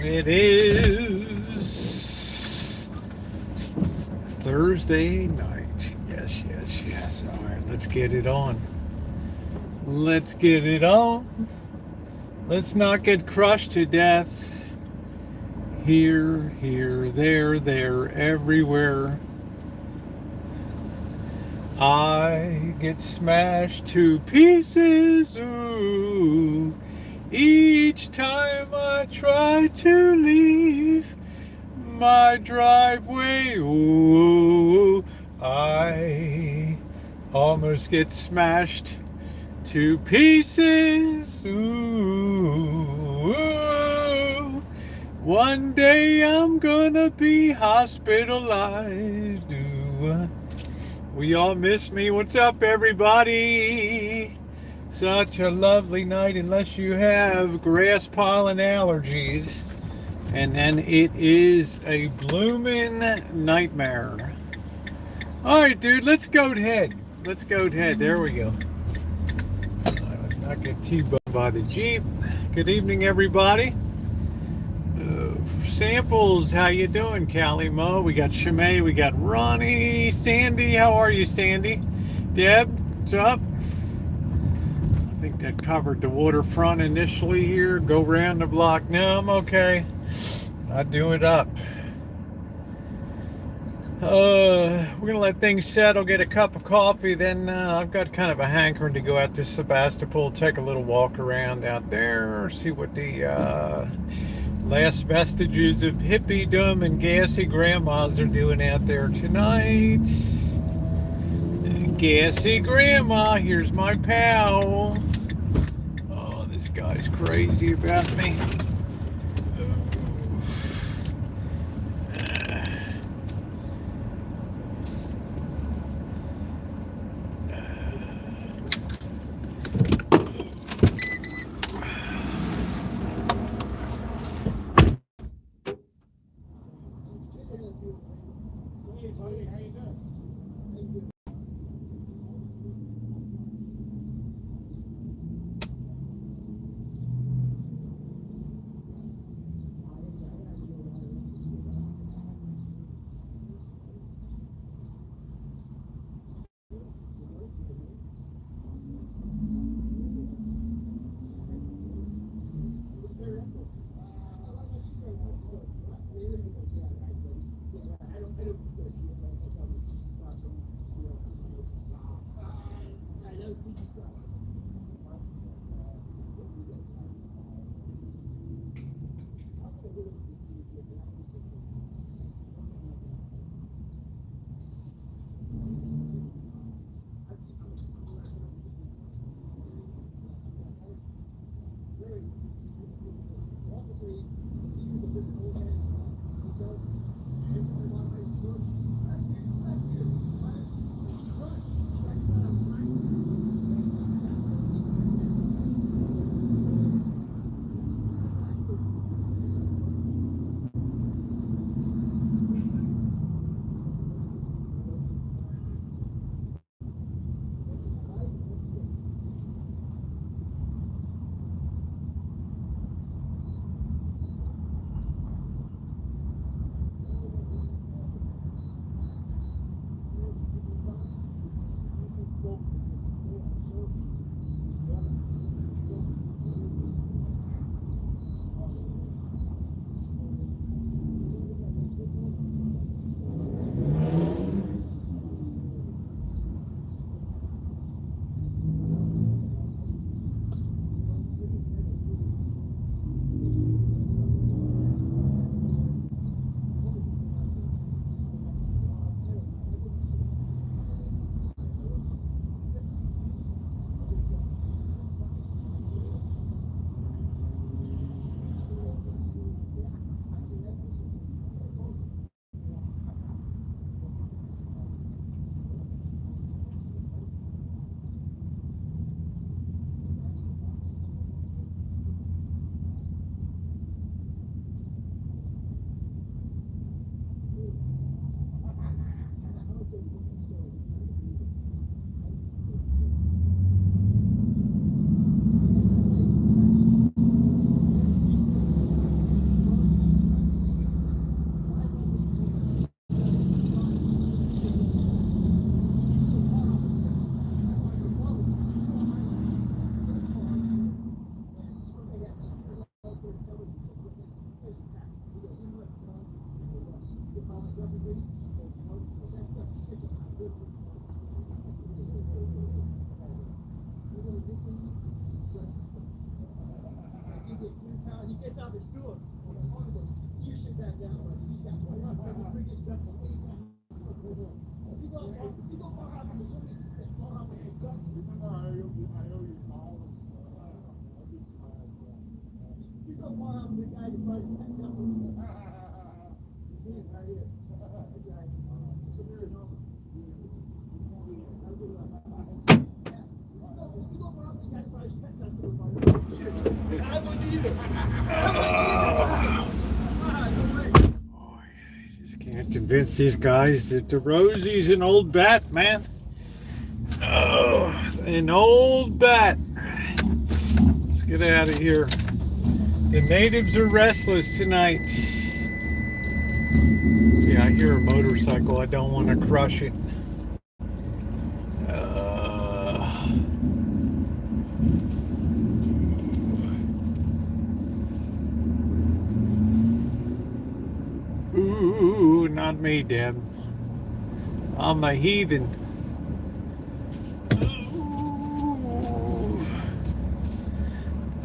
It is Thursday night. Yes, yes, yes. All right, let's get it on. Let's get it on. Let's not get crushed to death. Here, here, there, everywhere. I get smashed to pieces. Ooh. Each time I try to leave my driveway, ooh, I almost get smashed to pieces. Ooh, one day I'm gonna be hospitalized. Ooh, will y'all miss me? What's up, everybody? Such a lovely night, unless you have grass pollen allergies. And then it is a blooming nightmare. All right, dude, let's go ahead. Let's go ahead. There we go. Let's not get T-boned by the Jeep. Good evening, everybody. Samples, how you doing, Callie Mo? We got Shimei, we got Ronnie, Sandy. How are you, Sandy? Deb, what's up? I think that covered the waterfront initially here. Go round the block. No, I'm okay. I do it up. We're gonna let things settle, get a cup of coffee, then I've got kind of a hankering to go out to Sebastopol, take a little walk around out there, see what the last vestiges of hippiedom and gassy grandmas are doing out there tonight. Gassy grandma, here's my pal. Oh, this guy's crazy about me. Just can't convince these guys that the Rosie's an old bat, man. Oh, an old bat. Let's get out of here. The natives are restless tonight. See, I hear a motorcycle. I don't want to crush it. Ooh, not me, Deb. I'm a heathen.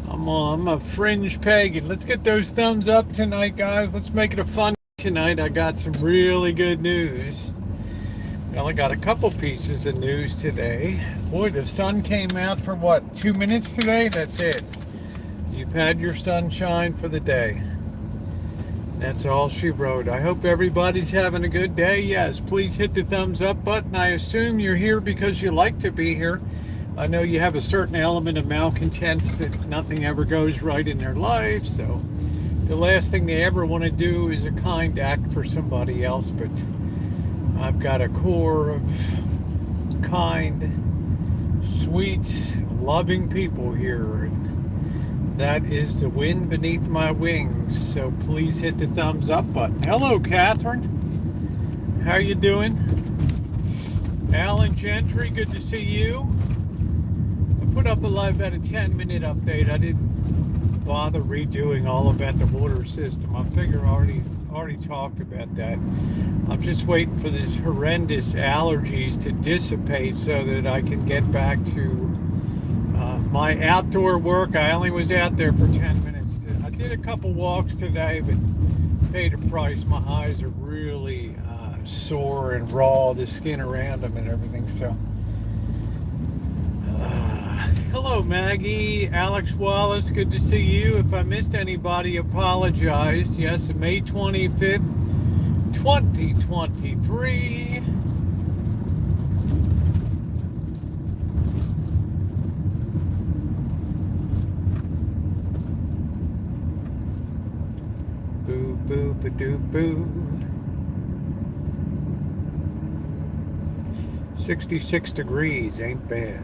I'm a fringe pagan. Let's get those thumbs up tonight, guys. Let's make it a fun tonight. I got some really good news. Well, I got a couple pieces of news today. Boy, the sun came out for what, 2 minutes today? That's it. You've had your sunshine for the day. That's all she wrote. I hope everybody's having a good day. Yes, please hit the thumbs up button. I assume you're here because you like to be here. I know you have a certain element of malcontents that nothing ever goes right in their life. So the last thing they ever want to do is a kind act for somebody else. But I've got a core of kind, sweet, loving people here. That is the wind beneath my wings. So please hit the thumbs up button. Hello, Catherine. How you doing? Alan Gentry, good to see you. I put up about a 10-minute update. I didn't bother redoing all about the water system. I figure I already talked about that. I'm just waiting for these horrendous allergies to dissipate so that I can get back to my outdoor work. I only was out there for 10 minutes. I did a couple walks today, but paid a price. My eyes are really sore and raw, the skin around them and everything. So, hello, Maggie, Alex Wallace, good to see you. If I missed anybody, apologize. Yes, May 25th, 2023. Boo, boo, ba-doo, boo. 66 degrees, ain't bad.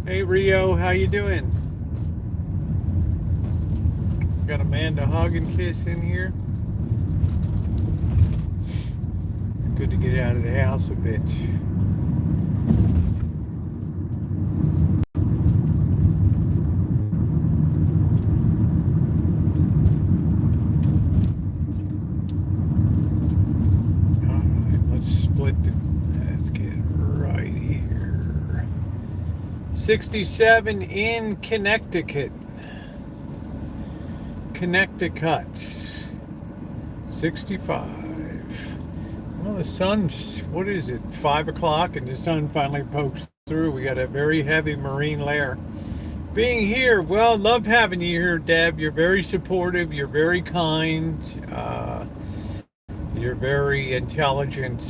Hey, Rio, how you doing? Got Amanda hug and kiss in here. It's good to get out of the house a bit. Let's get right here. 67 in Connecticut. 65. Well, the sun's, what is it, 5 o'clock, and the sun finally pokes through. We got a very heavy marine layer. Being here, well, love having you here, Deb. You're very supportive. You're very kind. You're a very intelligent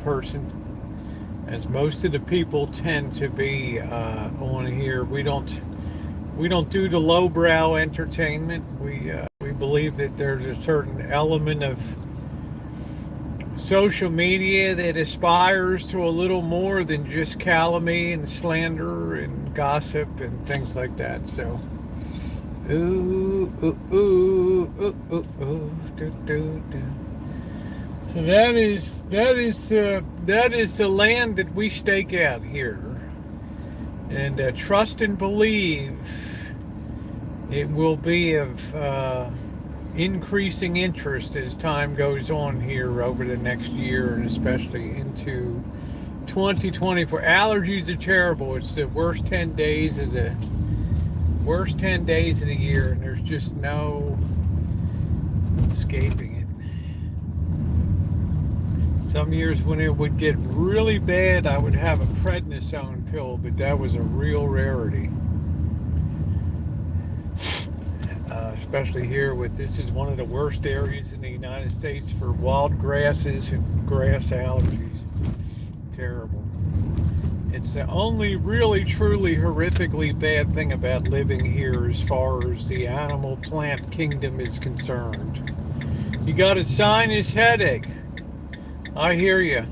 person, as most of the people tend to be on here. We don't do the lowbrow entertainment. We believe that there's a certain element of social media that aspires to a little more than just calumny and slander and gossip and things like that. So, ooh, ooh, ooh, ooh, ooh, ooh, do, do, do. So that is the land that we stake out here, and trust and believe it will be of increasing interest as time goes on here over the next year, and especially into 2024. Allergies are terrible. It's the worst 10 days of Worst 10 days of the year, and there's just no escaping it. Some years when it would get really bad, I would have a prednisone pill, but that was a real rarity. Especially here, this is one of the worst areas in the United States for wild grasses and grass allergies. Terrible. It's the only really truly horrifically bad thing about living here as far as the animal plant kingdom is concerned. You got a sinus headache. I hear you.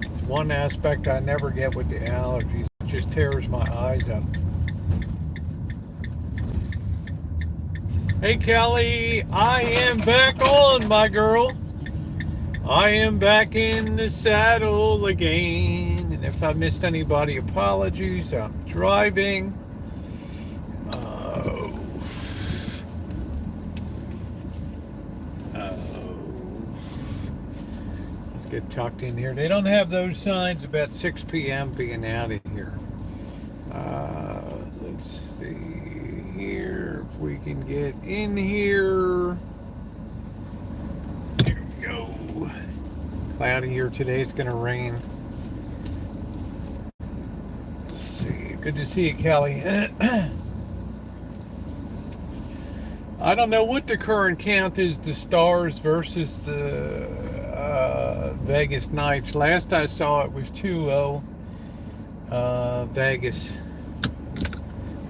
It's one aspect I never get with the allergies. It just tears my eyes up. Hey Kelly, I am back on, my girl. I am back in the saddle again. And if I missed anybody, apologies. I'm driving. Let's get tucked in here. They don't have those signs about 6 p.m. being out of here. Let's see here if we can get in here. There we go. Cloudy here today. It's going to rain. Let's see. Good to see you, Kelly. I don't know what the current count is, the Stars versus the Vegas Knights. Last I saw it was 2-0 Vegas.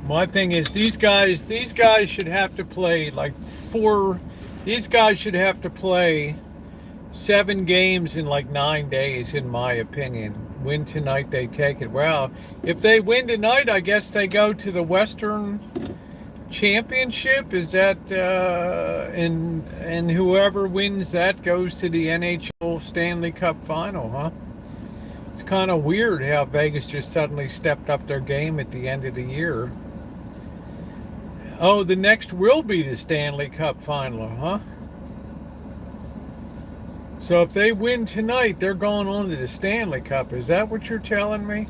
My thing is these guys should have to play these guys should have to play 7 games in like 9 days, in my opinion. Win tonight, they take it. Well, if they win tonight, I guess they go to the Western Championship. Is that and whoever wins that goes to the NHL Stanley Cup final, huh? It's kind of weird how Vegas just suddenly stepped up their game at the end of the year. Oh, the next will be the Stanley Cup final, huh? So if they win tonight, they're going on to the Stanley Cup. Is that what you're telling me?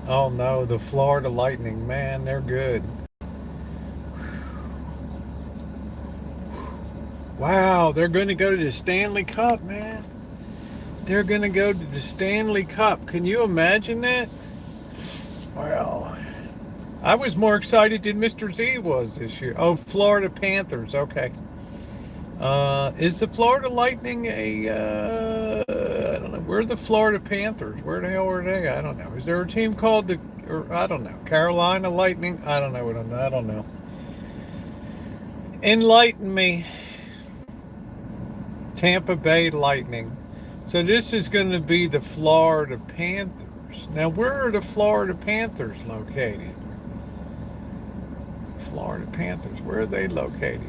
Oh no, the Florida Lightning, man, they're good. Wow, they're going to go to the Stanley Cup, man. They're going to go to the Stanley Cup. Can you imagine that? Wow. I was more excited than Mr. Z was this year. Oh, Florida Panthers. Okay. Is the Florida Lightning I don't know. Where are the Florida Panthers? Where the hell are they? I don't know. Is there a team called I don't know, Carolina Lightning? I don't know I don't know. Enlighten me. Tampa Bay Lightning. So this is going to be the Florida Panthers. Now, where are the Florida Panthers located? Florida Panthers, where are they located?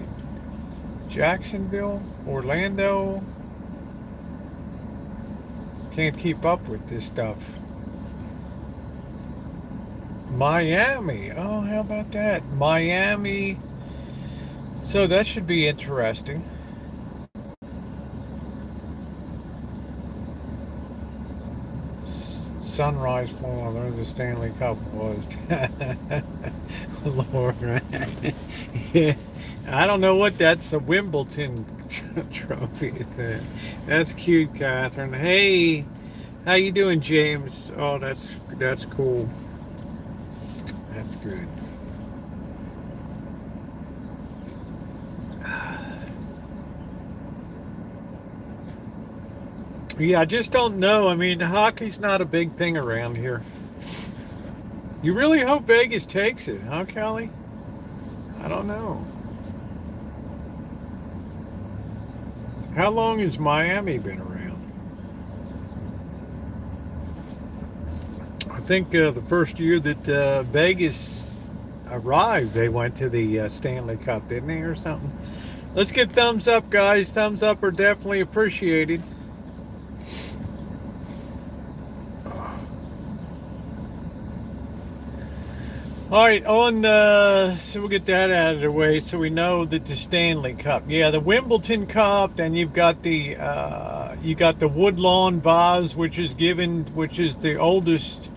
Jacksonville? Orlando? Can't keep up with this stuff. Miami. Oh, how about that? Miami. So that should be interesting. Sunrise, Florida, there the Stanley Cup was. Lord, right? Yeah. I don't know what that's a Wimbledon trophy. That's cute, Catherine. Hey, how you doing, James? Oh, that's cool. That's good. Yeah, I just don't know. I mean, hockey's not a big thing around here. You really hope Vegas takes it, huh, Kelly? I don't know. How long has Miami been around? I think the first year that Vegas arrived, they went to the Stanley Cup, didn't they, or something? Let's get thumbs up, guys. Thumbs up are definitely appreciated. All right, so we'll get that out of the way. So we know that the Stanley Cup, yeah, the Wimbledon Cup. Then you've got the Woodlawn Vase, which is the oldest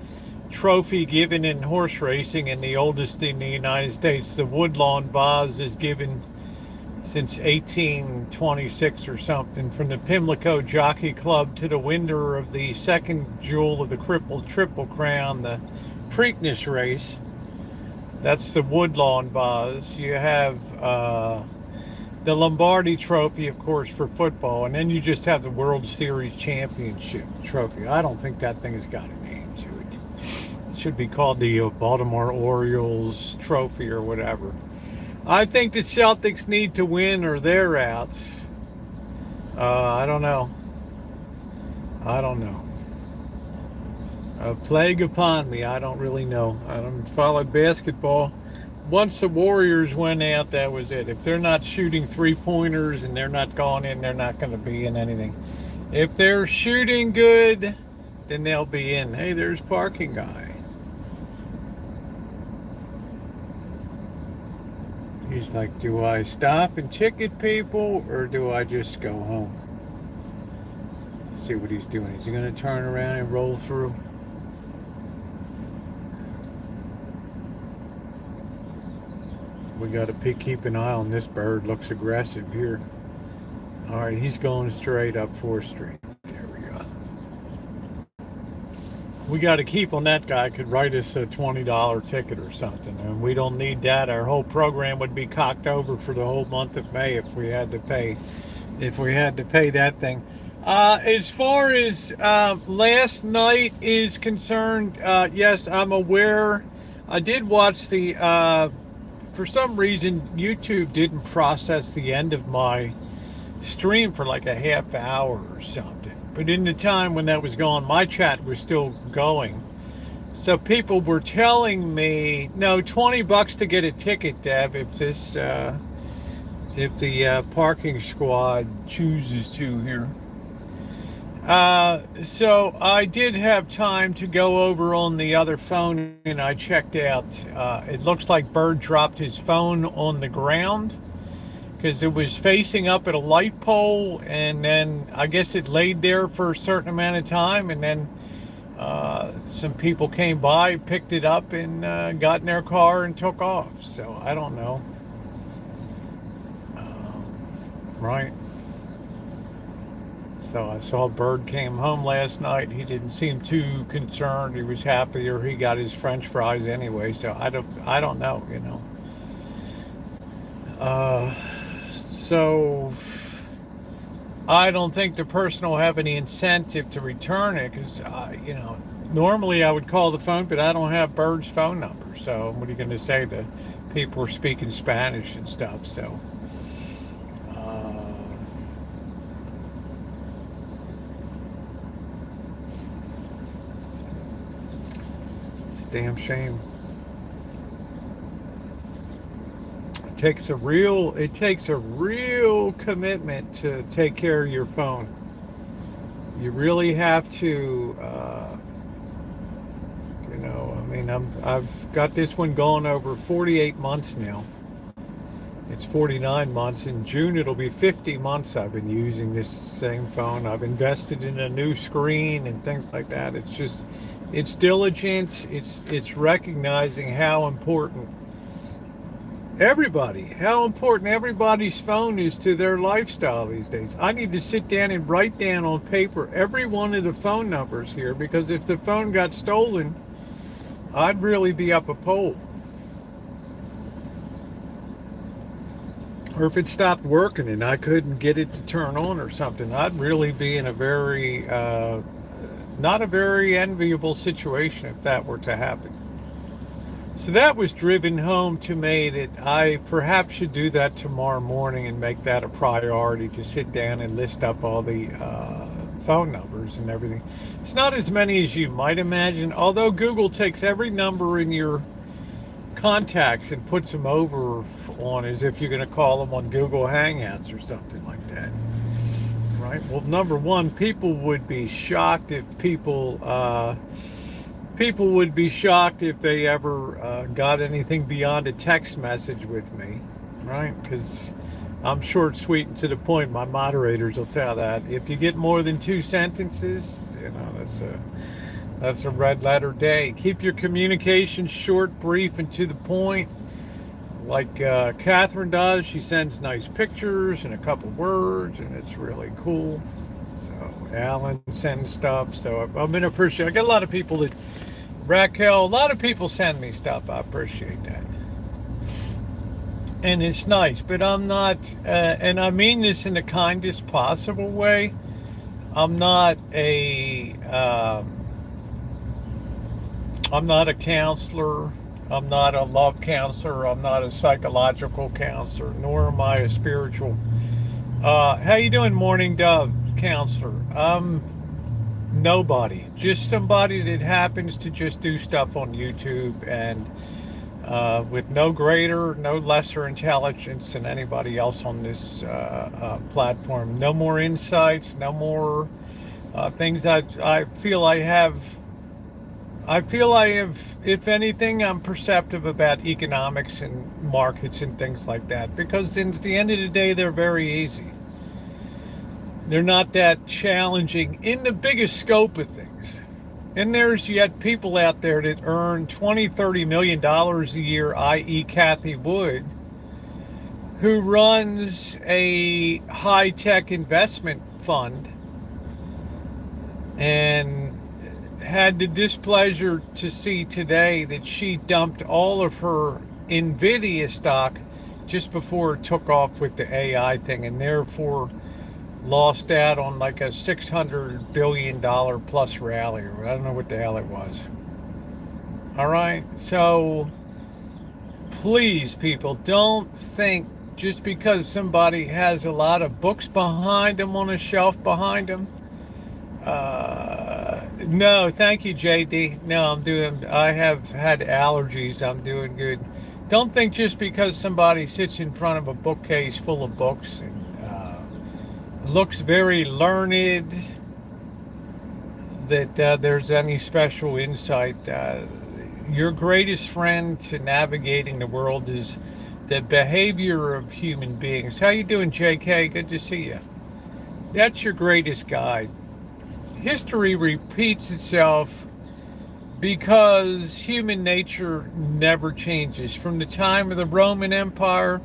trophy given in horse racing and the oldest in the United States. The Woodlawn Vase is given since 1826 or something, from the Pimlico Jockey Club to the winner of the second jewel of the crippled Triple Crown, the Preakness race. That's the Woodlawn Vase. You have the Lombardi Trophy, of course, for football, and then you just have the World Series Championship Trophy. I don't think that thing has got a name to it. It should be called the Baltimore Orioles Trophy or whatever. I think the Celtics need to win or they're out. I don't know. A plague upon me. I don't really know. I don't follow basketball. Once the Warriors went out, that was it. If they're not shooting three-pointers and they're not going in, they're not going to be in anything. If they're shooting good, then they'll be in. Hey, there's parking guy. He's like, do I stop and ticket people or do I just go home? Let's see what he's doing. Is he going to turn around and roll through? We got to keep an eye on this bird. Looks aggressive here. All right, he's going straight up 4th Street. There we go. We got to keep on that guy. Could write us a $20 ticket or something, and we don't need that. Our whole program would be cocked over for the whole month of May if we had to pay. If we had to pay that thing. As far as last night is concerned, yes, I'm aware. I did watch the. For some reason, YouTube didn't process the end of my stream for like a half hour or something. But in the time when that was going, my chat was still going. So people were telling me, no, $20 to get a ticket, Deb, if the parking squad chooses to here. So I did have time to go over on the other phone and I checked out. It looks like Bird dropped his phone on the ground because it was facing up at a light pole, and then I guess it laid there for a certain amount of time, and then some people came by, picked it up, and got in their car and took off. So I don't know. Right. So I saw Bird came home last night. He didn't seem too concerned. He was happy, or he got his French fries anyway. So I don't know, you know. So I don't think the person will have any incentive to return it because, you know, normally I would call the phone, but I don't have Bird's phone number. So what are you going to say to people who are speaking Spanish and stuff? So. Damn shame. It takes a real commitment to take care of your phone. You really have to, you know, I mean, I've got this one going over 48 months now. It's 49 months. In June it'll be 50 months I've been using this same phone. I've invested in a new screen and things like that. It's just, it's diligence. It's recognizing how important everybody's phone is to their lifestyle these days. I need to sit down and write down on paper every one of the phone numbers here, because if the phone got stolen, I'd really be up a pole. Or if it stopped working and I couldn't get it to turn on or something, I'd really be in a very, not a very enviable situation if that were to happen. So that was driven home to me that I perhaps should do that tomorrow morning and make that a priority, to sit down and list up all the phone numbers and everything. It's not as many as you might imagine, although Google takes every number in your contacts and puts them over on as if you're going to call them on Google Hangouts or something like that. Right? Well, number one, people would be shocked if people would be shocked if they ever got anything beyond a text message with me, right? Because I'm short, sweet, and to the point. My moderators will tell that. If you get more than 2 sentences, you know, That's a red letter day. Keep your communication short, brief, and to the point. Like Catherine does, she sends nice pictures and a couple words, and it's really cool. So Alan sends stuff. So I'm gonna appreciate. I got a lot of people that Raquel. A lot of people send me stuff. I appreciate that, and it's nice. But I'm not, and I mean this in the kindest possible way. I'm not a. I'm not a counselor. I'm not a love counselor. I'm not a psychological counselor, nor am I a spiritual. How you doing, Morning Dove counselor? I'm nobody. Just somebody that happens to just do stuff on YouTube and with no greater, no lesser intelligence than anybody else on this platform. No more insights. No more things I feel I have. I feel I have, if anything, I'm perceptive about economics and markets and things like that because at the end of the day, they're very easy. They're not that challenging in the biggest scope of things. And there's yet people out there that earn $20, $30 million a year, i.e. Kathy Wood, who runs a high-tech investment fund and had the displeasure to see today that she dumped all of her Nvidia stock just before it took off with the AI thing and therefore lost out on like a $600 billion plus rally, or I don't know what the hell it was. All right, so please people, don't think just because somebody has a lot of books behind them on a shelf behind them. No, thank you, JD. No, I have had allergies. I'm doing good. Don't think just because somebody sits in front of a bookcase full of books and looks very learned that there's any special insight. Your greatest friend to navigating the world is the behavior of human beings. How you doing, JK? Good to see you. That's your greatest guide. History repeats itself because human nature never changes. From the time of the Roman Empire,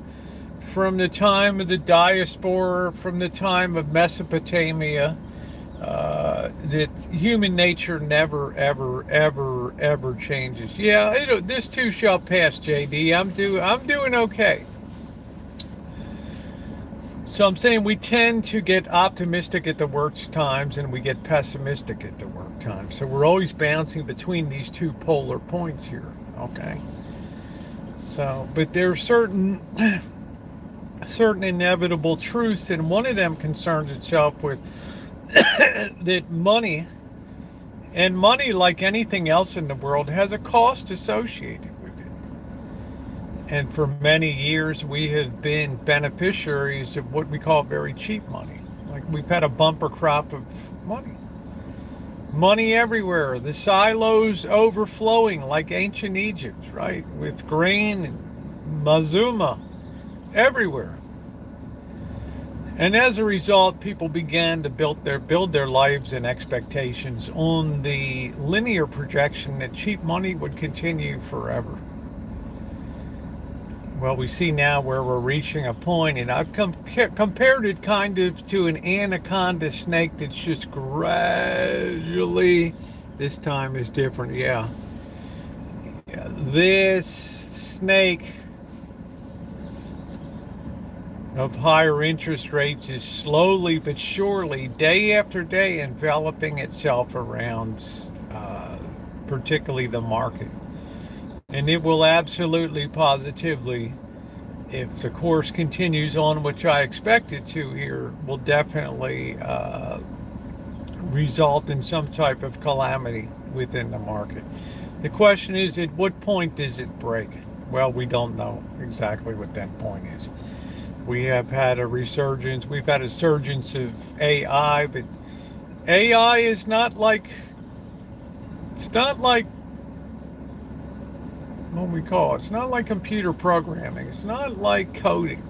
from the time of the diaspora, from the time of Mesopotamia, that human nature never, ever, ever, ever changes. Yeah, this too shall pass, JD. I'm doing okay. So I'm saying we tend to get optimistic at the worst times and we get pessimistic at the worst times. So we're always bouncing between these two polar points here, okay? So, but there are certain inevitable truths, and one of them concerns itself with that money, and money, like anything else in the world, has a cost associated with it. And for many years, we have been beneficiaries of what we call very cheap money. Like we've had a bumper crop of money. Money everywhere. The silos overflowing like ancient Egypt, right? With grain and mazuma everywhere. And as a result, people began to build their lives and expectations on the linear projection that cheap money would continue forever. Well, we see now where we're reaching a point, and I've compared it kind of to an anaconda snake that's just gradually, this time is different, yeah. This snake of higher interest rates is slowly but surely, day after day, enveloping itself around particularly the market. And it will absolutely, positively, if the course continues on, which I expect it to here, will definitely result in some type of calamity within the market. The question is, at what point does it break? Well, we don't know exactly what that point is. We have had a resurgence. We've had a surgence of AI, but AI is not like, it's not like what we call it. It's not like computer programming. It's not like coding.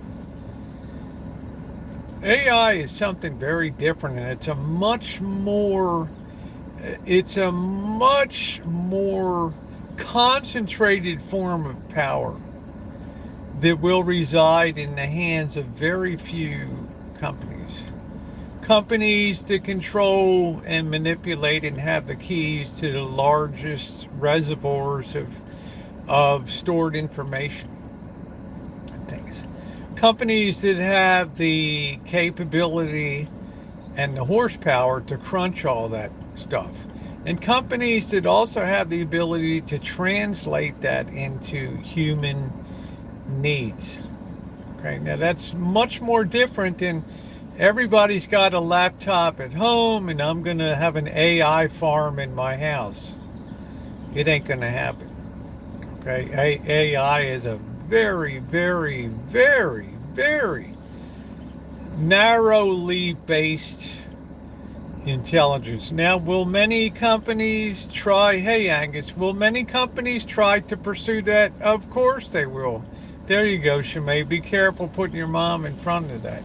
AI is something very different, and it's a much more it's a much more concentrated form of power that will reside in the hands of very few companies. Companies that control and manipulate and have the keys to the largest reservoirs of stored information and things. Companies that have the capability and the horsepower to crunch all that stuff. And companies that also have the ability to translate that into human needs. Okay, now that's much more different than everybody's got a laptop at home and I'm going to have an AI farm in my house. It ain't going to happen. Okay, AI is a very, very, very, very narrowly based intelligence. Now, will many companies try, hey Angus, will many companies try to pursue that? Of course they will. There you go, Shemay. Be careful putting your mom in front of that.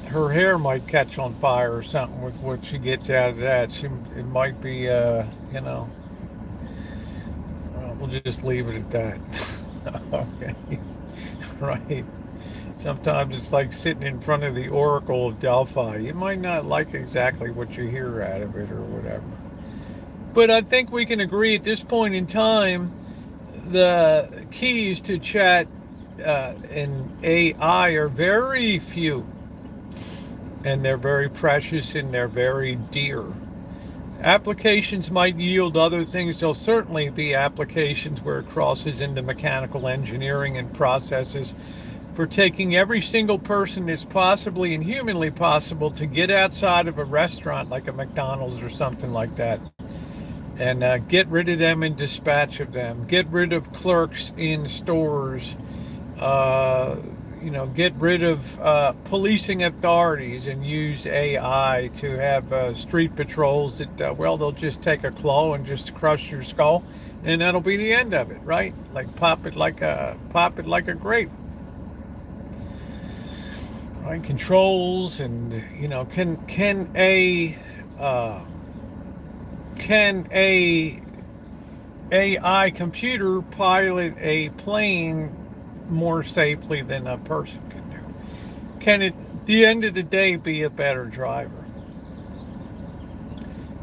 Her hair might catch on fire or something with what she gets out of that. It might be, we'll just leave it at that. Okay. Right. Sometimes it's like sitting in front of the Oracle of Delphi. You might not like exactly what you hear out of it or whatever. But I think we can agree at this point in time, the keys to chat and AI are very few. And they're very precious and they're very dear. Applications might yield other things. There'll certainly be applications where it crosses into mechanical engineering and processes for taking every single person that's possibly and humanly possible to get outside of a restaurant like a McDonald's or something like that and get rid of them and dispatch of them. Get rid of clerks in stores. Get rid of policing authorities and use AI to have street patrols that, they'll just take a claw and just crush your skull, and that'll be the end of it, right? Like pop it like a grape, right? Controls and can a AI computer pilot a plane more safely than a person can do? Can it, at the end of the day, be a better driver?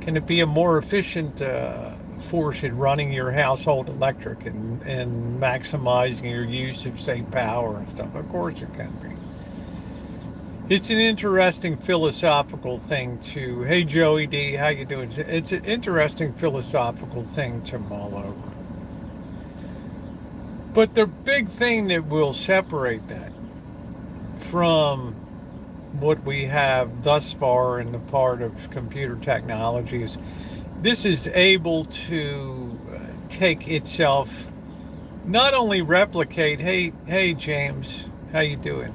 Can it be a more efficient force in running your household electric and maximizing your use of, say, power and stuff? Of course it can be. It's an interesting philosophical thing to, hey Joey D, how you doing? It's an interesting philosophical thing to mull over. But the big thing that will separate that from what we have thus far in the part of computer technology is this is able to take itself, not only replicate, hey James, how you doing?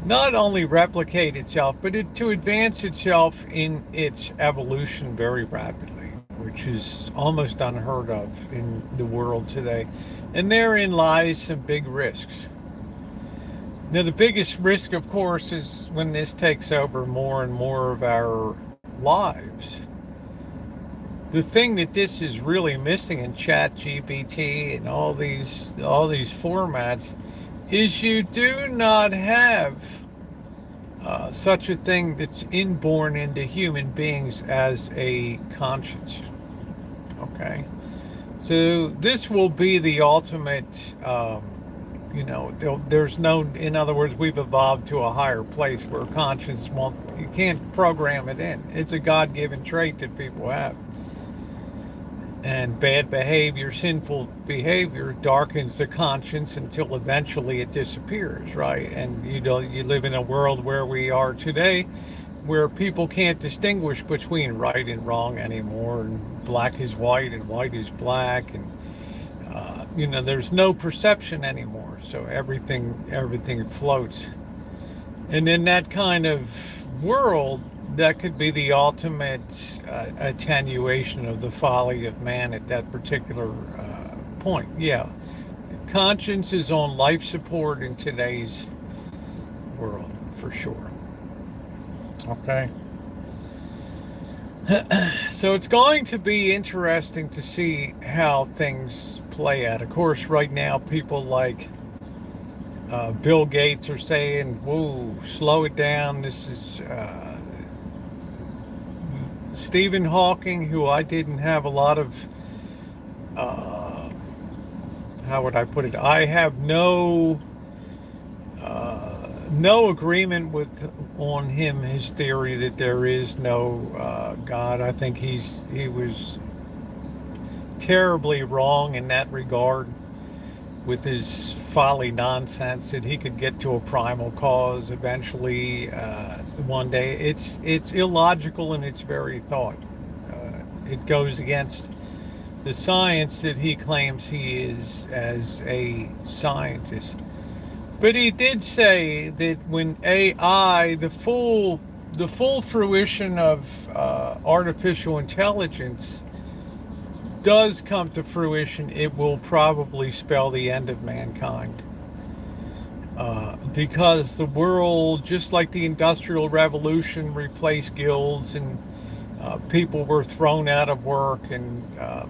Not only replicate itself, but to advance itself in its evolution very rapidly, which is almost unheard of in the world today. And therein lies some big risks. Now, the biggest risk, of course, is when this takes over more and more of our lives. The thing that this is really missing in Chat GPT and all these formats is you do not have such a thing that's inborn into human beings as a conscience. Okay, so this will be the ultimate. There's no. In other words, we've evolved to a higher place where conscience won't. You can't program it in. It's a God-given trait that people have. And bad behavior, sinful behavior darkens the conscience until eventually it disappears, right? And you live in a world where we are today where people can't distinguish between right and wrong anymore, and black is white and white is black, and there's no perception anymore, so everything floats. And in that kind of world, that could be the ultimate attenuation of the folly of man at that particular point. Yeah, conscience is on life support in today's world, for sure. Okay. So it's going to be interesting to see how things play out. Of course, right now, people like Bill Gates are saying, "Whoa, slow it down." This is Stephen Hawking, who I didn't have a lot of, uh, how would I put it? I have no agreement with on him, his theory that there is no God. I think he was terribly wrong in that regard with his folly nonsense that he could get to a primal cause eventually one day. It's illogical in its very thought. It goes against the science that he claims he is as a scientist. But he did say that when AI, the full fruition of artificial intelligence does come to fruition, it will probably spell the end of mankind. Because the world, just like the Industrial Revolution, replaced guilds and people were thrown out of work, and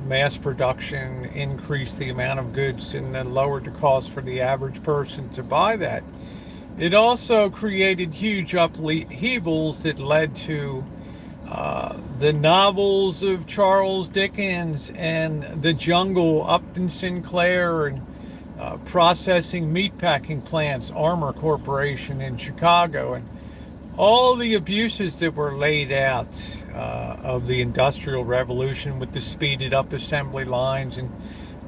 mass production increased the amount of goods and then lowered the cost for the average person to buy that. It also created huge upheavals that led to the novels of Charles Dickens and The Jungle, Upton Sinclair, and processing meatpacking plants, Armor Corporation in Chicago, and all the abuses that were laid out of the Industrial Revolution with the speeded up assembly lines, and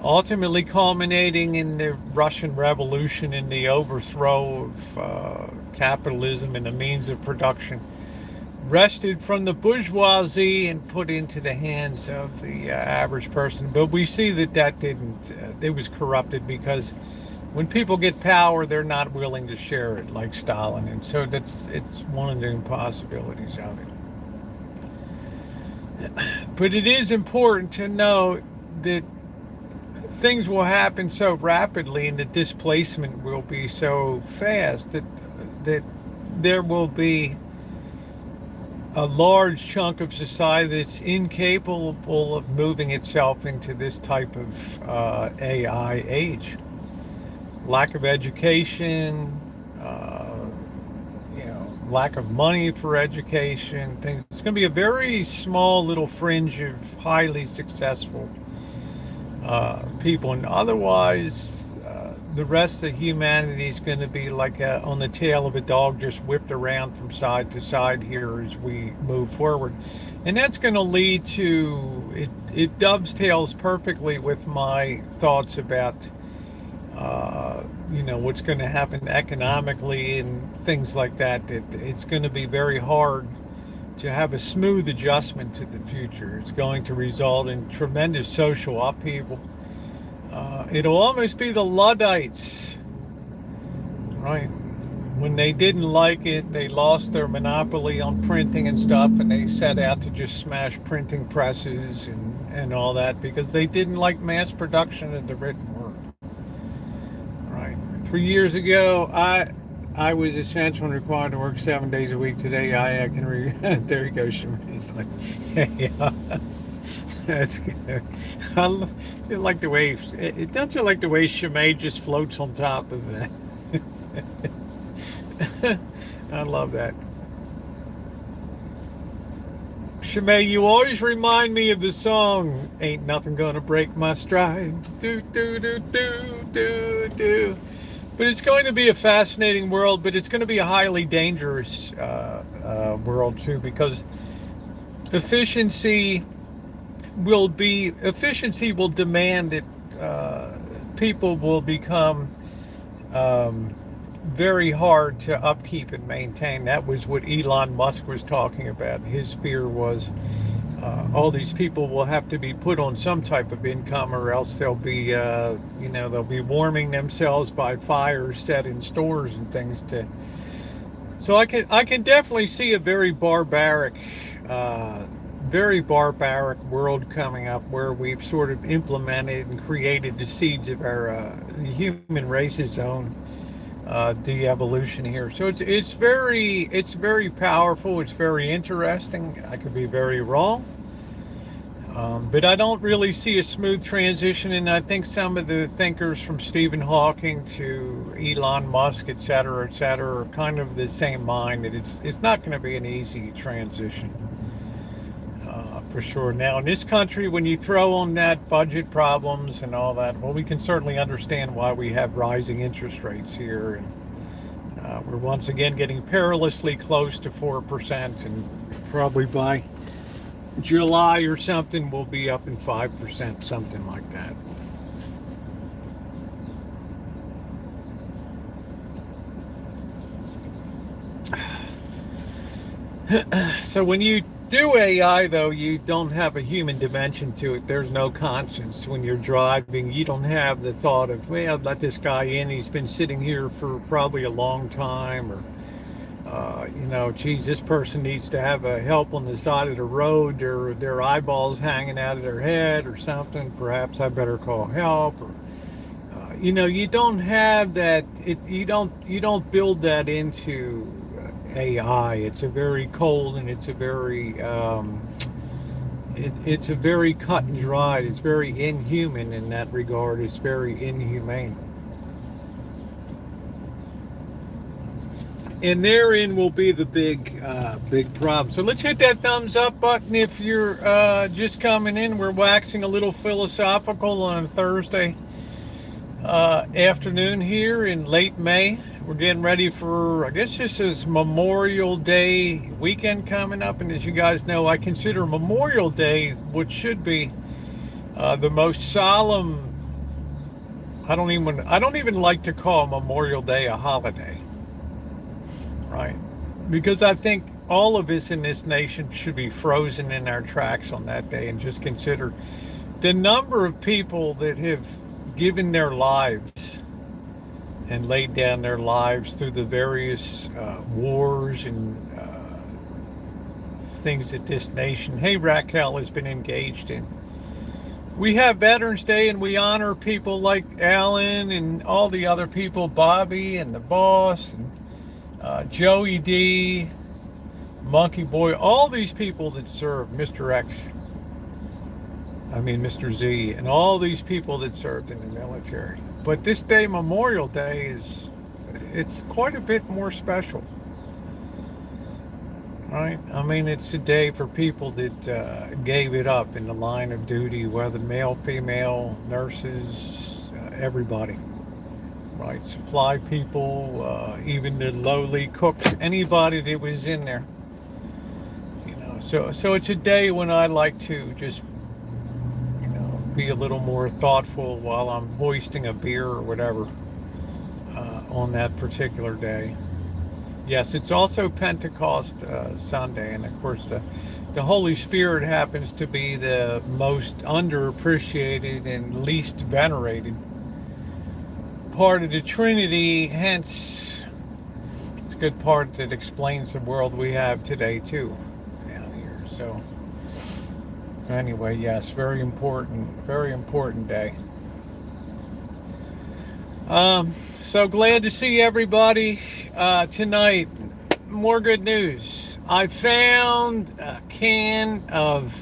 ultimately culminating in the Russian Revolution and the overthrow of capitalism and the means of production, wrested from the bourgeoisie and put into the hands of the average person. But we see that didn't, it was corrupted, because when people get power, they're not willing to share it, like Stalin. And so it's one of the impossibilities of it. But it is important to know that things will happen so rapidly and the displacement will be so fast that there will be a large chunk of society that's incapable of moving itself into this type of AI age. Lack of education, lack of money for education, things. It's going to be a very small little fringe of highly successful people, and otherwise, the rest of humanity is going to be like on the tail of a dog, just whipped around from side to side here as we move forward. And that's going to lead to it dovetails perfectly with my thoughts about what's going to happen economically and things like that. That it's going to be very hard to have a smooth adjustment to the future. It's going to result in tremendous social upheaval. It'll almost be the Luddites, right? When they didn't like it, they lost their monopoly on printing and stuff, and they set out to just smash printing presses and all that, because they didn't like mass production of the written word. Right. 3 years ago, I was essential and required to work 7 days a week. Today, I can read. There you go, Shemi's like, yeah. That's good. Like the way. Don't you like the way Shemay just floats on top of that? I love that. Shemay, you always remind me of the song "Ain't Nothing Gonna Break My Stride." Do do do do do do. But it's going to be a fascinating world, but it's going to be a highly dangerous world too, because efficiency will demand that people will become very hard to upkeep and maintain. That was what Elon Musk was talking about. His fear was all these people will have to be put on some type of income, or else they'll be warming themselves by fires set in stores and things. So I can definitely see a very barbaric world coming up, where we've sort of implemented and created the seeds of our human race's own de-evolution here. So it's very powerful. It's very interesting. I could be very wrong, but I don't really see a smooth transition. And I think some of the thinkers from Stephen Hawking to Elon Musk, et cetera, are kind of the same mind that it's not going to be an easy transition. For sure. Now, in this country, when you throw on that budget problems and all that, well, we can certainly understand why we have rising interest rates here. And we're once again getting perilously close to 4%. And probably by July or something, we'll be up in 5%, something like that. So when you do AI, though, you don't have a human dimension to it. There's no conscience. When you're driving, you don't have the thought of, well, let this guy in. He's been sitting here for probably a long time. Or, geez, this person needs to have a help on the side of the road. Or their eyeballs hanging out of their head or something. Perhaps I better call help. Or, you don't have that. You don't build that into AI. It's a very cold, and it's a very it's a very cut and dried. It's very inhuman in that regard. It's very inhumane, and therein will be the big problem. So let's hit that thumbs up button if you're just coming in. We're waxing a little philosophical on a Thursday afternoon here in late May. We're getting ready for, I guess this is Memorial Day weekend coming up. And as you guys know, I consider Memorial Day, which should be the most solemn. I don't even like to call Memorial Day a holiday, right? Because I think all of us in this nation should be frozen in our tracks on that day and just consider the number of people that have given their lives and laid down their lives through the various wars and things that this nation, hey Raquel, has been engaged in. We have Veterans Day, and we honor people like Alan and all the other people, Bobby and the boss, and Joey D, Monkey Boy, all these people that served, Mr. Z, and all these people that served in the military. But this day, Memorial Day, it's quite a bit more special, right? I mean, it's a day for people that gave it up in the line of duty, whether male, female, nurses, everybody, right? Supply people, even the lowly cooks, anybody that was in there. So it's a day when I like to just be a little more thoughtful while I'm hoisting a beer or whatever on that particular day. Yes, it's also Pentecost Sunday, and of course the Holy Spirit happens to be the most underappreciated and least venerated part of the Trinity. Hence, it's a good part that explains the world we have today too down here. So anyway, yes, very important day. So glad to see everybody tonight. More good news. I found a can of,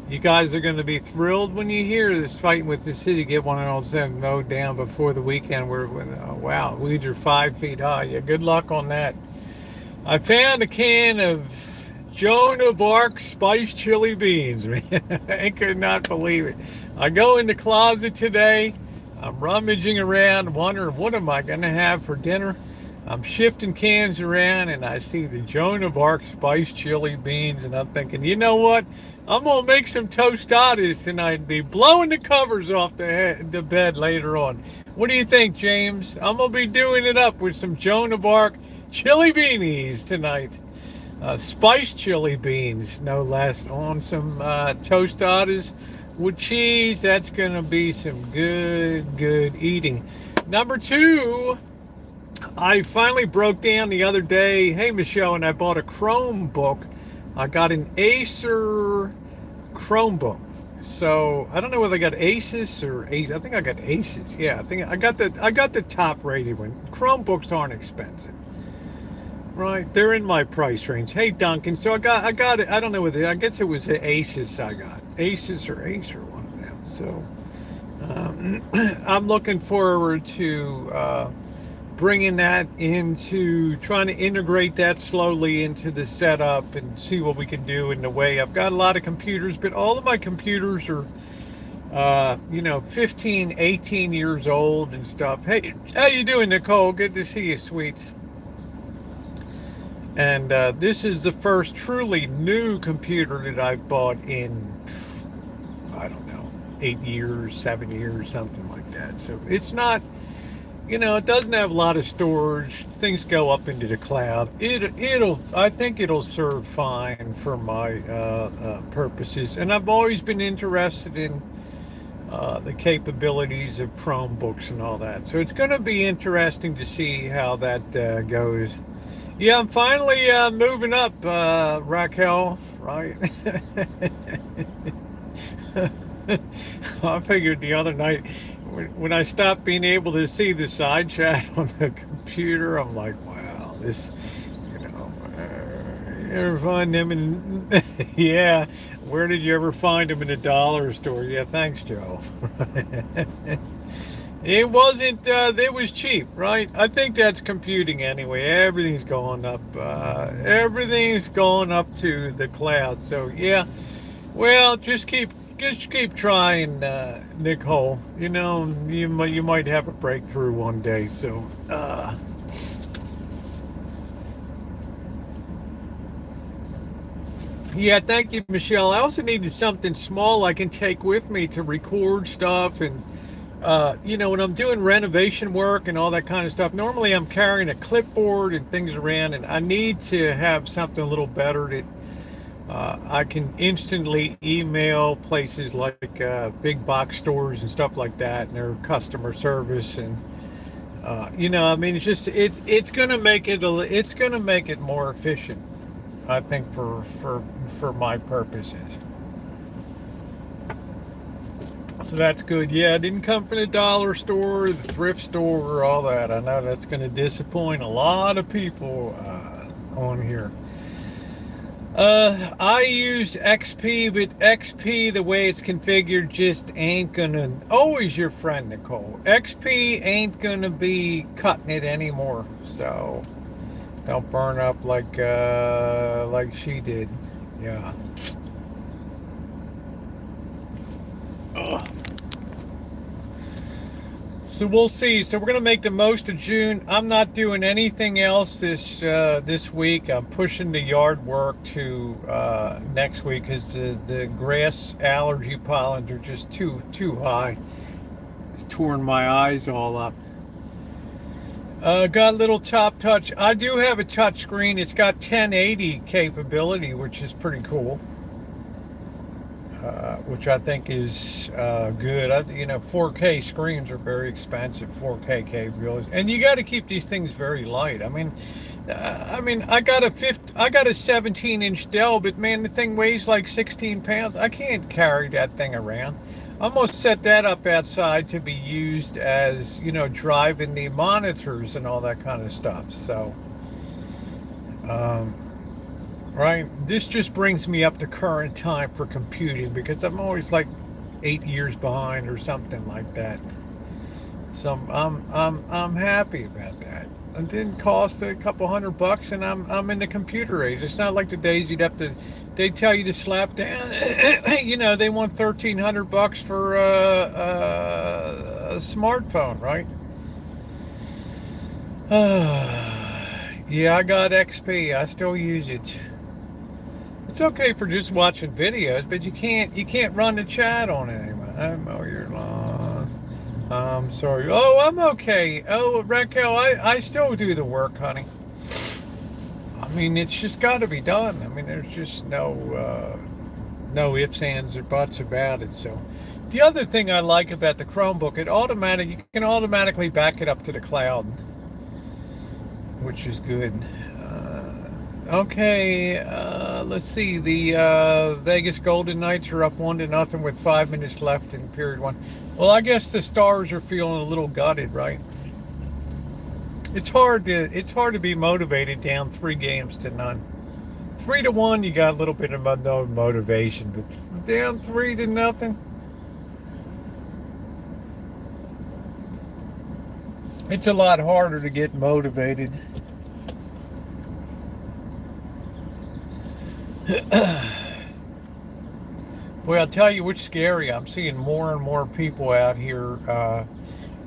you guys are going to be thrilled when you hear this, Fighting with the City, get 107 mowed down before the weekend. Wow, weeds are 5 feet high. Yeah, good luck on that. I found a can of Joan of Arc spiced chili beans, man. I could not believe it. I go in the closet today. I'm rummaging around, wondering what am I going to have for dinner. I'm shifting cans around, and I see the Joan of Arc spiced chili beans, and I'm thinking, you know what? I'm going to make some tostadas tonight and be blowing the covers off the bed later on. What do you think, James? I'm going to be doing it up with some Joan of Arc chili beanies tonight. Spiced chili beans, no less, on some tostadas with cheese. That's going to be some good eating. Number 2, I finally broke down the other day. Hey, Michelle, and I bought a Chromebook. I got an Acer Chromebook. So I don't know whether I got Asus or Ace. I think I got Asus. Yeah, I think I got the top rated one. Chromebooks aren't expensive, right? They're in my price range. Hey Duncan, so I got it. I don't know whether I guess it was the Asus I got, Asus or Acer, one of them. So I'm looking forward to bringing that into trying to integrate that slowly into the setup and see what we can do in the way. I've got a lot of computers, but all of my computers are 15, 18 years old and stuff. Hey, how you doing, Nicole? Good to see you, sweets. And this is the first truly new computer that I've bought in, I don't know, 8 years, 7 years, something like that. So it's not, it doesn't have a lot of storage. Things go up into the cloud. I think it'll serve fine for my purposes. And I've always been interested in the capabilities of Chromebooks and all that. So it's going to be interesting to see how that goes. Yeah, I'm finally moving up, Raquel, right? I figured the other night when I stopped being able to see the side chat on the computer, I'm like, wow, this, you ever find them in, yeah, where did you ever find them in a dollar store? Yeah, thanks, Joe. It wasn't, it was cheap, right? I think that's computing anyway. Everything's going up. Everything's going up to the cloud. So, yeah, well, just keep trying, Nicole. You might have a breakthrough one day. So, yeah, thank you, Michelle. I also needed something small I can take with me to record stuff and when I'm doing renovation work and all that kind of stuff, normally I'm carrying a clipboard and things around, and I need to have something a little better that I can instantly email places like big box stores and stuff like that, and their customer service, and it's just it's gonna make it more efficient, I think, for my purposes. So that's good. Yeah, it didn't come from the dollar store, the thrift store, or all that. I know that's going to disappoint a lot of people on here. I use XP, but XP, the way it's configured, just ain't going to... Always your friend, Nicole. XP ain't going to be cutting it anymore. So don't burn up like she did. Yeah. Ugh. So we'll see. So we're gonna make the most of June. I'm not doing anything else this week. I'm pushing the yard work to next week because the grass allergy pollens are just too high. It's torn my eyes all up. Got a little top touch. I do have a touch screen. It's got 1080 capability, which is pretty cool. Which I think is good. 4K screens are very expensive. 4K capabilities, and you got to keep these things very light. I mean, I got a 17-inch Dell, but man, the thing weighs like 16 pounds. I can't carry that thing around. I'm gonna set that up outside to be used as driving the monitors and all that kind of stuff. So. Right, this just brings me up to current time for computing because I'm always like 8 years behind or something like that. So I'm happy about that. It didn't cost a couple $100, and I'm in the computer age. It's not like the days they tell you to slap down. They want $1,300 for a smartphone, right? Yeah, I got XP. I still use it. It's okay for just watching videos, but you can't run the chat on it anymore. I mow your lawn. I'm sorry. Oh, I'm okay. Oh, Raquel, I still do the work, honey. I mean, it's just got to be done. I mean, there's just no ifs, ands, or buts about it. So, the other thing I like about the Chromebook, you can automatically back it up to the cloud, which is good. Okay, let's see. The Vegas Golden Knights are up 1-0 with 5 minutes left in period one. Well, I guess the Stars are feeling a little gutted, right? It's hard to be motivated down 3 games to none. 3-1, you got a little bit of no motivation, but down 3-0, it's a lot harder to get motivated. Well, I'll tell you what's scary. I'm seeing more and more people out here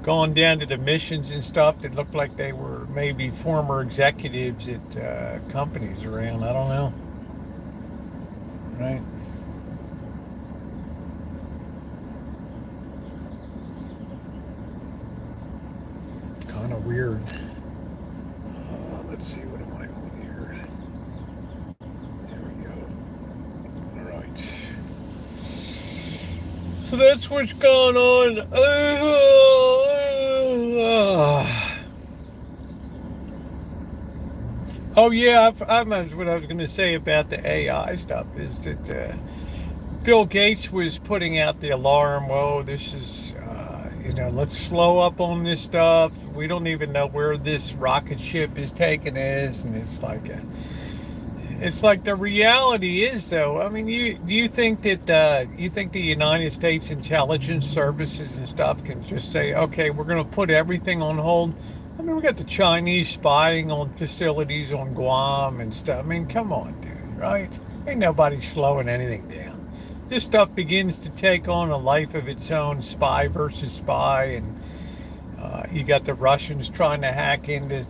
going down to the missions and stuff that look like they were maybe former executives at companies around. I don't know. Right? Kind of weird. Let's see, what am I on here? There we go. All right. So that's what's going on. Oh yeah, what I was going to say about the AI stuff is that Bill Gates was putting out the alarm. Whoa, this is let's slow up on this stuff. We don't even know where this rocket ship is taking us, and it's like the reality is, though. I mean, you think that you think the United States intelligence services and stuff can just say, okay, we're going to put everything on hold? I mean, we got the Chinese spying on facilities on Guam and stuff. I mean, come on, dude, right? Ain't nobody slowing anything down. This stuff begins to take on a life of its own, spy versus spy, and you got the Russians trying to hack into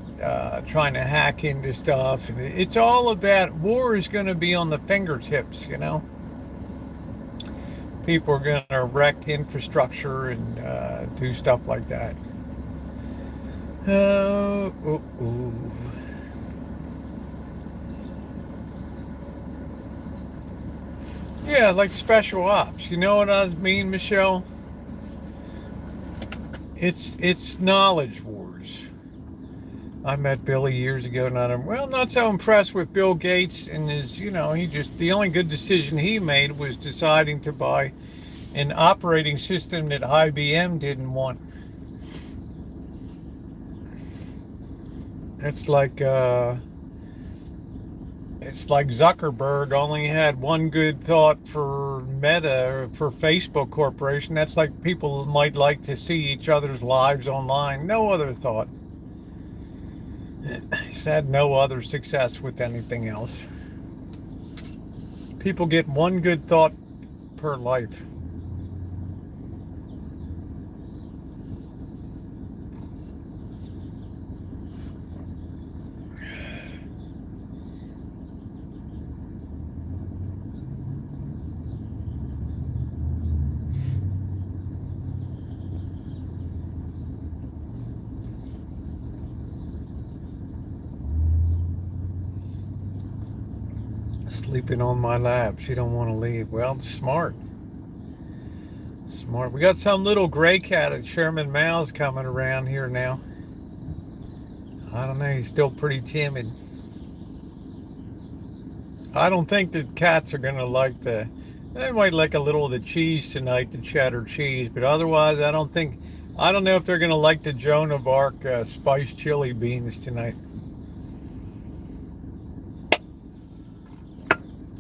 stuff. And it's all about war is going to be on the fingertips. People are going to wreck infrastructure and do stuff like that. Oh, yeah, like special ops. You know what I mean, Michelle? It's knowledge wars. I met Billy years ago, and not so impressed with Bill Gates and his, the only good decision he made was deciding to buy an operating system that IBM didn't want. It's like Zuckerberg only had one good thought for Meta or for Facebook Corporation. That's like people might like to see each other's lives online. No other thought. He's had no other success with anything else. People get one good thought per life. Sleeping on my lap. She don't want to leave. Well, smart. Smart. We got some little gray cat at Sherman Mao's coming around here now. I don't know. He's still pretty timid. I don't think that cats are going to like they might like a little of the cheese tonight, the cheddar cheese, but otherwise I don't know if they're going to like the Joan of Arc spiced chili beans tonight.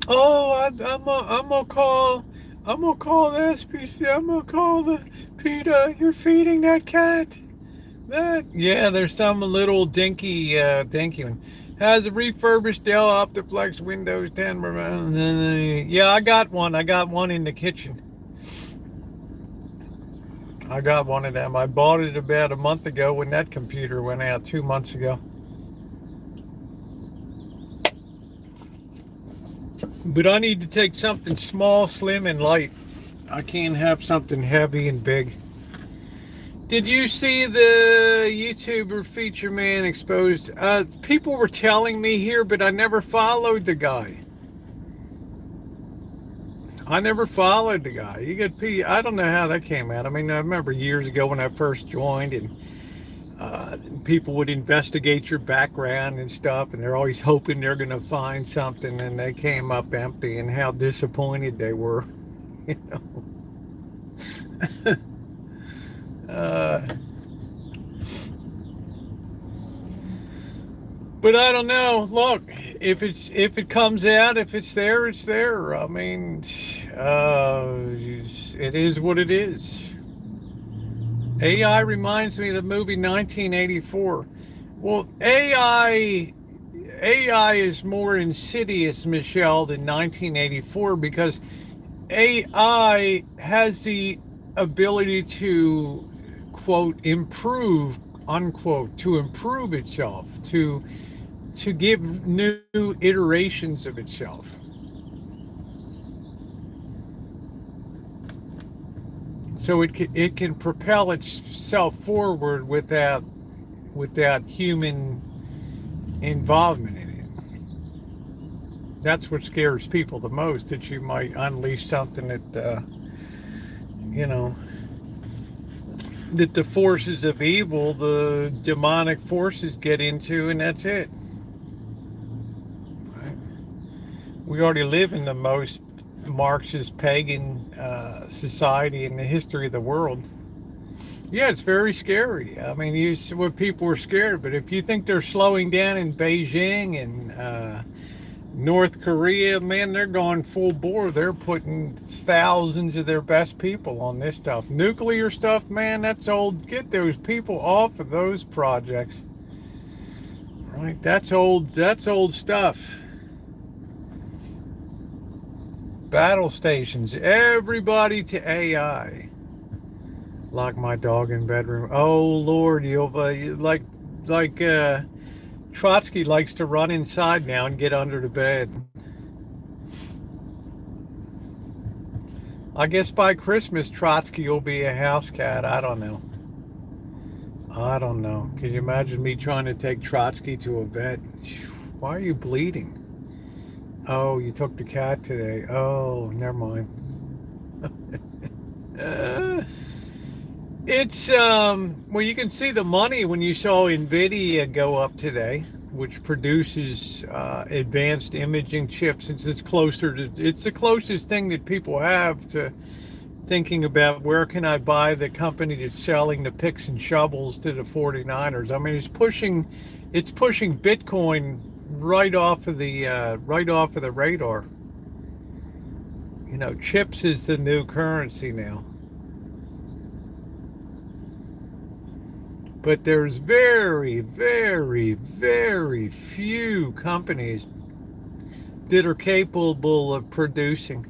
Oh, I'm gonna call the SPC. I'm gonna call the PETA. You're feeding that cat. Yeah, there's some little dinky one. Has a refurbished Dell Optiplex Windows 10. Yeah, I got one. I got one in the kitchen. I got one of them. I bought it about a month ago when that computer went out 2 months ago. But I need to take something small, slim, and light. I can't have something heavy and big. Did you see the YouTuber Feature Man exposed? People were telling me here, but I never followed the guy. I don't know how that came out. I mean, I remember years ago when I first joined, and People would investigate your background and stuff, and they're always hoping they're going to find something, and they came up empty, and how disappointed they were. You know. uh, but I don't know. Look, if it comes out, if it's there, it's there. I mean, it is what it is. AI reminds me of the movie 1984. Well, AI is more insidious, Michelle, than 1984, because AI has the ability to, quote, improve, unquote, to improve itself, to give new iterations of itself. So it can propel itself forward without human involvement in it. That's what scares people the most, that you might unleash something that you know, that the forces of evil, the demonic forces, get into, and that's it. Right? We already live in the most Marxist pagan society in the history of the world. Yeah, it's very scary. I mean, what people are scared, but if you think they're slowing down in Beijing and North Korea, man, they're going full bore. They're putting thousands of their best people on this stuff. Nuclear stuff, man, that's old. Get those people off of those projects. Right? That's old. That's old stuff. Battle stations. Everybody to AI. Lock my dog in bedroom. Oh Lord, you'll like Trotsky likes to run inside now and get under the bed. I guess by Christmas Trotsky will be a house cat. I don't know. I don't know. Can you imagine me trying to take Trotsky to a vet? Why are you bleeding? Oh, you took the cat today. Oh, never mind. uh, It's well, you can see the money when you saw Nvidia go up today, which produces advanced imaging chips. It's the closest thing that people have to thinking about where can I buy the company that's selling the picks and shovels to the 49ers. I mean, it's pushing Bitcoin right off of the radar. You know, chips is the new currency now. But there's very, very, very few companies that are capable of producing.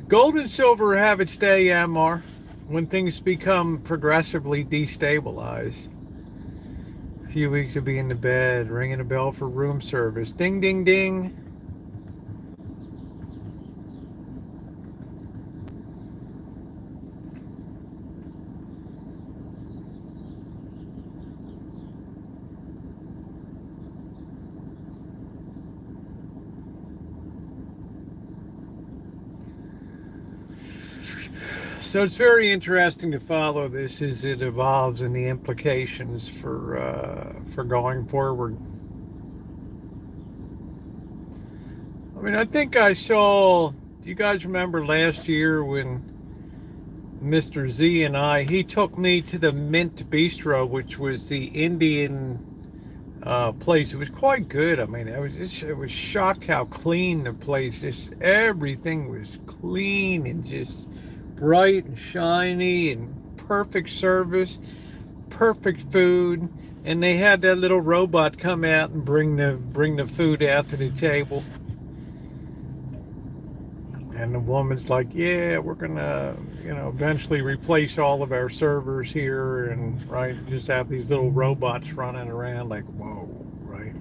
Gold and silver have its day, Amar, when things become progressively destabilized. A few weeks to be in the bed, ringing a bell for room service. Ding, ding, ding. So it's very interesting to follow this as it evolves and the implications for going forward. I mean, I think I saw. Do you guys remember last year when Mr. Z and he took me to the Mint Bistro, which was the Indian place. It was quite good. I mean, it was shocked how clean the place. Just everything was clean and just bright and shiny and perfect service, perfect food. And they had that little robot come out and bring the food out to the table. And the woman's like, yeah, we're gonna, eventually replace all of our servers here, and right, just have these little robots running around. Like, whoa, right?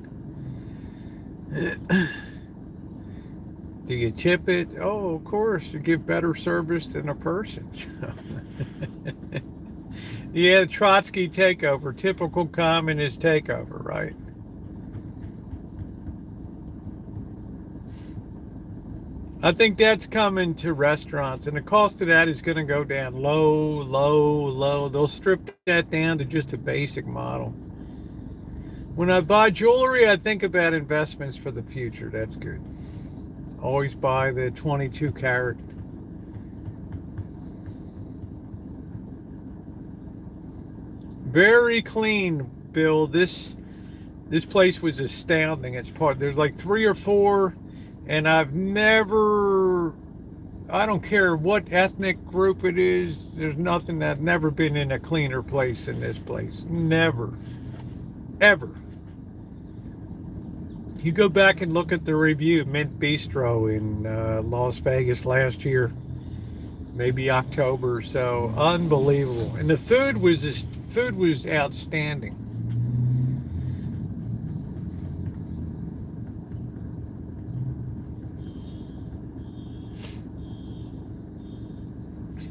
Do you tip it? Oh, of course, you give better service than a person. Yeah, Trotsky takeover, typical communist takeover, right? I think that's coming to restaurants, and the cost of that is going to go down low, low, low. They'll strip that down to just a basic model. When I buy jewelry, I think about investments for the future. That's good. Always buy the 22 karat. Very clean, Bill. This place was astounding. It's there's like 3 or 4, and I don't care what ethnic group it is, there's nothing. I've never been in a cleaner place than this place. Never. Ever. You go back and look at the review, Mint Bistro in Las Vegas last year, maybe October or so. Unbelievable. And the food was outstanding.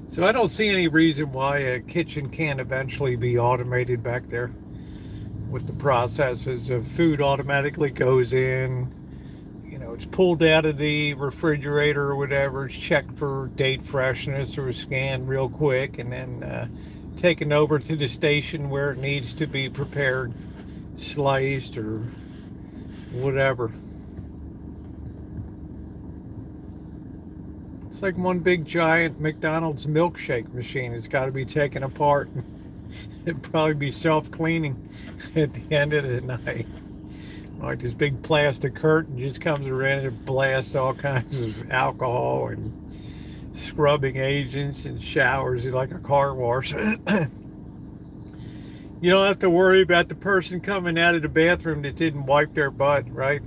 So I don't see any reason why a kitchen can't eventually be automated back there with the processes of food automatically goes in. You know, it's pulled out of the refrigerator or whatever. It's checked for date freshness or scanned real quick, and then taken over to the station where it needs to be prepared, sliced or whatever. It's like one big giant McDonald's milkshake machine. It's got to be taken apart. It'd probably be self-cleaning at the end of the night. Like this big plastic curtain just comes around and blasts all kinds of alcohol and scrubbing agents and showers like a car wash. You don't have to worry about the person coming out of the bathroom that didn't wipe their butt, right?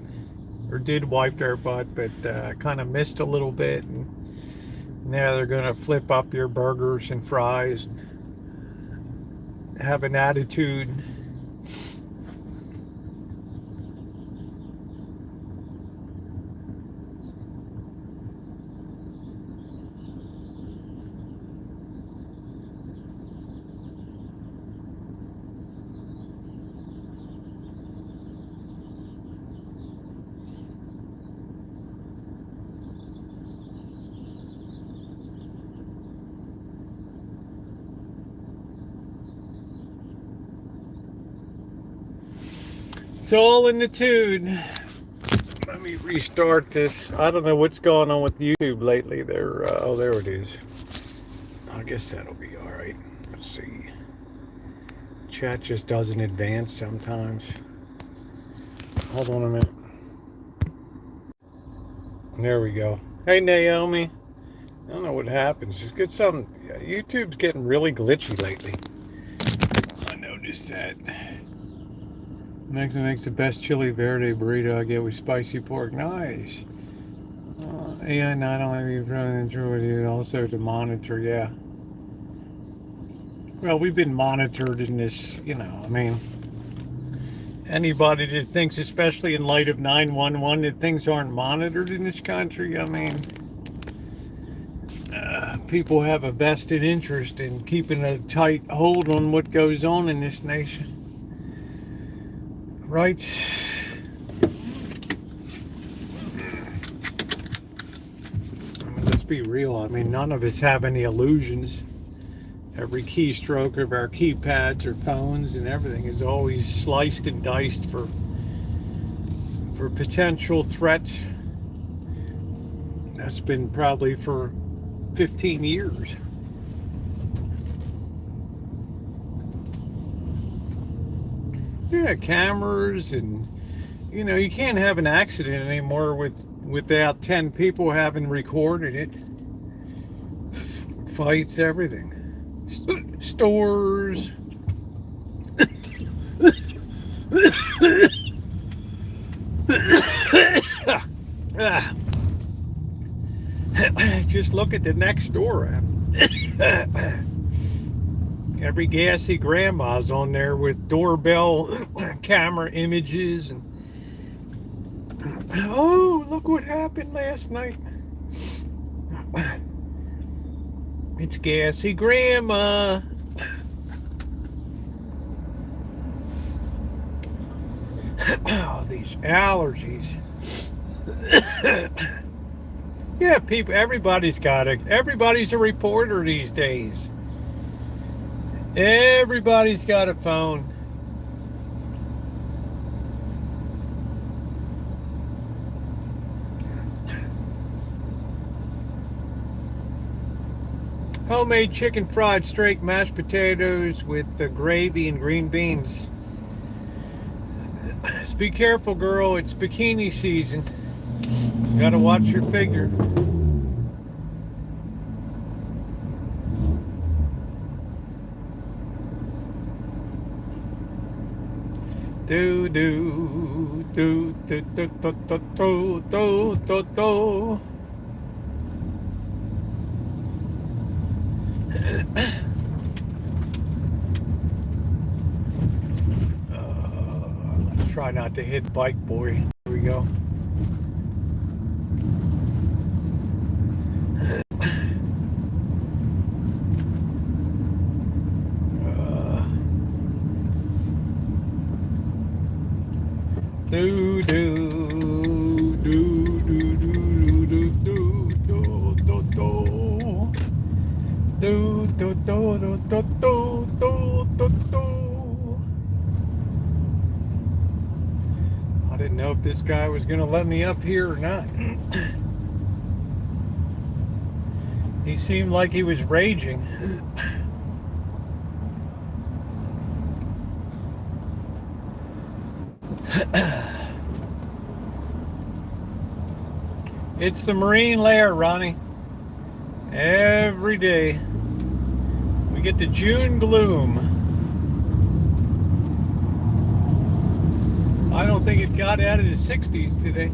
Or did wipe their butt, but kind of missed a little bit. And now they're going to flip up your burgers and fries, have an attitude. It's all in the tune. Let me restart this. I don't know what's going on with YouTube lately. Oh, there it is. I guess that'll be all right. Let's see. Chat just doesn't advance sometimes. Hold on a minute. There we go. Hey, Naomi. I don't know what happens. Just get some. YouTube's getting really glitchy lately. I noticed that. Mexico makes the best chili verde burrito I get with spicy pork. Nice. AI not only running through with you, also to monitor. Yeah. Well, we've been monitored in this. I mean, anybody that thinks, especially in light of 911, that things aren't monitored in this country. I mean, people have a vested interest in keeping a tight hold on what goes on in this nation. Right. I mean, let's be real. I mean, none of us have any illusions. Every keystroke of our keypads or phones and everything is always sliced and diced for potential threats. That's been probably for 15 years. Yeah, cameras, and you can't have an accident anymore without 10 people having recorded it. Fights, everything. Stores. Just look at the next door app. Every gassy grandma's on there with doorbell camera images. And oh, look what happened last night. It's gassy grandma. Oh, these allergies. Yeah, people, everybody's got it. Everybody's a reporter these days. Everybody's got a phone. Homemade chicken fried steak, mashed potatoes with the gravy and green beans. Just be careful, girl. It's bikini season. You gotta watch your figure. Do do do do do do do do do do. Let's try not to hit bike boy. Here we go. Do do do do do do do do do do do do do do do do. I didn't know if this guy was gonna let me up here or not. He seemed like he was raging. It's the marine layer, Ronnie. Every day we get the June gloom. I don't think it got out of the 60s today.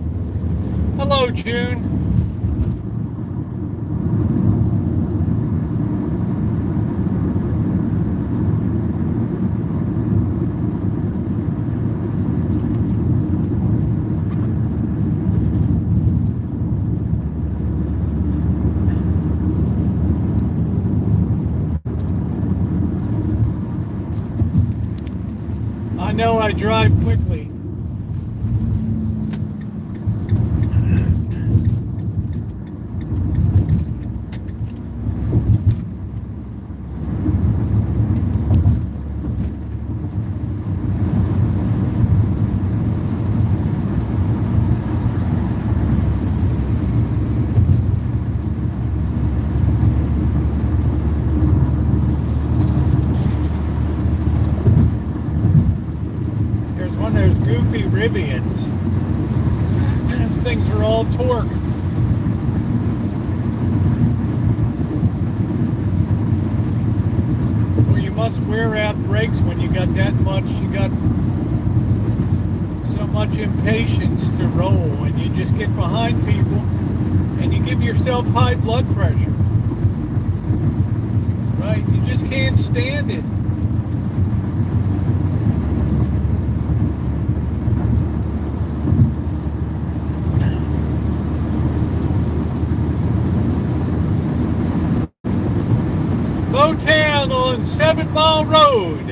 Hello, June. I know I drive quickly. Goofy Rivians. These things are all torque. Well, you must wear out brakes when you got that much. You got so much impatience to roll, and you just get behind people, and you give yourself high blood pressure. Right? You just can't stand it. Motown on 7 Mile Road.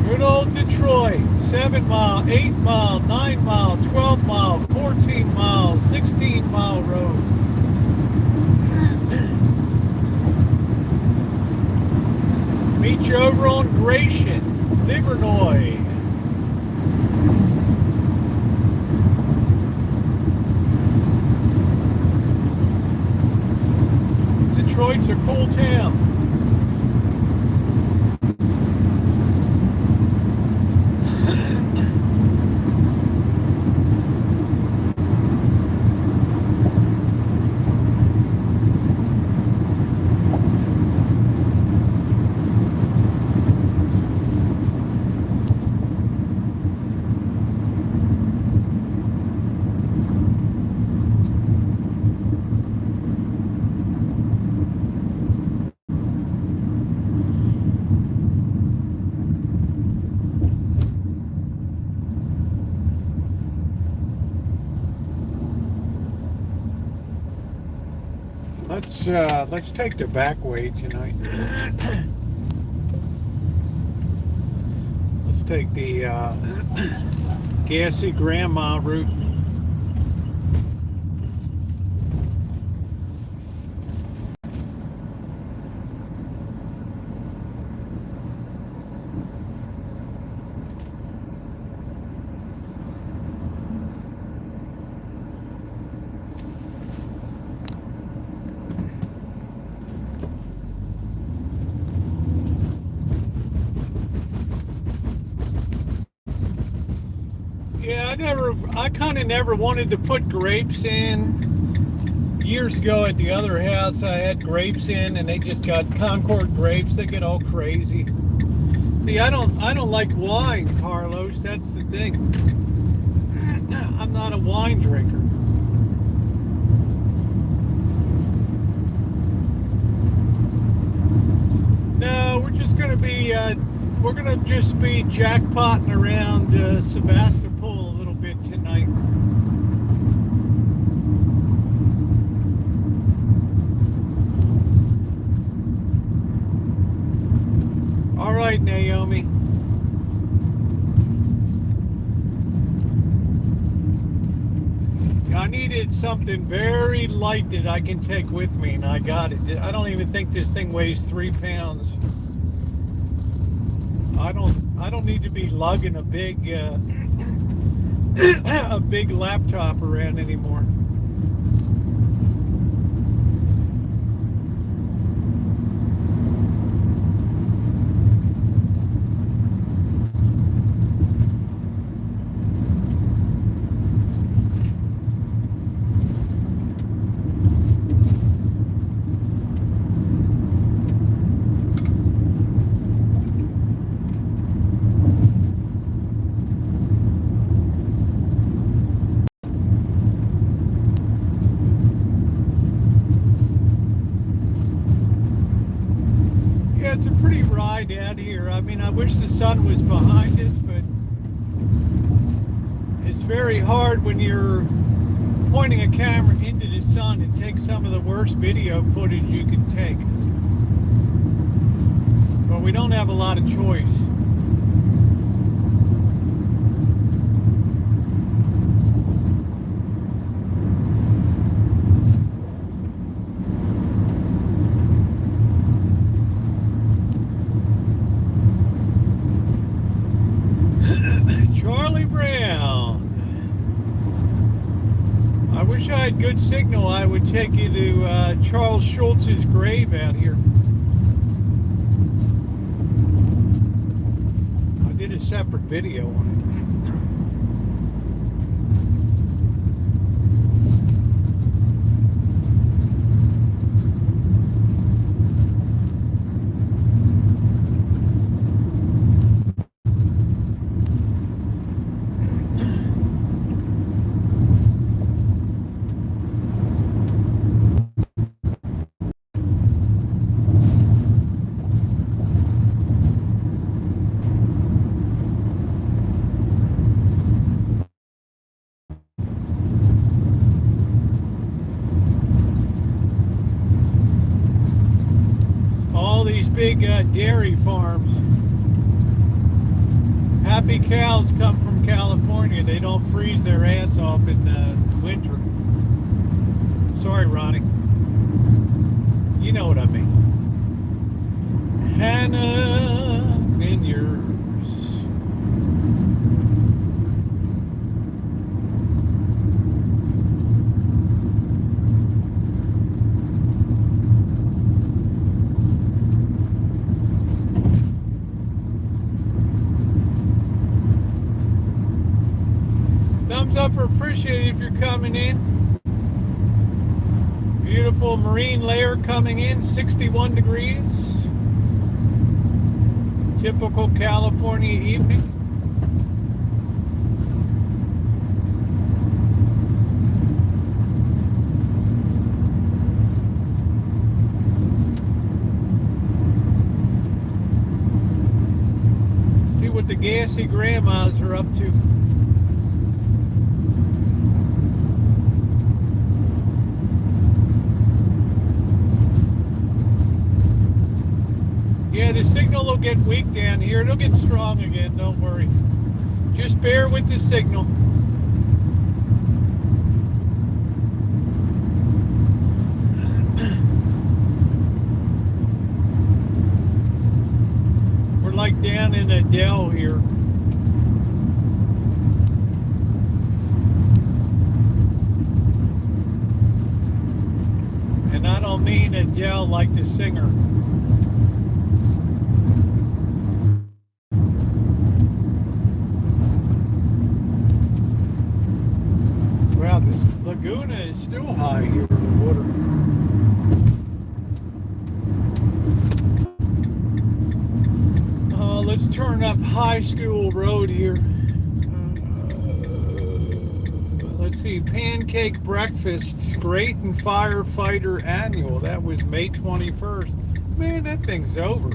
Good old Detroit. 7 mile, 8 mile, 9 mile, 12 mile, 14 mile, 16 mile road. Meet you over on Gratian, Livernois. Detroit's a cool town. let's take the back way tonight. Let's take the gassy grandma route. Yeah, I kind of never wanted to put grapes in. Years ago at the other house, I had grapes in, and they just got Concord grapes. They get all crazy. See, I don't like wine, Carlos. That's the thing. I'm not a wine drinker. No, we're just gonna be jackpotting around Sebastopol a little bit tonight. All right, Naomi. I needed something very light that I can take with me, and I got it. I don't even think this thing weighs 3 pounds. I don't need to be lugging a big a big laptop around anymore. It's a pretty ride out here. I mean, I wish the sun was behind us, but it's very hard when you're pointing a camera into the sun and take some of the worst video footage you can take. But we don't have a lot of choice. Charlie Brown. I wish I had good signal. I would take you to Charles Schultz's grave out here. I did a separate video on it. These big dairy farms. Happy cows come from California. They don't freeze their ass off in winter. Sorry, Ronnie. You know what I mean. Hannah Vineyards. Thumbs up or appreciate it if you're coming in. Beautiful marine layer coming in, 61 degrees. Typical California evening. See what the gassy grandmas are up to. Yeah, the signal will get weak down here. It'll get strong again, don't worry. Just bear with the signal. We're like down in a dell here. And I don't mean Adele like the singer. Wow, this Laguna is still high here in the water. Let's turn up High School Road here. Let's see, Pancake Breakfast, Grayton Firefighter Annual. That was May 21st. Man, that thing's over.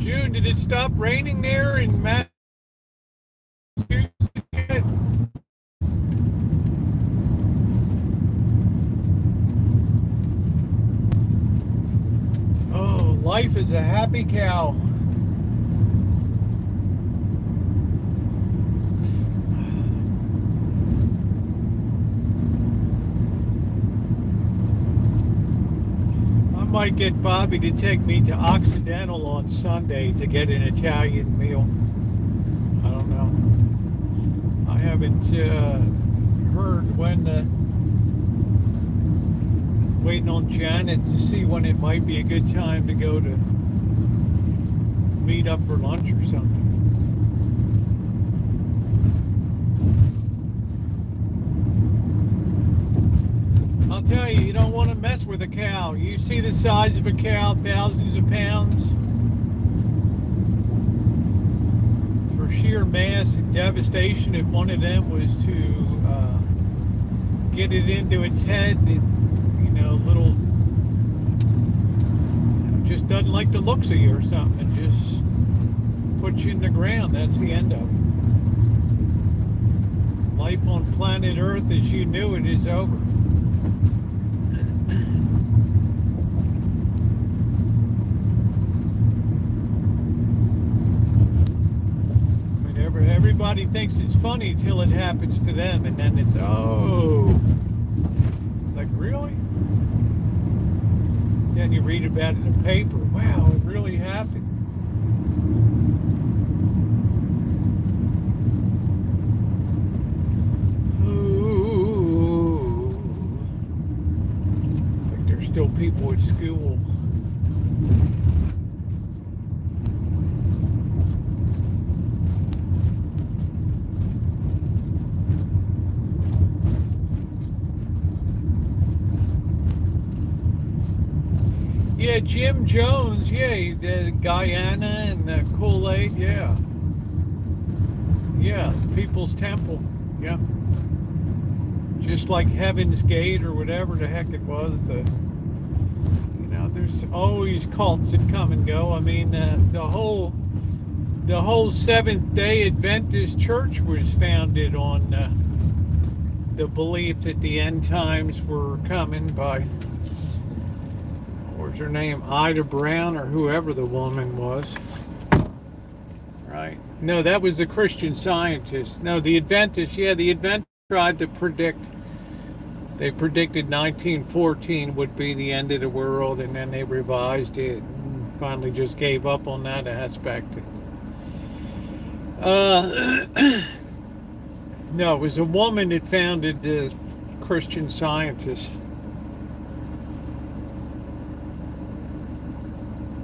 June, did it stop raining there in Massachusetts yet? Oh, life is a happy cow. I might get Bobby to take me to Occidental on Sunday to get an Italian meal. I don't know. I haven't heard when. Waiting on Janet to see when it might be a good time to go to meet up for lunch or something. I'll tell you, you don't want to mess with a cow. You see the size of a cow, thousands of pounds. For sheer mass and devastation, if one of them was to get it into its head, little, just doesn't like the looks of you or something, and just puts you in the ground. That's the end of it. Life on planet Earth as you knew it is over. I mean, everybody thinks it's funny till it happens to them, and then it's, oh, it's like, really? Then you read about it in the paper. Wow, it really happened. Ooh. I think there's still people at school. Yeah, Jim Jones, yeah, the Guyana and the Kool-Aid, yeah. Yeah, People's Temple, yeah. Just like Heaven's Gate or whatever the heck it was. There's always cults that come and go. I mean, the whole Seventh-day Adventist Church was founded on the belief that the end times were coming by, what was her name, Ida Brown or whoever the woman was, right? No, that was the Christian Scientist. No, the Adventists, yeah, the Adventists tried to predict. They predicted 1914 would be the end of the world, and then they revised it and finally just gave up on that aspect. No, it was a woman that founded the Christian Scientists.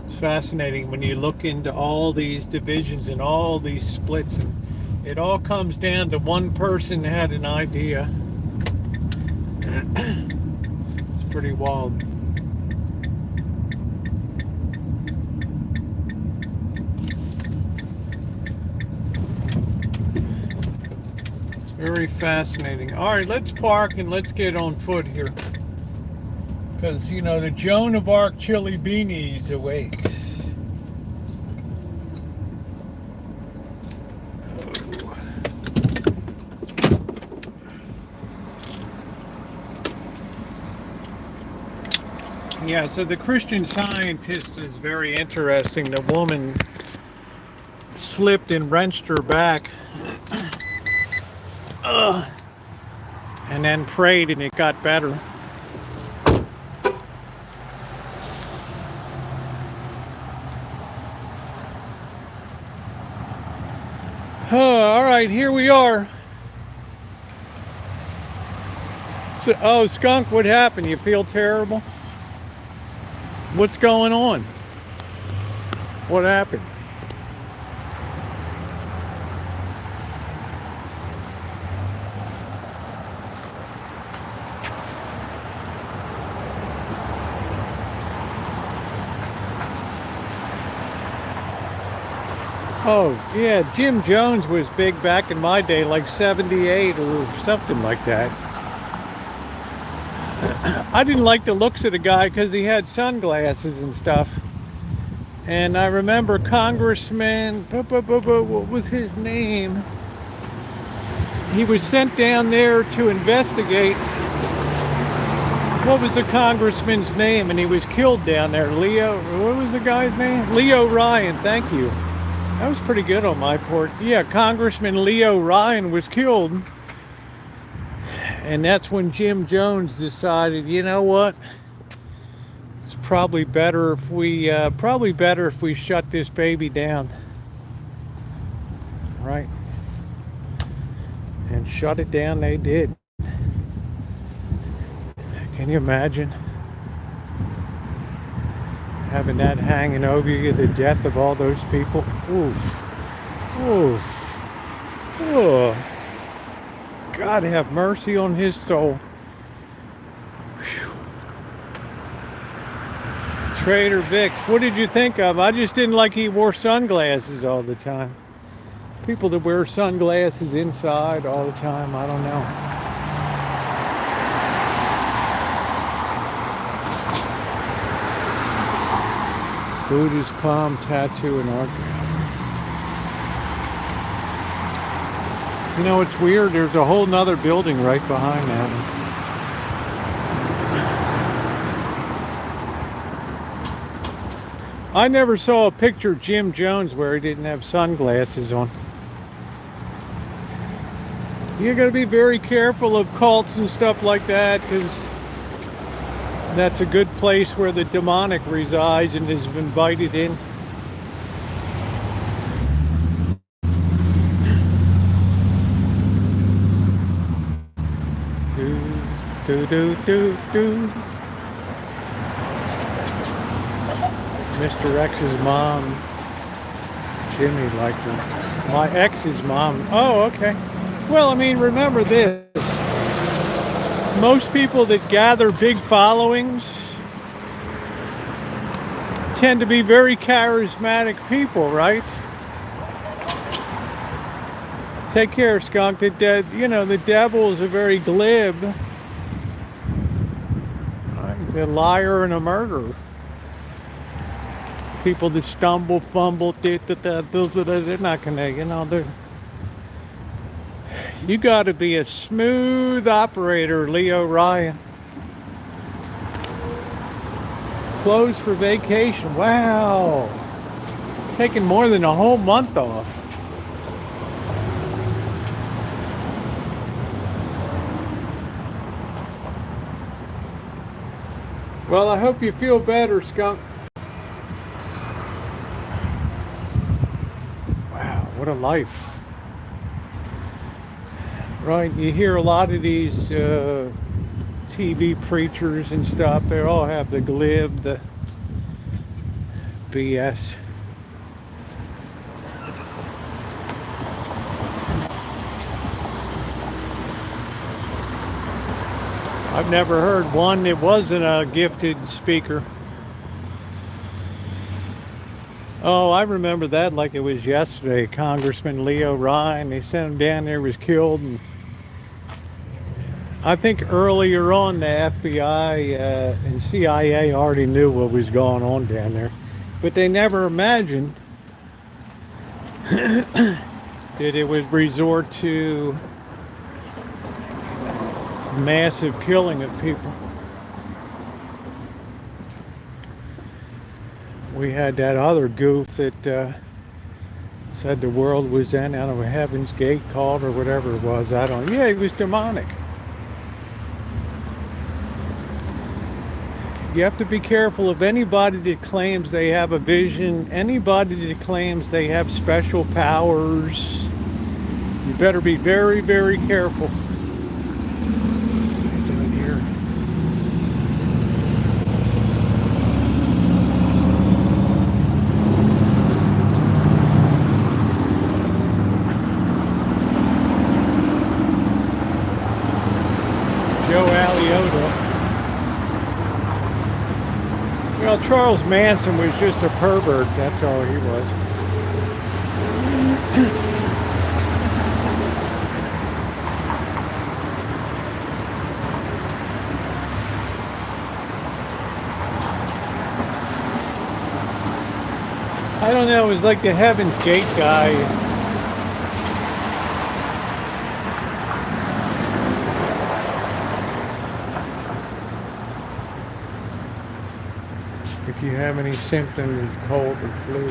It's fascinating when you look into all these divisions and all these splits, and it all comes down to one person that had an idea. It's pretty wild. It's very fascinating. All right, let's park and let's get on foot here, because the Joan of Arc chili beanies awaits. Yeah, so the Christian Scientist is very interesting. The woman slipped and wrenched her back and then prayed and it got better. All right, here we are. So, oh, Skunk, what happened? You feel terrible? What's going on? What happened? Oh, yeah, Jim Jones was big back in my day, like 78 or something like that. I didn't like the looks of the guy because he had sunglasses and stuff. And I remember Congressman, what was his name? He was sent down there to investigate. What was the congressman's name? And he was killed down there. Leo, what was the guy's name? Leo Ryan, thank you. That was pretty good on my part. Yeah, Congressman Leo Ryan was killed. And that's when Jim Jones decided, you know what? It's probably better if we shut this baby down. Right? And shut it down they did. Can you imagine having that hanging over you, the death of all those people? Oof. Oof. Oh. God have mercy on his soul. Whew. Trader Vic's, what did you think of? I just didn't like he wore sunglasses all the time. People that wear sunglasses inside all the time, I don't know. Buddhist palm tattoo and art. You know, it's weird. There's a whole nother building right behind that. I never saw a picture of Jim Jones where he didn't have sunglasses on. You gotta be very careful of cults and stuff like that, because that's a good place where the demonic resides and is invited in. Do. Mr. X's mom, Jimmy, liked him. My ex's mom. Oh, okay. Well, I mean, remember this. Most people that gather big followings tend to be very charismatic people, right? Take care, Skunk. The devil is a very glib, right? A liar and a murderer. People that stumble, fumble, they're not gonna, you got to be a smooth operator, Leo Ryan. Closed for vacation. Wow. Taking more than a whole month off. Well, I hope you feel better, Skunk. Wow, what a life. Right, you hear a lot of these TV preachers and stuff, they all have the glib, the BS. I've never heard one that wasn't a gifted speaker. Oh, I remember that like it was yesterday. Congressman Leo Ryan, they sent him down there, was killed. And I think earlier on the FBI and CIA already knew what was going on down there. But they never imagined that it would resort to massive killing of people. We had that other goof that said the world was in out of a Heaven's Gate called or whatever it was. I don't. Yeah, he was demonic. You have to be careful of anybody that claims they have a vision, anybody that claims they have special powers. You better be very, very careful. What are you doing here? Joe Aliota. Well, Charles Manson was just a pervert. That's all he was. I don't know. It was like the Heaven's Gate guy. If you have any symptoms, cold or flu.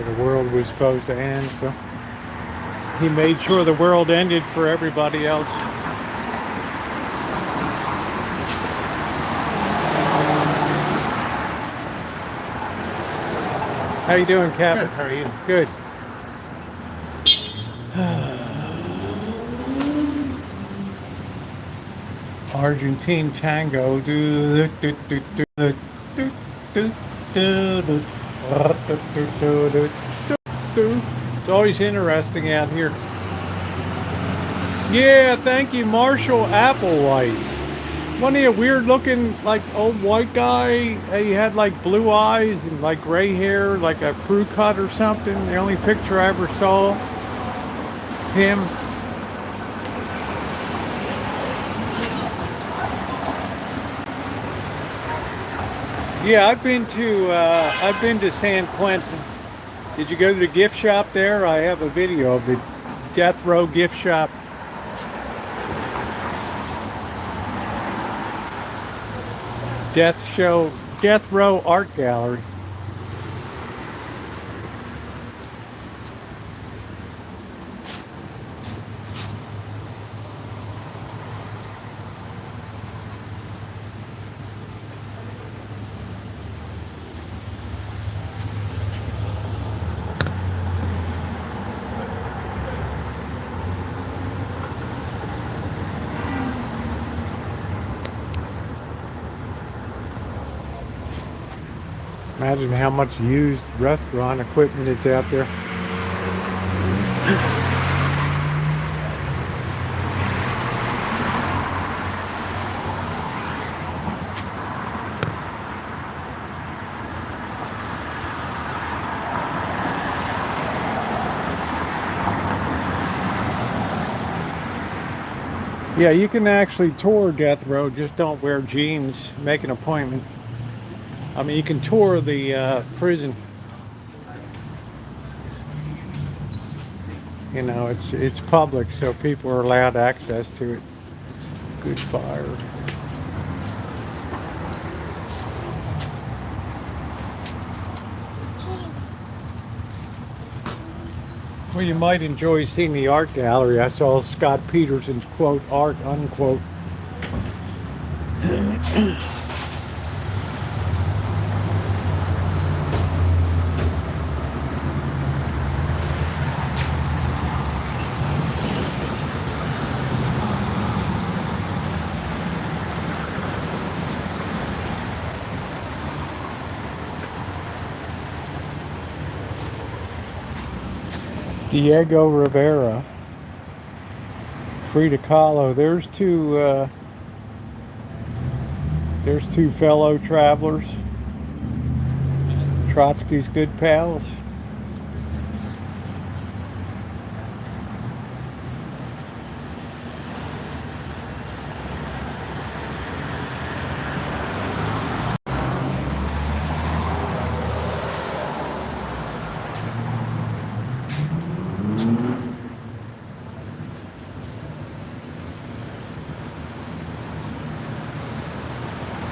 The world was supposed to end, so he made sure the world ended for everybody else. How you doing, Captain? Good, how are you? Good. Argentine tango. It's always interesting out here. Yeah, thank you, Marshall Applewhite. Wasn't he a weird looking, like, old white guy? He had like blue eyes and like gray hair, like a crew cut or something. The only picture I ever saw him. Yeah, I've been to San Quentin. Did you go to the gift shop there? I have a video of the Death Row gift shop. Death Row Art Gallery. Imagine how much used restaurant equipment is out there. Yeah, you can actually tour Death Row, just don't wear jeans. Make an appointment. I mean, you can tour the prison. You know, it's public, so people are allowed access to it. Good fire. Well, you might enjoy seeing the art gallery. I saw Scott Peterson's quote, art, unquote. Diego Rivera, Frida Kahlo. There's two fellow travelers. Trotsky's good pals.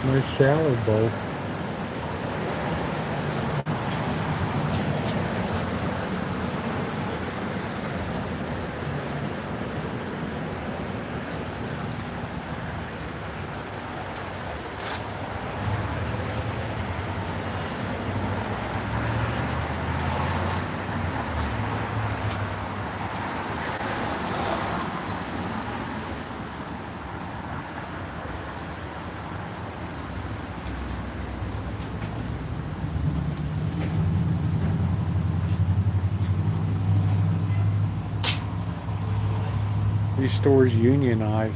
My salad bowl. These stores unionized.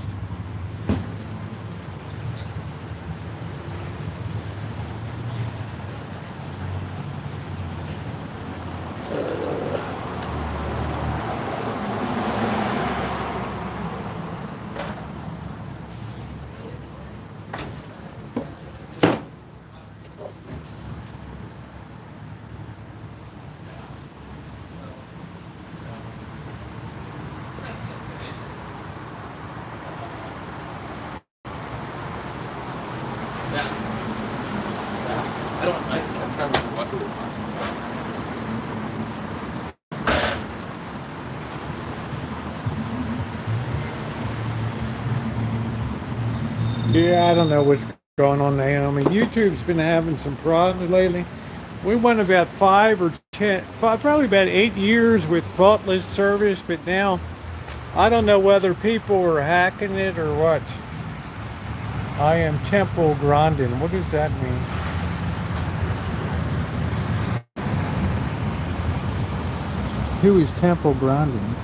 Yeah, I don't know what's going on there. I mean, YouTube's been having some problems lately. We went about 5 or 10, probably about 8 years with faultless service, but now I don't know whether people are hacking it or what. I am Temple Grandin. What does that mean? Who is Temple Grandin?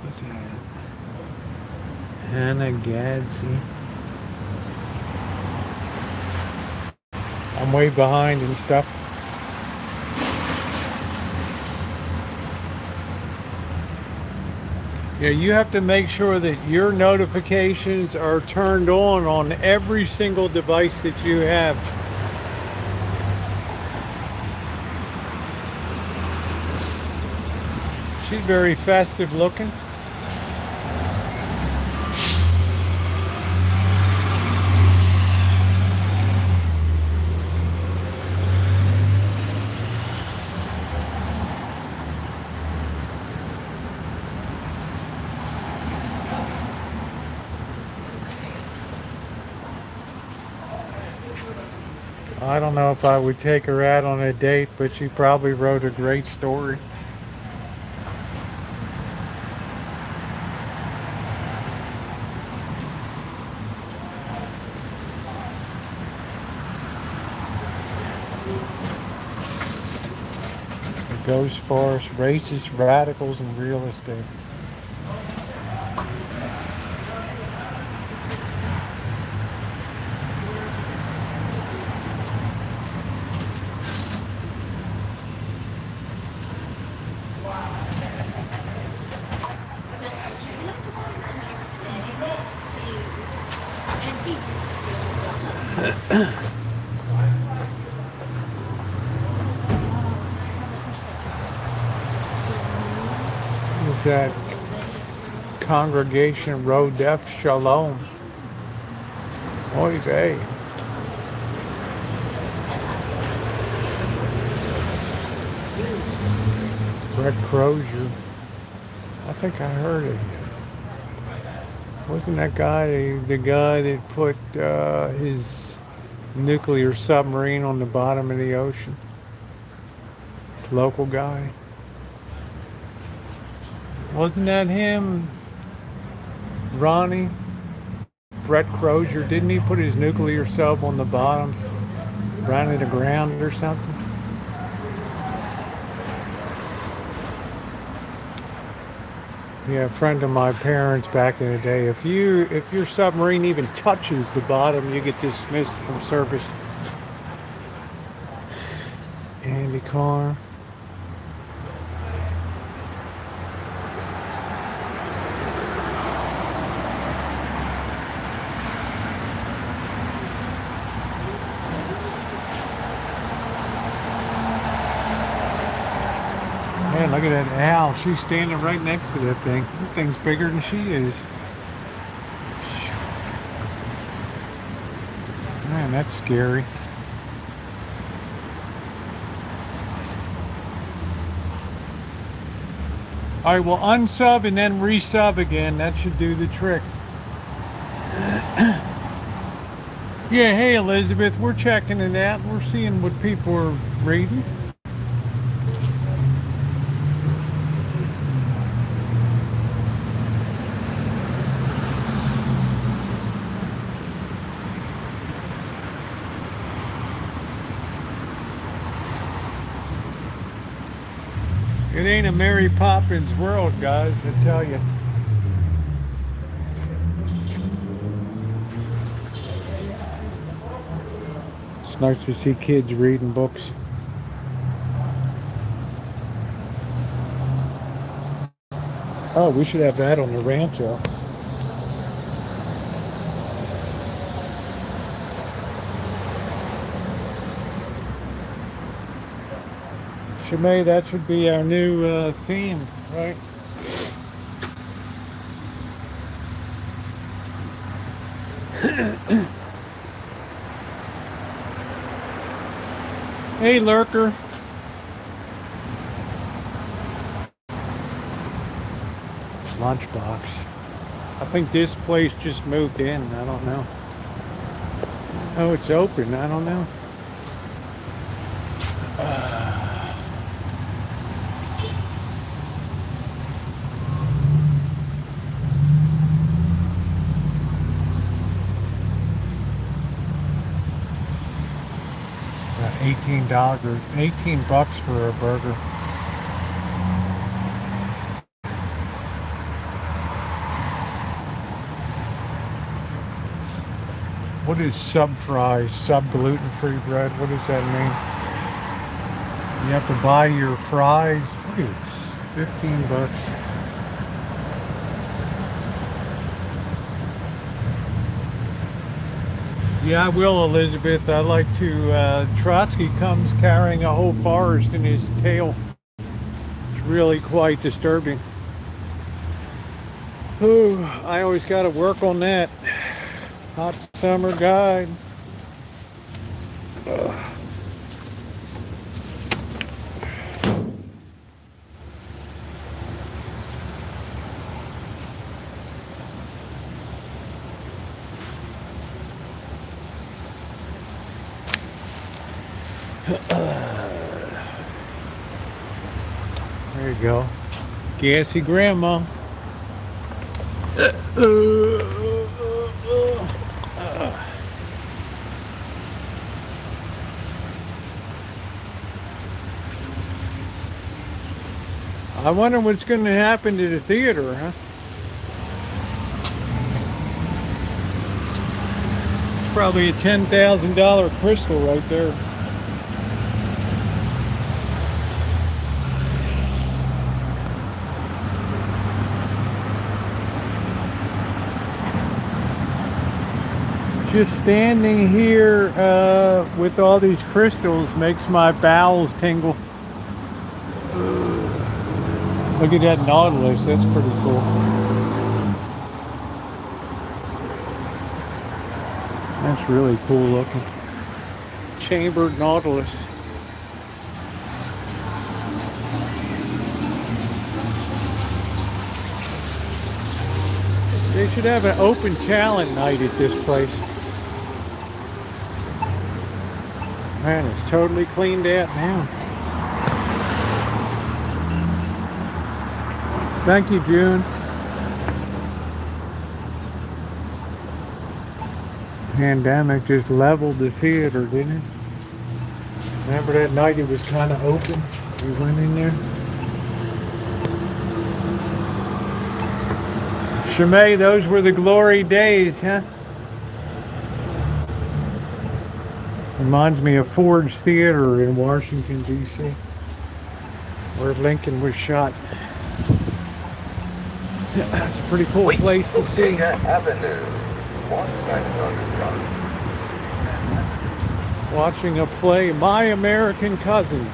What's that? Hannah Gadsey. I'm way behind and stuff. Yeah, you have to make sure that your notifications are turned on every single device that you have. She's very festive looking. I don't know if I would take her out on a date, but she probably wrote a great story. The Ghost Forest, racist radicals in real estate. Is that Congregation Road Def Shalom? Oy vey. Brett Crozier. I think I heard of him. Wasn't that guy the guy that put his nuclear submarine on the bottom of the ocean? This local guy. Wasn't that him? Ronnie? Brett Crozier. Didn't he put his nuclear sub on the bottom? Ran it aground or something? Yeah, a friend of my parents back in the day. If your submarine even touches the bottom, you get dismissed from service. Andy car. Man, look at that owl. She's standing right next to that thing. That thing's bigger than she is. Man, that's scary. Alright, well, unsub and then resub again. That should do the trick. Yeah, hey Elizabeth, we're checking it out. We're seeing what people are reading. It ain't a Mary Poppins world, guys, I tell you. It's nice to see kids reading books. Oh, we should have that on the rancho. Shimei, that should be our new theme, right? Hey, Lurker. Lunchbox. I think this place just moved in. I don't know. Oh, it's open. I don't know. $18, $18 for a burger. What is sub fries? Sub gluten free bread? What does that mean? You have to buy your fries. What is $15? Yeah, I will, Elizabeth. I like to. Trotsky comes carrying a whole forest in his tail. It's really quite disturbing. Ooh, I always got to work on that. Hot summer guide. Ugh. There you go. Gassy grandma. I wonder what's going to happen to the theater, huh? It's probably a $10,000 crystal right there. Just standing here with all these crystals makes my bowels tingle. Look at that Nautilus, that's pretty cool. That's really cool looking. Chambered Nautilus. They should have an open talent night at this place. Man, it's totally cleaned out now. Thank you, June. Pandemic just leveled the theater, didn't it? Remember that night it was kind of open? We went in there. Shimei, those were the glory days, huh? Reminds me of Ford's Theater in Washington, D.C., where Lincoln was shot. It's a pretty cool place to see. Watching a play, My American Cousins.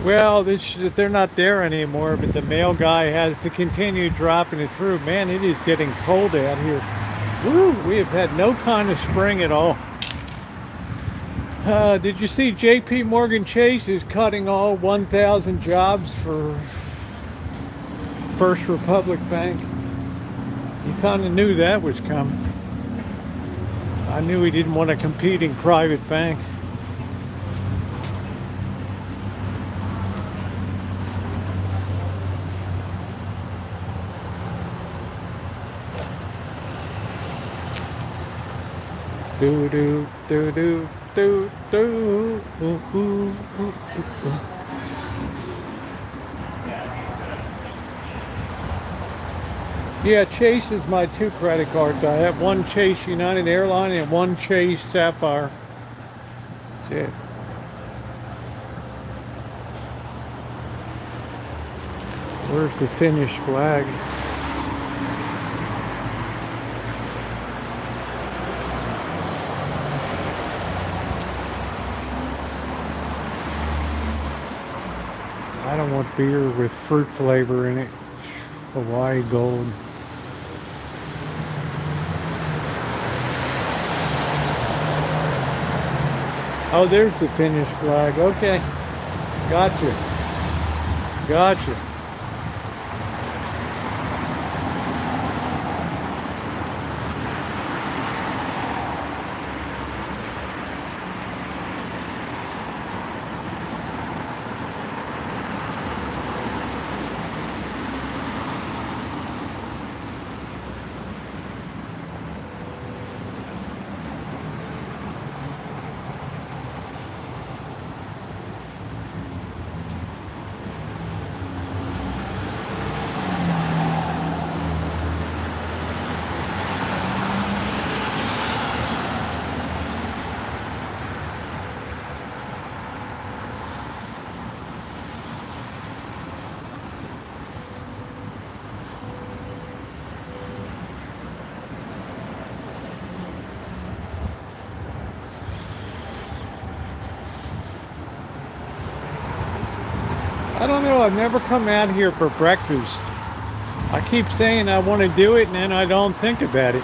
Well, they're not there anymore, but the mail guy has to continue dropping it through. Man, it is getting cold out here. Woo, we have had no kind of spring at all. Did you see JP Morgan Chase is cutting all 1,000 jobs for First Republic Bank? You kind of knew that was coming. I knew he didn't want a competing private bank. Do do do do do do. Ooh, ooh, ooh, ooh, ooh. Yeah, Chase is my two credit cards. I have one Chase United Airline and one Chase Sapphire. That's it. Where's the Finnish flag? I don't want beer with fruit flavor in it. Hawaii Gold. Oh, there's the Finnish flag. Okay. Gotcha. Gotcha. I don't know, I've never come out here for breakfast. I keep saying I want to do it and then I don't think about it.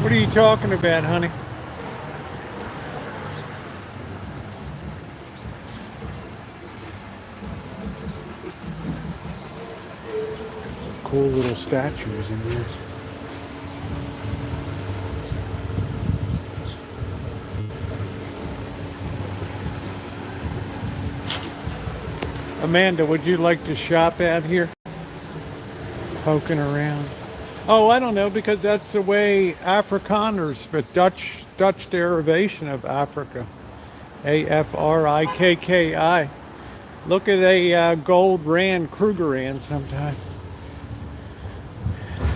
What are you talking about, honey? Some cool little statues in here. Amanda, would you like to shop out here? Poking around. Oh, I don't know, because that's the way Afrikaners, but Dutch derivation of Africa. Afrikki. Look at a gold rand, Krugerrand sometimes.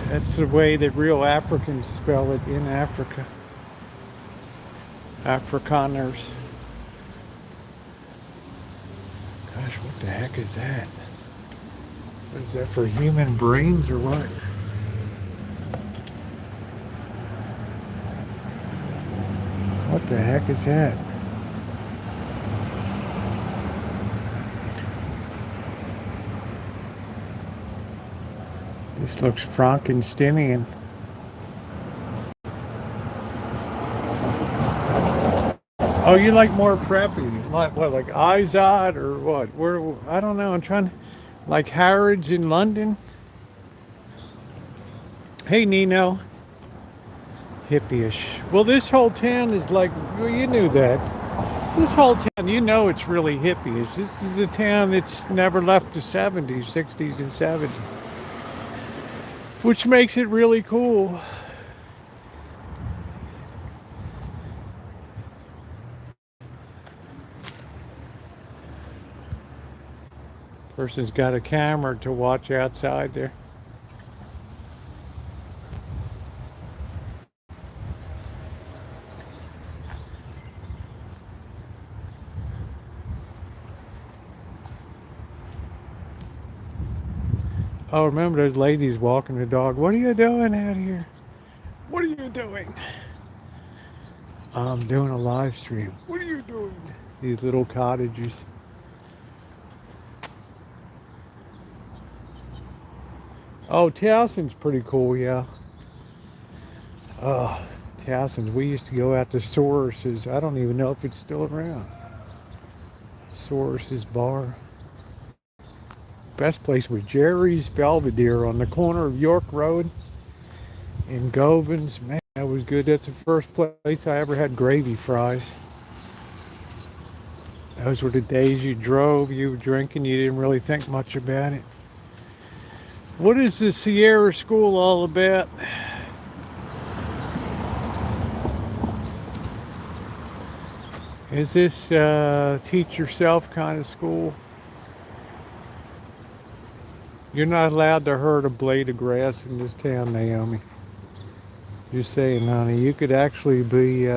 That's the way that real Africans spell it in Africa. Afrikaners. Gosh, what the heck is that? What is that, for human brains or what? What the heck is that? This looks Frankensteinian. Oh, you like more preppy? Like what? Like Izod or what? Where? I don't know. I'm trying to like Harrods in London. Hey, Nino. Hippie-ish. Well, this whole town is like, well, you knew that. This whole town, you know it's really hippie-ish. This is a town that's never left the 70s, 60s, and 70s. Which makes it really cool. Person's got a camera to watch outside there. Oh, remember those ladies walking the dog. What are you doing out here? What are you doing? I'm doing a live stream. What are you doing? These little cottages. Oh, Towson's pretty cool, yeah. Oh, Towson's. We used to go out to Soros's. I don't even know if it's still around. Soros's bar. Best place was Jerry's Belvedere on the corner of York Road in Govans. Man, that was good. That's the first place I ever had gravy fries. Those were the days you drove, you were drinking, you didn't really think much about it. What is the Sierra School all about? Is this teach yourself kind of school? You're not allowed to hurt a blade of grass in this town, Naomi. Just saying, honey, you could actually be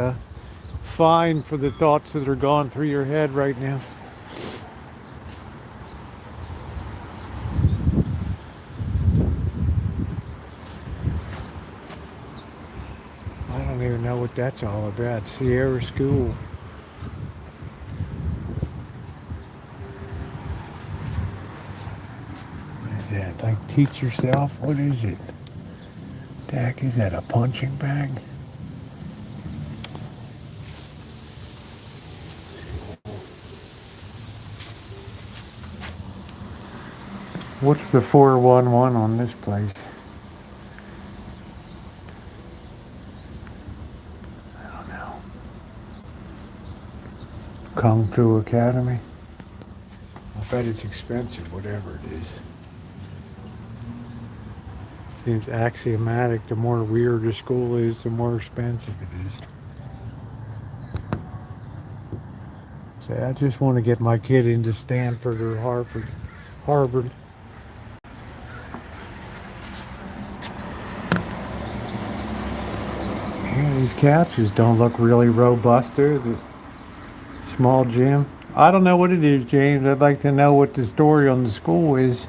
fined for the thoughts that are going through your head right now. I don't even know what that's all about. Sierra School. That like teach yourself? What is it? Dak, is that a punching bag? What's the 411 on this place? I don't know. Kung Fu Academy? I bet it's expensive, whatever it is. Seems axiomatic. The more weird a school is, the more expensive it is. Say, I just want to get my kid into Stanford or Harvard. Yeah, these couches don't look really robust, do they? Small gym. I don't know what it is, James. I'd like to know what the story on the school is.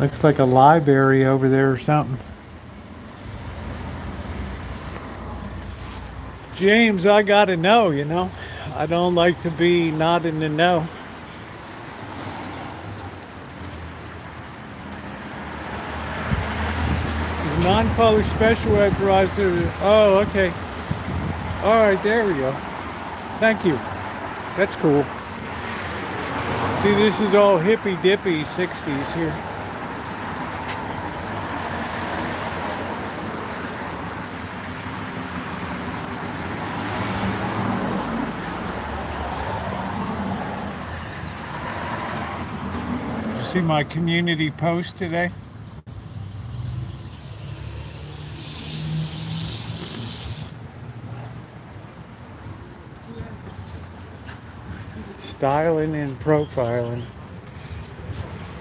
Looks like a library over there or something. James, I gotta know, you know. I don't like to be not in the know. Non-color special ed advisor. Oh, okay. All right, there we go. Thank you. That's cool. See, this is all hippy-dippy 60s here. Did you see my community post today? Styling and profiling.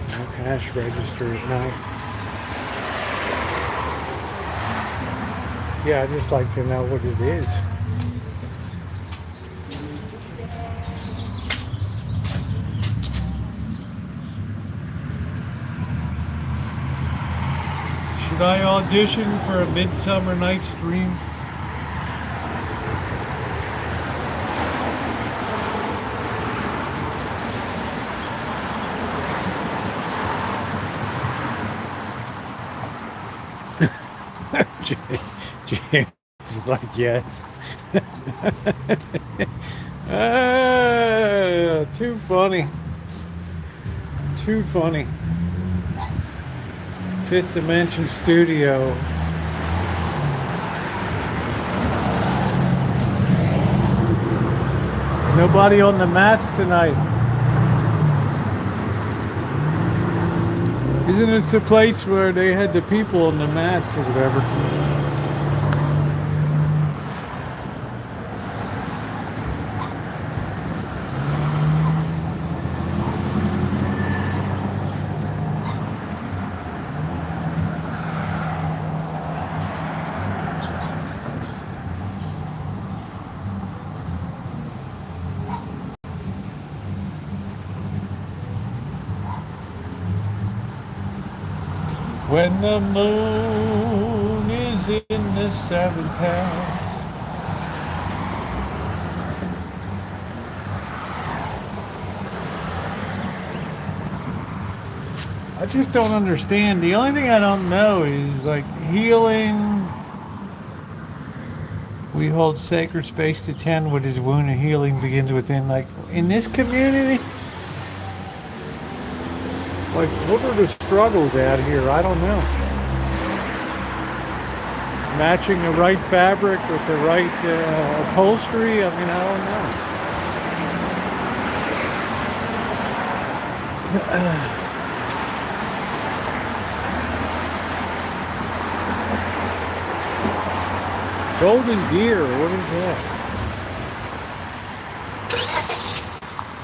No cash register at night. Yeah, I just like to know what it is. Should I audition for a Midsummer Night's Dream? James is like, yes. Too funny. Too funny. Fifth Dimension Studio. Nobody on the mats tonight. Isn't this the place where they had the people on the mats or whatever? When the moon is in the seventh house. I just don't understand. The only thing I don't know is like healing. We hold sacred space to tend what is wound and healing begins within. Like in this community, like what are the struggles out here? I don't know. Matching the right fabric with the right upholstery. I mean, I don't know. Golden deer, what is that?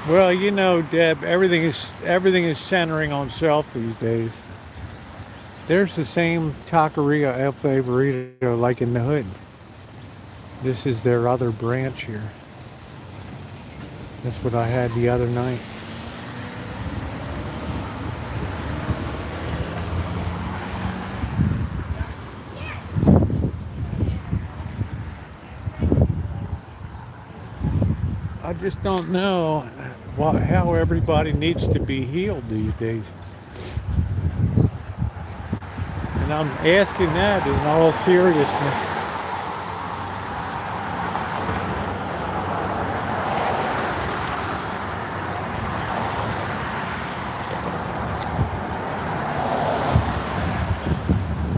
Well, you know, Deb, everything is centering on self these days. There's the same taqueria El Favorito like in the hood. This is their other branch here. That's what I had the other night. I just don't know how everybody needs to be healed these days. And I'm asking that in all seriousness.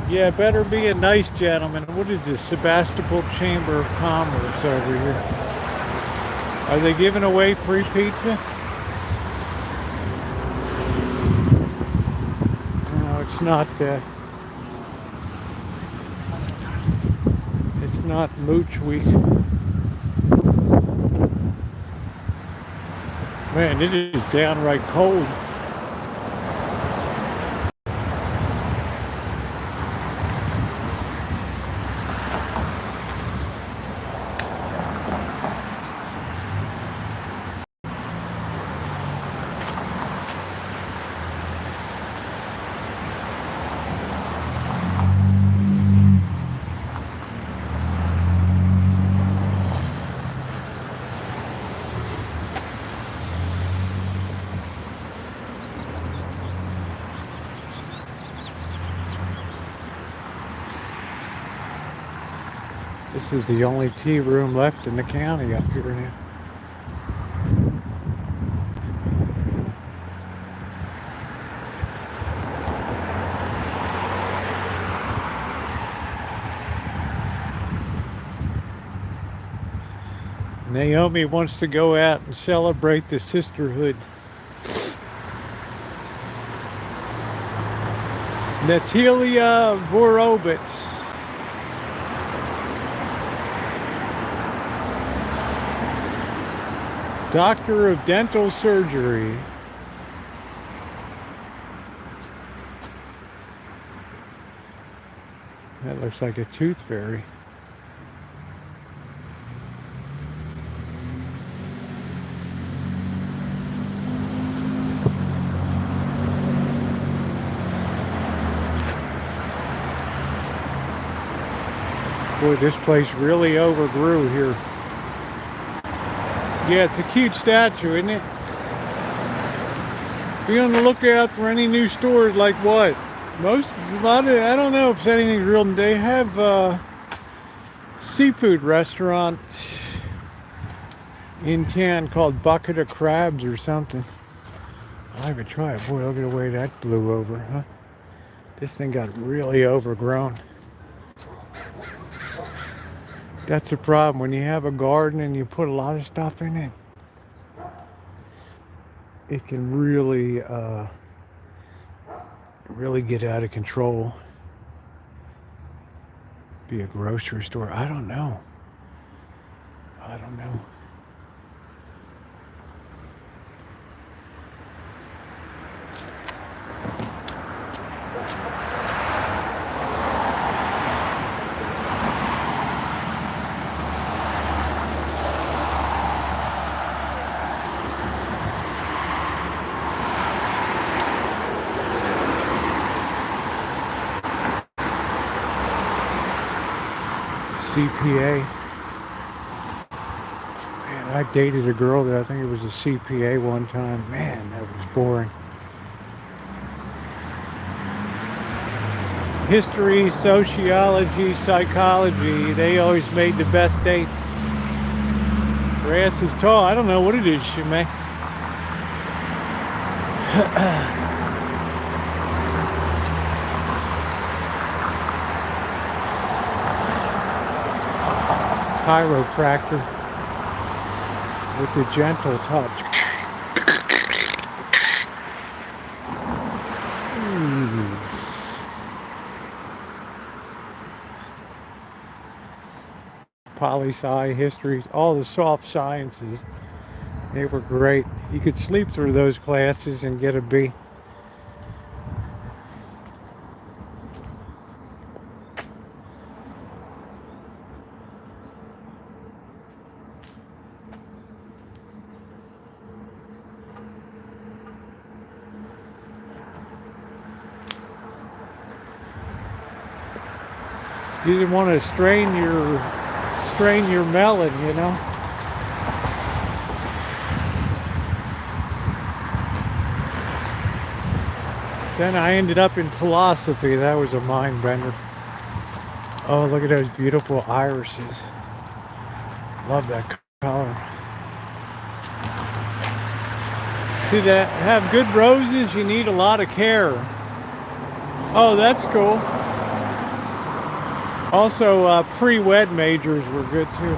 Yeah, better be a nice gentleman. What is this? Sebastopol Chamber of Commerce over here. Are they giving away free pizza? No, it's not. It's not Mooch Week. Man, it is downright cold. This is the only tea room left in the county up here now. Naomi wants to go out and celebrate the sisterhood. Natalia Vorovitz. Doctor of Dental Surgery. That looks like a tooth fairy. Boy, this place really overgrew here. Yeah, it's a cute statue, isn't it? Be on the lookout for any new stores like what? A lot of, I don't know if it's anything real. They have seafood restaurant in town called Bucket of Crabs or something. I could try it. Boy, look at the way that blew over, huh? This thing got really overgrown. That's the problem when you have a garden and you put a lot of stuff in it. It can really get out of control. Be a grocery store. I don't know. CPA. Man, I dated a girl that I think it was a CPA one time. Man, that was boring. History, sociology, psychology, they always made the best dates. Grass is tall. I don't know what it is, Shimei. Chiropractor with the gentle touch. Poli-sci, history, all the soft sciences. They were great. You could sleep through those classes and get a B. You didn't want to strain your melon, you know. Then I ended up in philosophy. That was a mind bender. Oh, look at those beautiful irises. Love that color. See that? Have good roses, you need a lot of care. Oh, that's cool. Also, pre-wed majors were good too.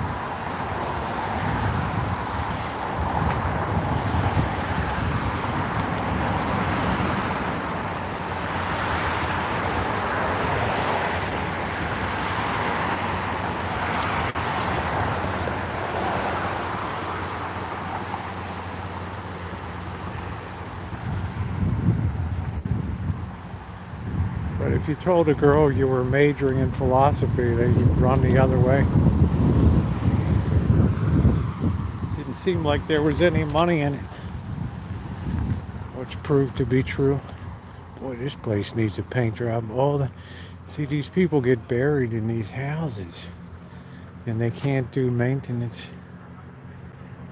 But if you told a girl you were majoring in philosophy, they'd run the other way. Didn't seem like there was any money in it, which proved to be true. Boy, this place needs a paint job. See, these people get buried in these houses, and they can't do maintenance,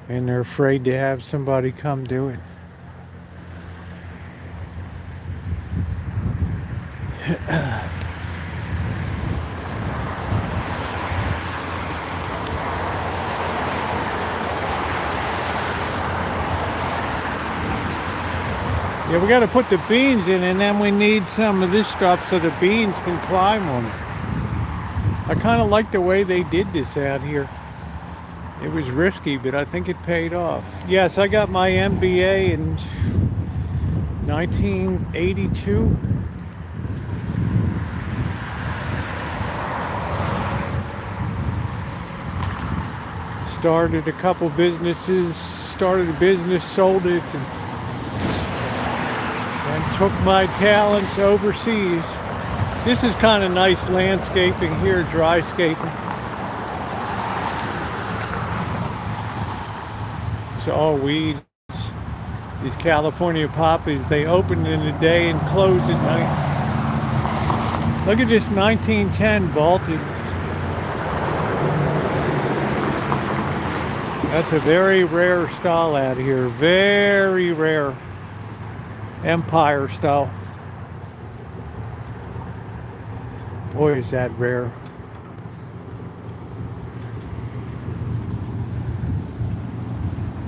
and they're afraid to have somebody come do it. Yeah, we got to put the beans in, and then we need some of this stuff so the beans can climb on it. I kind of like the way they did this out here. It was risky, but I think it paid off. Yes, I got my MBA in 1982. Started a couple businesses, started a business, sold it, and took my talents overseas. This is kind of nice landscaping here, dryscaping. It's all weeds. These California poppies, they open in the day and close at night. Look at this 1910 vaulted. That's a very rare style out here. Very rare. Empire style. Boy, is that rare.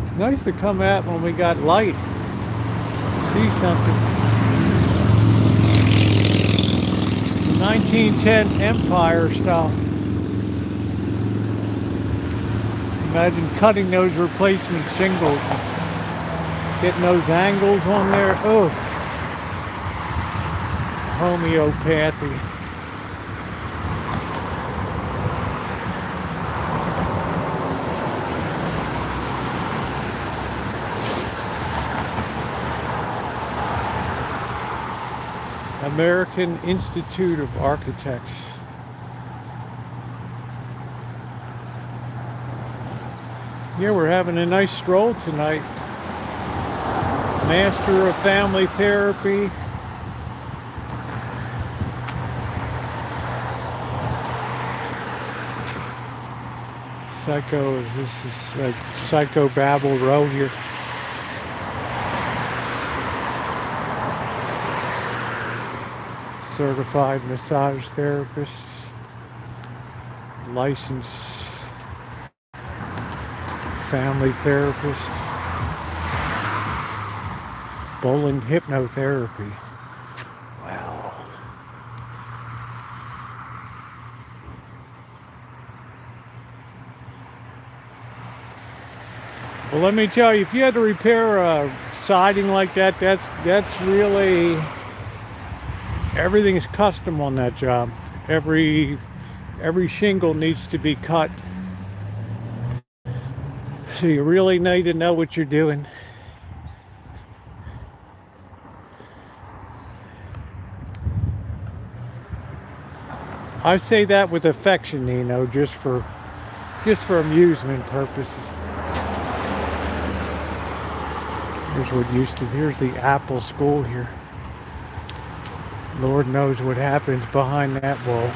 It's nice to come out when we got light. See something. 1910 Empire style. Imagine cutting those replacement shingles. Getting those angles on there. Oh. Homeopathy. American Institute of Architects. Yeah, we're having a nice stroll tonight. Master of Family Therapy. This is like Psychobabble Row here. Certified massage therapist, licensed family therapist, bowling hypnotherapy. Wow. Well, let me tell you, if you had to repair a siding like that, that's really, everything is custom on that job. Every shingle needs to be cut. So you really need to know what you're doing. I say that with affection, you know, just for amusement purposes. Here's the Apple School here. Lord knows what happens behind that wall.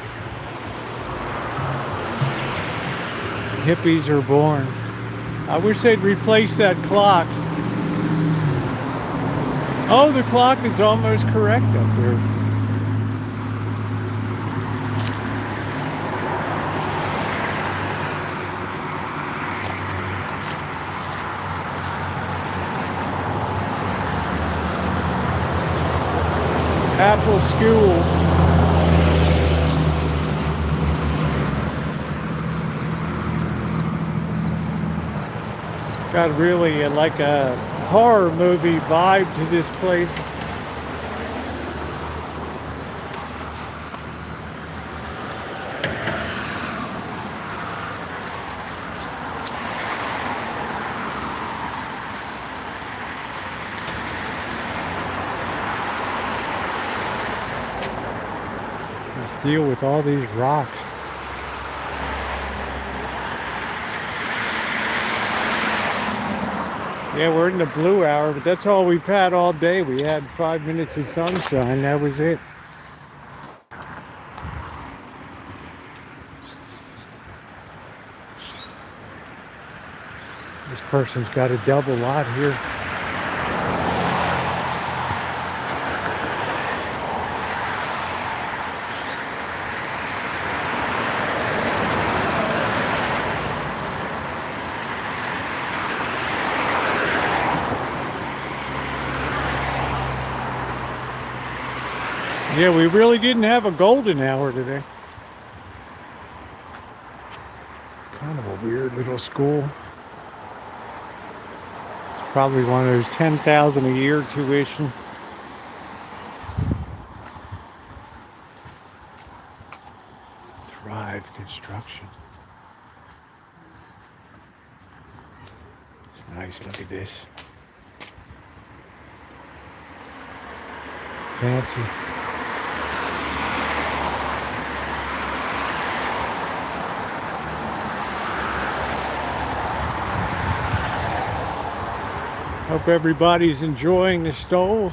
Hippies are born. I wish they'd replace that clock. Oh, the clock is almost correct up there. Apple School. It's got really like a horror movie vibe to this place. Deal with all these rocks. Yeah, we're in the blue hour, but that's all we've had all day. We had 5 minutes of sunshine. That was it. This person's got a double lot here. Yeah, we really didn't have a golden hour today. Kind of a weird little school. It's probably one of those 10,000 a year tuition. Thrive Construction. It's nice, look at this. Fancy. Hope everybody's enjoying the stroll.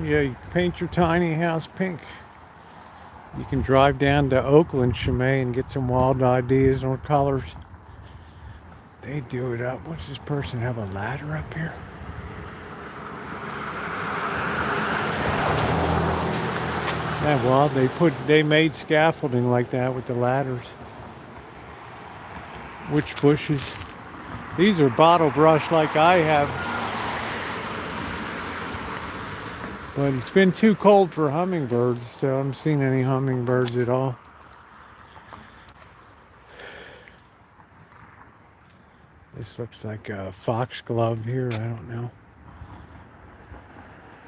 Yeah, you paint your tiny house pink. You can drive down to Oakland, Chimay, and get some wild ideas on colors. They do it up. What's this person have a ladder up here? Yeah, well, they made scaffolding like that with the ladders. Which bushes? These are bottle brush like I have, but it's been too cold for hummingbirds, so I haven't seen any hummingbirds at all. This looks like a foxglove here. I don't know.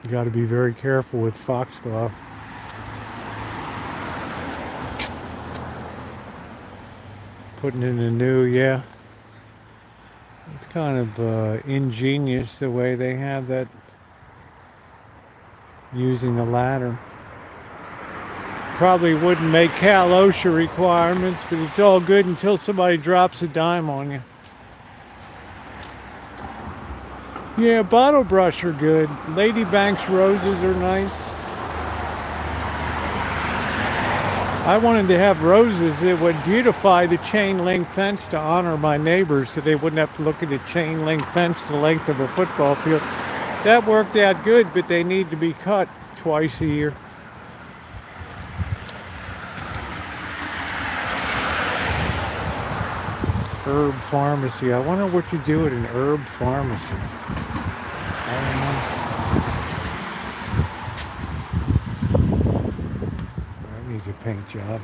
You got to be very careful with foxglove. Putting in a new, yeah. It's kind of ingenious the way they have that, using a ladder. Probably wouldn't make Cal OSHA requirements, but it's all good until somebody drops a dime on you. Yeah, bottle brush are good. Lady Banks roses are nice. I wanted to have roses that would beautify the chain link fence to honor my neighbors, so they wouldn't have to look at a chain link fence the length of a football field. That worked out good, but they need to be cut twice a year. Herb pharmacy. I wonder what you do at an herb pharmacy. I don't know. That needs a paint job.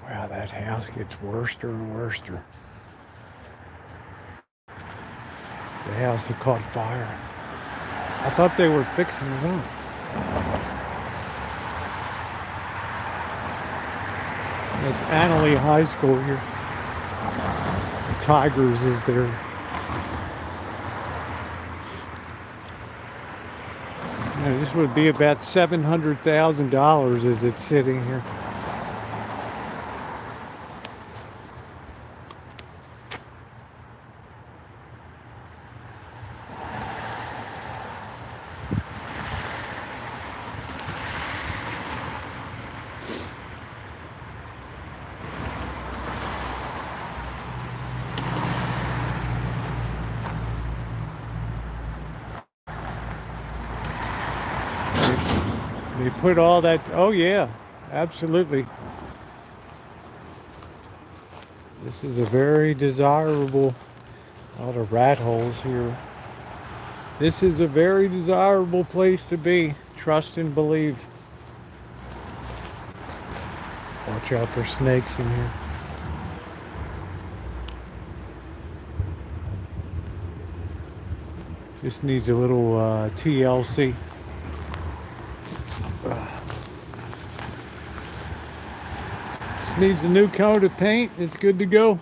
Wow, that house gets worse and worse. It's the house that caught fire. I thought they were fixing it up. It's Annalee High School here. The Tigers is there. This would be about $700,000 as it's sitting here. They put all that, oh yeah, absolutely. This is a very desirable, a lot of rat holes here. This is a very desirable place to be. Trust and believe. Watch out for snakes in here. Just needs a little TLC. Just needs a new coat of paint. It's good to go.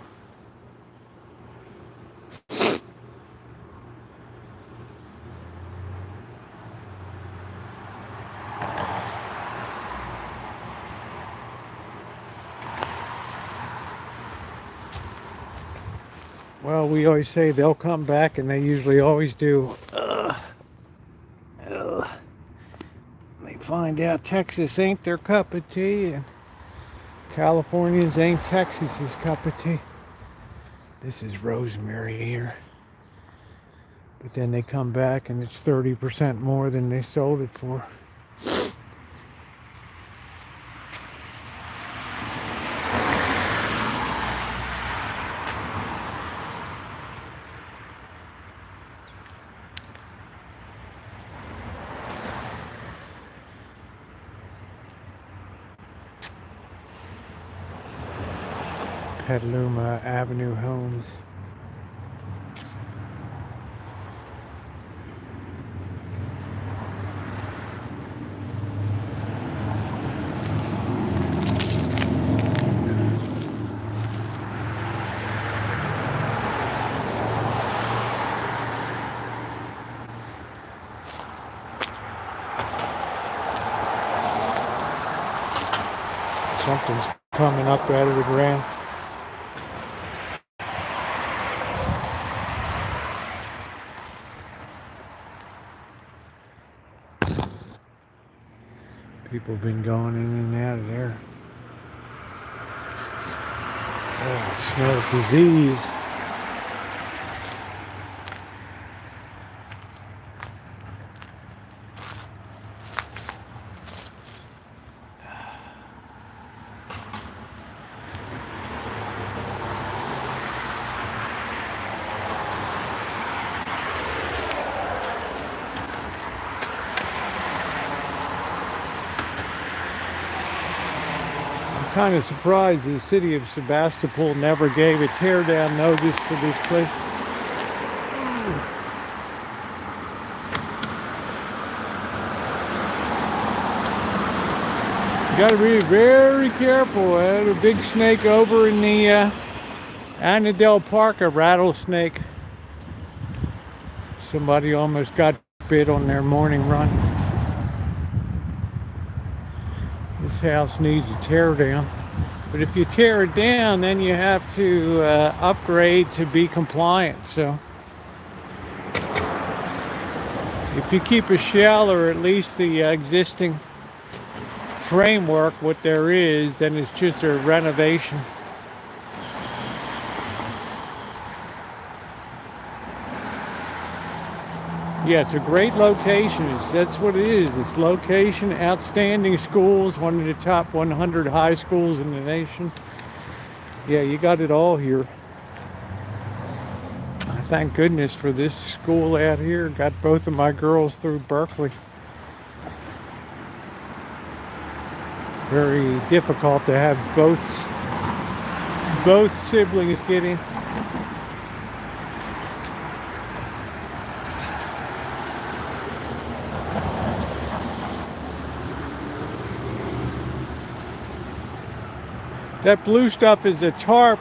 Well, we always say they'll come back, and they usually always do. They find out Texas ain't their cup of tea, and Californians ain't Texas's cup of tea. This is rosemary here. But then they come back, and it's 30% more than they sold it for. Petaluma Avenue Homes. Something's coming up out of the ground. People have been going in and out of there. Oh, it smells disease. Kind of surprised the city of Sebastopol never gave a tear down notice for this place. You got to be very careful. I had a big snake over in the Ana del Park, a rattlesnake. Somebody almost got bit on their morning run. This house needs a tear down, but if you tear it down, then you have to upgrade to be compliant. So if you keep a shell or at least the existing framework, what there is, then it's just a renovation. Yeah, it's a great location. That's what it is. It's location, outstanding schools, one of the top 100 high schools in the nation. Yeah, you got it all here. I thank goodness for this school out here. Got both of my girls through Berkeley. Very difficult to have both siblings get in. That blue stuff is a tarp,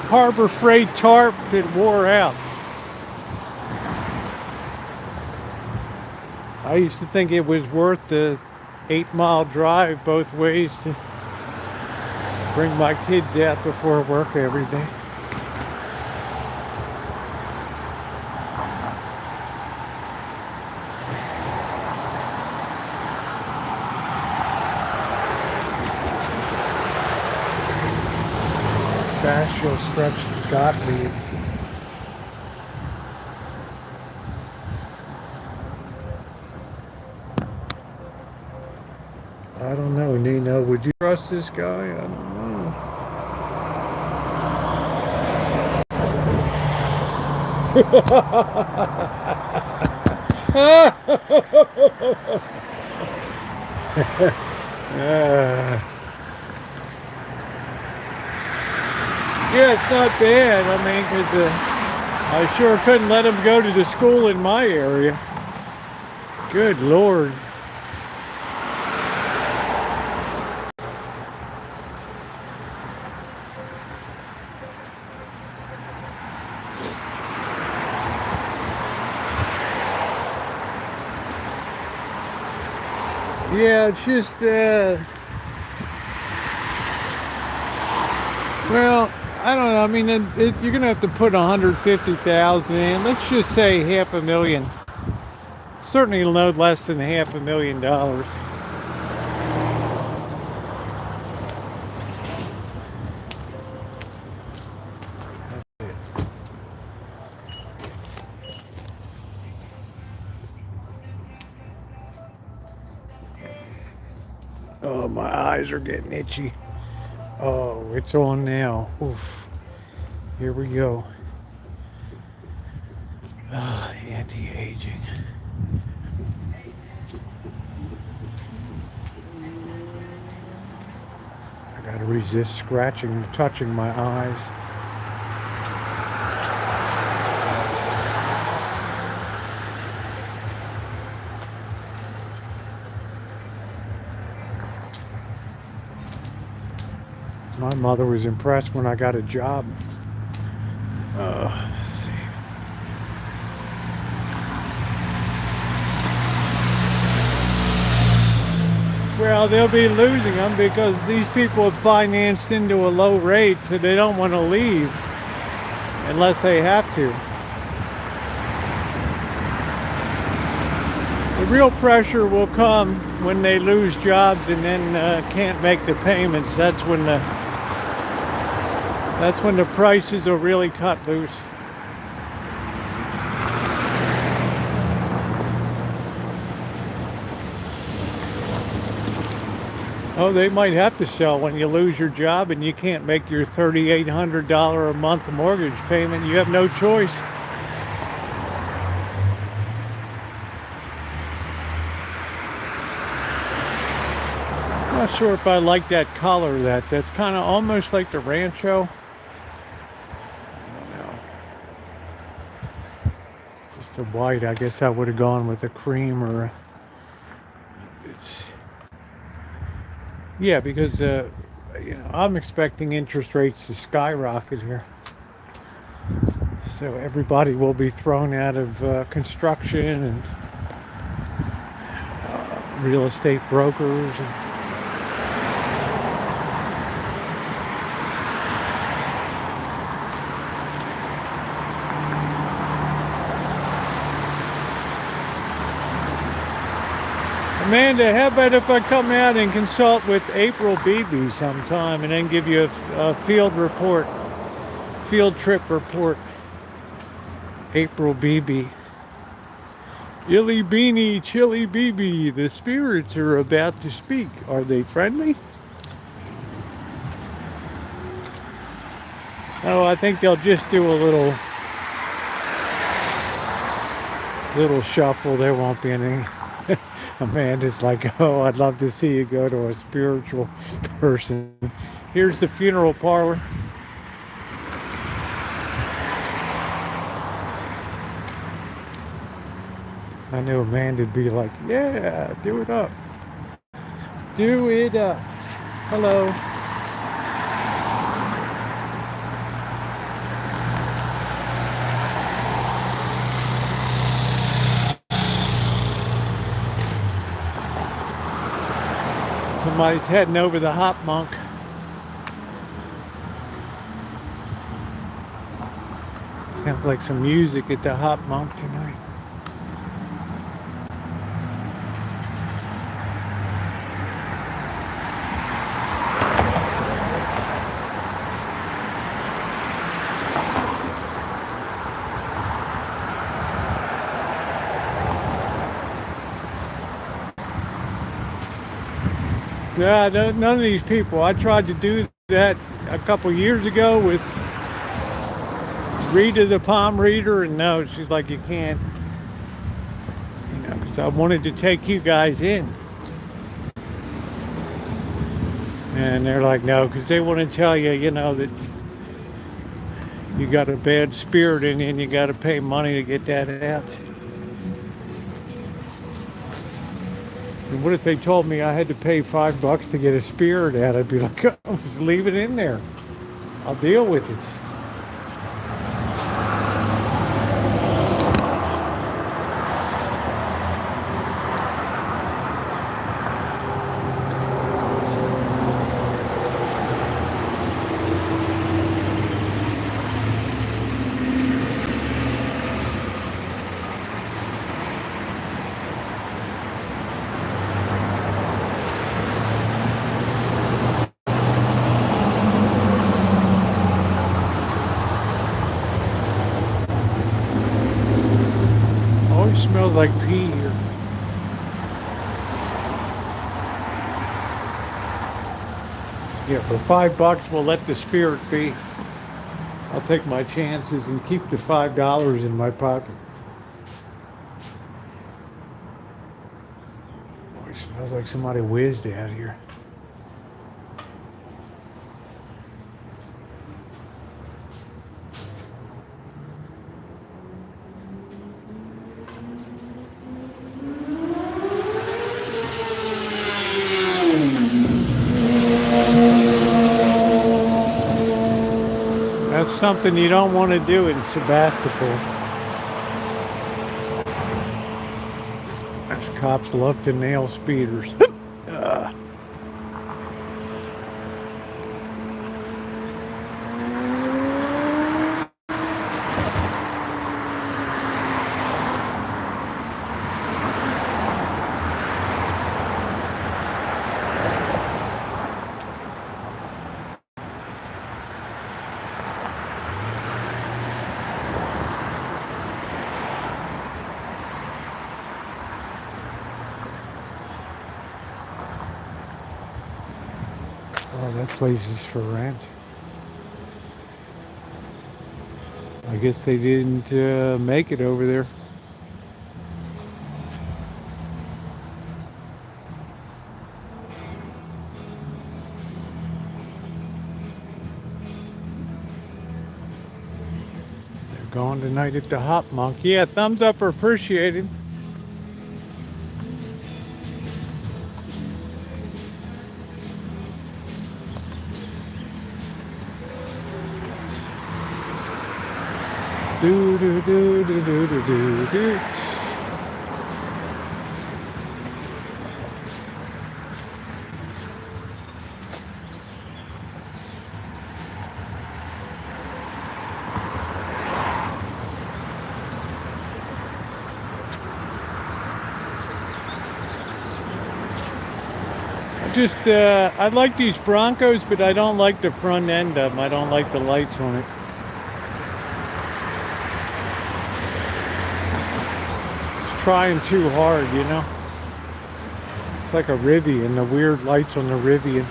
Harbor Freight tarp that wore out. I used to think it was worth the 8-mile drive both ways to bring my kids out before work every day. Fascial stretch Gottlieb. I don't know, Nino. Would you trust this guy? I don't know. Yeah, it's not bad. I mean, because I sure couldn't let him go to the school in my area. Good Lord. Yeah, it's just, well, I don't know. I mean, you're going to have to put 150,000 in. Let's just say $500,000. Certainly no less than $500,000. Oh, my eyes are getting itchy. Oh, it's on now. Oof. Here we go. Anti-aging. I gotta resist scratching and touching my eyes. My mother was impressed when I got a job. Let's see. Well, Well, they'll be losing them because these people have financed into a low rate, so they don't want to leave unless they have to. The real pressure will come when they lose jobs and then can't make the payments. That's when the prices will really cut loose. Oh, they might have to sell when you lose your job and you can't make your $3,800 a month mortgage payment. You have no choice. I'm not sure if I like that color. That's kind of almost like the Rancho. I don't know. Just the white. I guess I would have gone with a cream or yeah, because I'm expecting interest rates to skyrocket here. So everybody will be thrown out of construction and real estate brokers. Amanda, how about if I come out and consult with April Beebe sometime and then give you a field trip report. April Beebe. Illy Beanie, Chili Beebe, the spirits are about to speak. Are they friendly? Oh, I think they'll just do a little shuffle. There won't be any. Amanda's like, oh, I'd love to see you go to a spiritual person. Here's the funeral parlor. I knew Amanda'd be like, yeah, do it up. Do it up. Hello. Somebody's heading over the Hop Monk. Sounds like some music at the Hop Monk tonight. Yeah, none of these people. I tried to do that a couple years ago with Rita the palm reader, and no, she's like, you can't. Because I wanted to take you guys in. And they're like, no, because they want to tell you, that you got a bad spirit in you and you got to pay money to get that out. And what if they told me I had to pay $5 to get a spirit out? I'd be like, oh, just leave it in there. I'll deal with it. Smells like pee here. Yeah, for $5 we'll let the spirit be. I'll take my chances and keep the $5 in my pocket. Boy, it smells like somebody whizzed out here. That's something you don't want to do in Sebastopol. Those cops love to nail speeders. that place is for rent. I guess they didn't make it over there. They're going tonight at the Hop Monk. Yeah, thumbs up are appreciated. Do do do do do do do do. I like these Broncos, but I don't like the front end of them. I don't like the lights on it. It's trying too hard, you know? It's like a Rivian, the weird lights on the Rivian.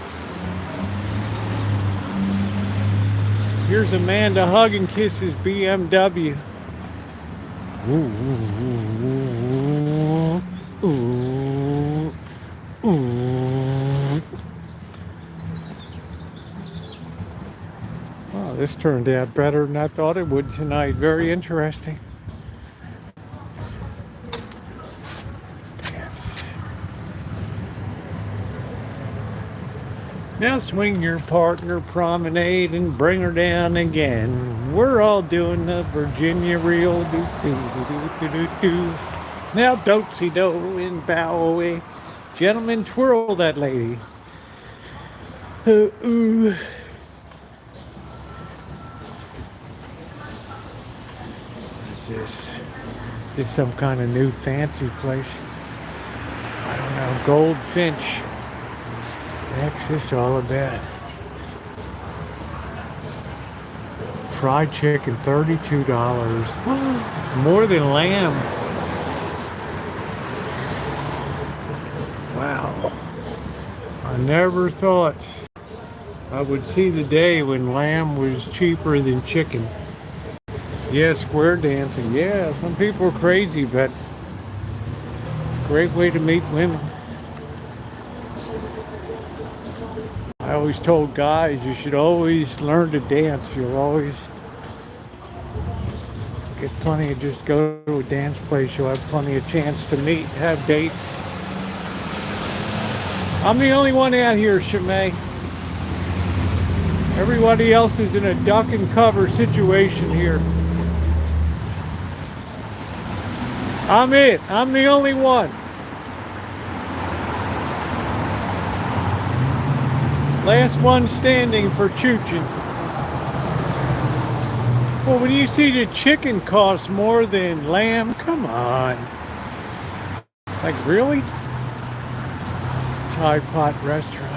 Here's a man to hug and kiss his BMW. Ooh, ooh, ooh, ooh. Wow, this turned out better than I thought it would tonight. Very interesting. Now swing your partner promenade and bring her down again. We're all doing the Virginia reel. Do, do, do, do, do, do. Now do-si-do and bow away. Gentlemen, twirl that lady. Ooh. What's this? This some kind of new fancy place. I don't know. Goldfinch. What the heck's this all about? Fried chicken, $32. More than lamb. Wow. I never thought I would see the day when lamb was cheaper than chicken. Yeah, square dancing. Yeah, some people are crazy, but great way to meet women. I always told guys you should always learn to dance. You'll always get plenty of, just go to a dance place, you'll have plenty of chance to meet, have dates. I'm the only one out here, Shimei. Everybody else is in a duck and cover situation here. I'm it. I'm the only one. Last one standing for Chuchin. Well, when you see the chicken costs more than lamb, come on. Like, really? Thai pot restaurant.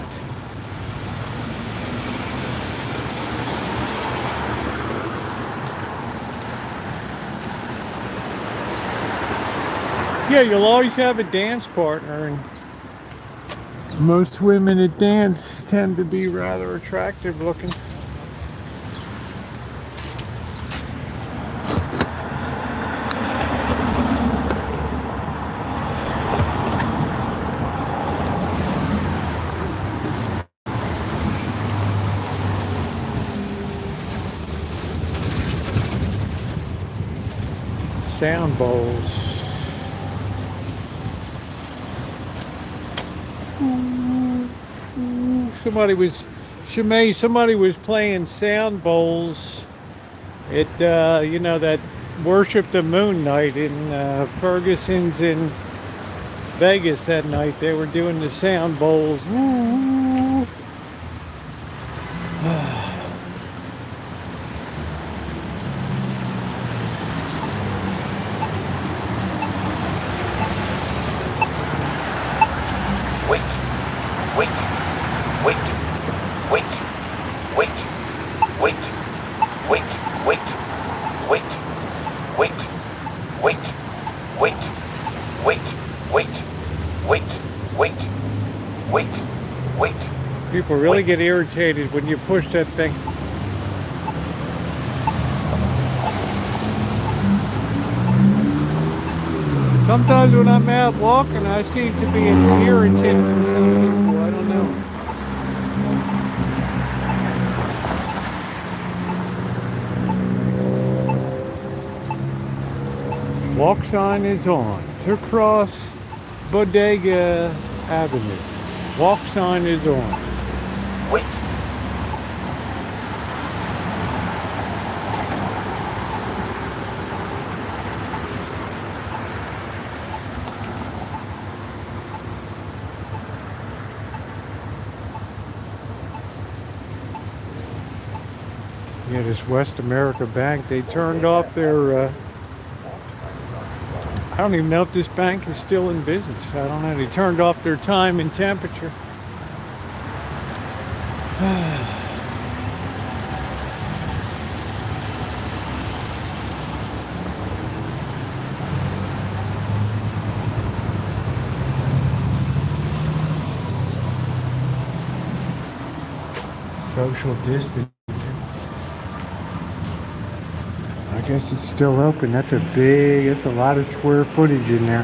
Yeah, you'll always have a dance partner, and most women that dance tend to be rather attractive looking. Sound bowls. Somebody was playing sound bowls at, that Worship the Moon night in Ferguson's in Vegas that night. They were doing the sound bowls. Woo. people really get irritated when you push that thing. Sometimes when I'm out walking, I seem to be an irritant to some people. I don't know. Walk sign is on to cross Bodega Avenue. Walk sign is on. Wait. Yeah, this West America Bank, they turned off their, I don't even know if this bank is still in business. I don't know. They turned off their time and temperature. Social distance. I guess it's still open. That's a lot of square footage in there.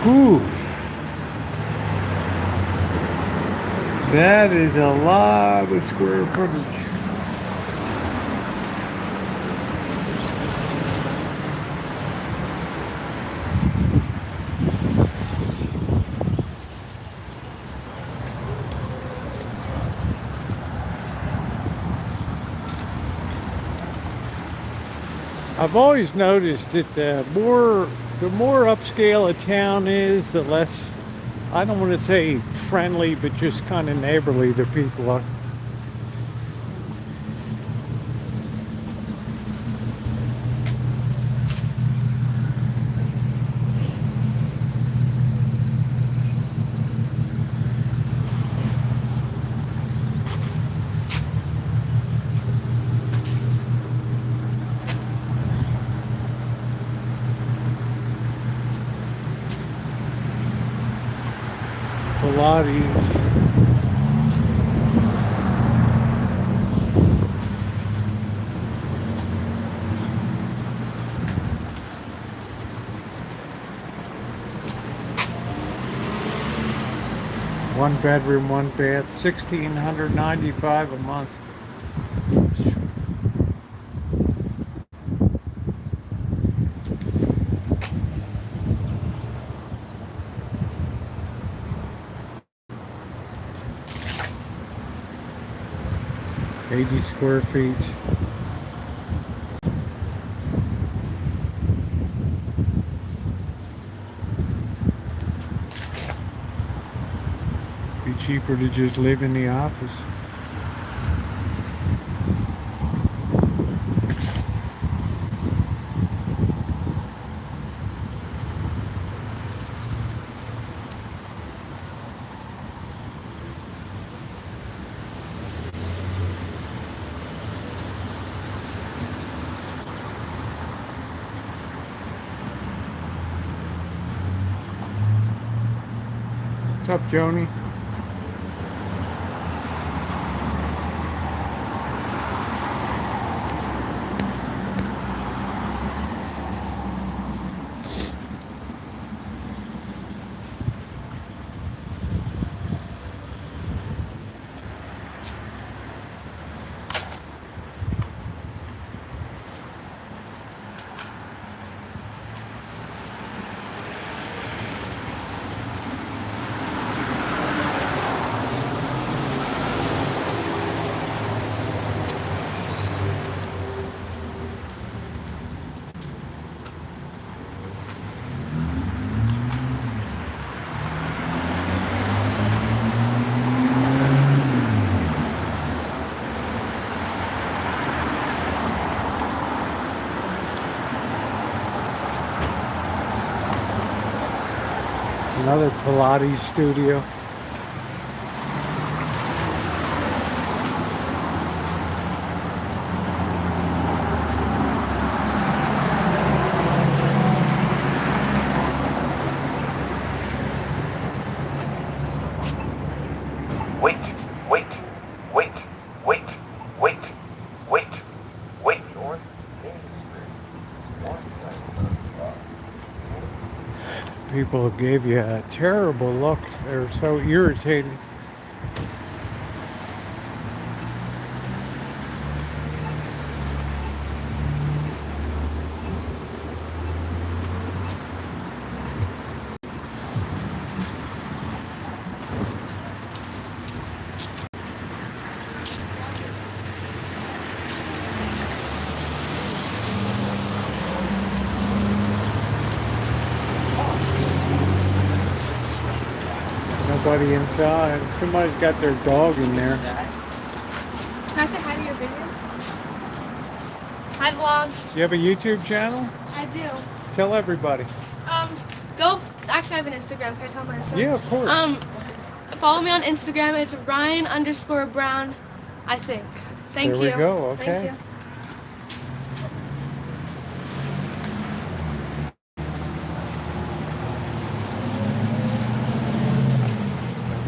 Whew. That is a lot of square footage. I've always noticed that the more upscale a town is, the less, I don't want to say friendly, but just kind of neighborly the people are. Pilates. One bedroom, one bath, $1,695 a month. $80 square feet. Be cheaper to just live in the office. What's up, Joni? Another Pilates studio. Wait. People gave you a terrible look. They're so irritated. Nobody inside. Somebody's got their dog in there. Can I say hi to your video? Hi vlog. Do you have a YouTube channel? I do. Tell everybody. Actually I have an Instagram. Can I tell my Instagram? Yeah, of course. Follow me on Instagram. It's Ryan_Brown, I think. Thank you. There we go. Okay. Thank you.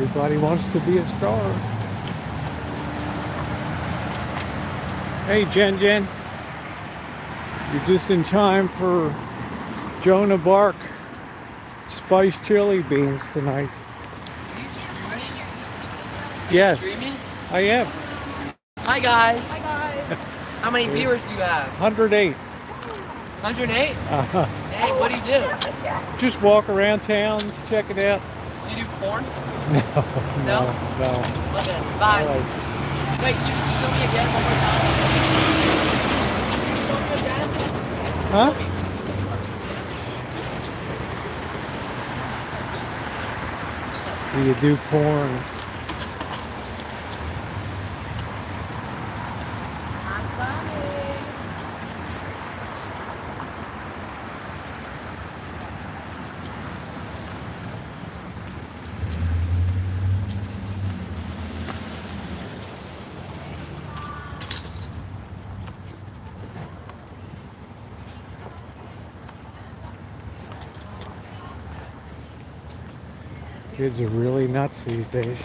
Everybody wants to be a star. Hey, Jen. You're just in time for Jonah Bark spiced chili beans tonight. Yes, I am. Hi guys. Hi guys. How many viewers do you have? 108. 108? Hey, what do you do? Just walk around town, check it out. Do you do porn? No. Okay, bye. All right. Wait, can you show me again one more time? Can you show me again? Huh? Do you do porn? I'm coming. Kids are really nuts these days.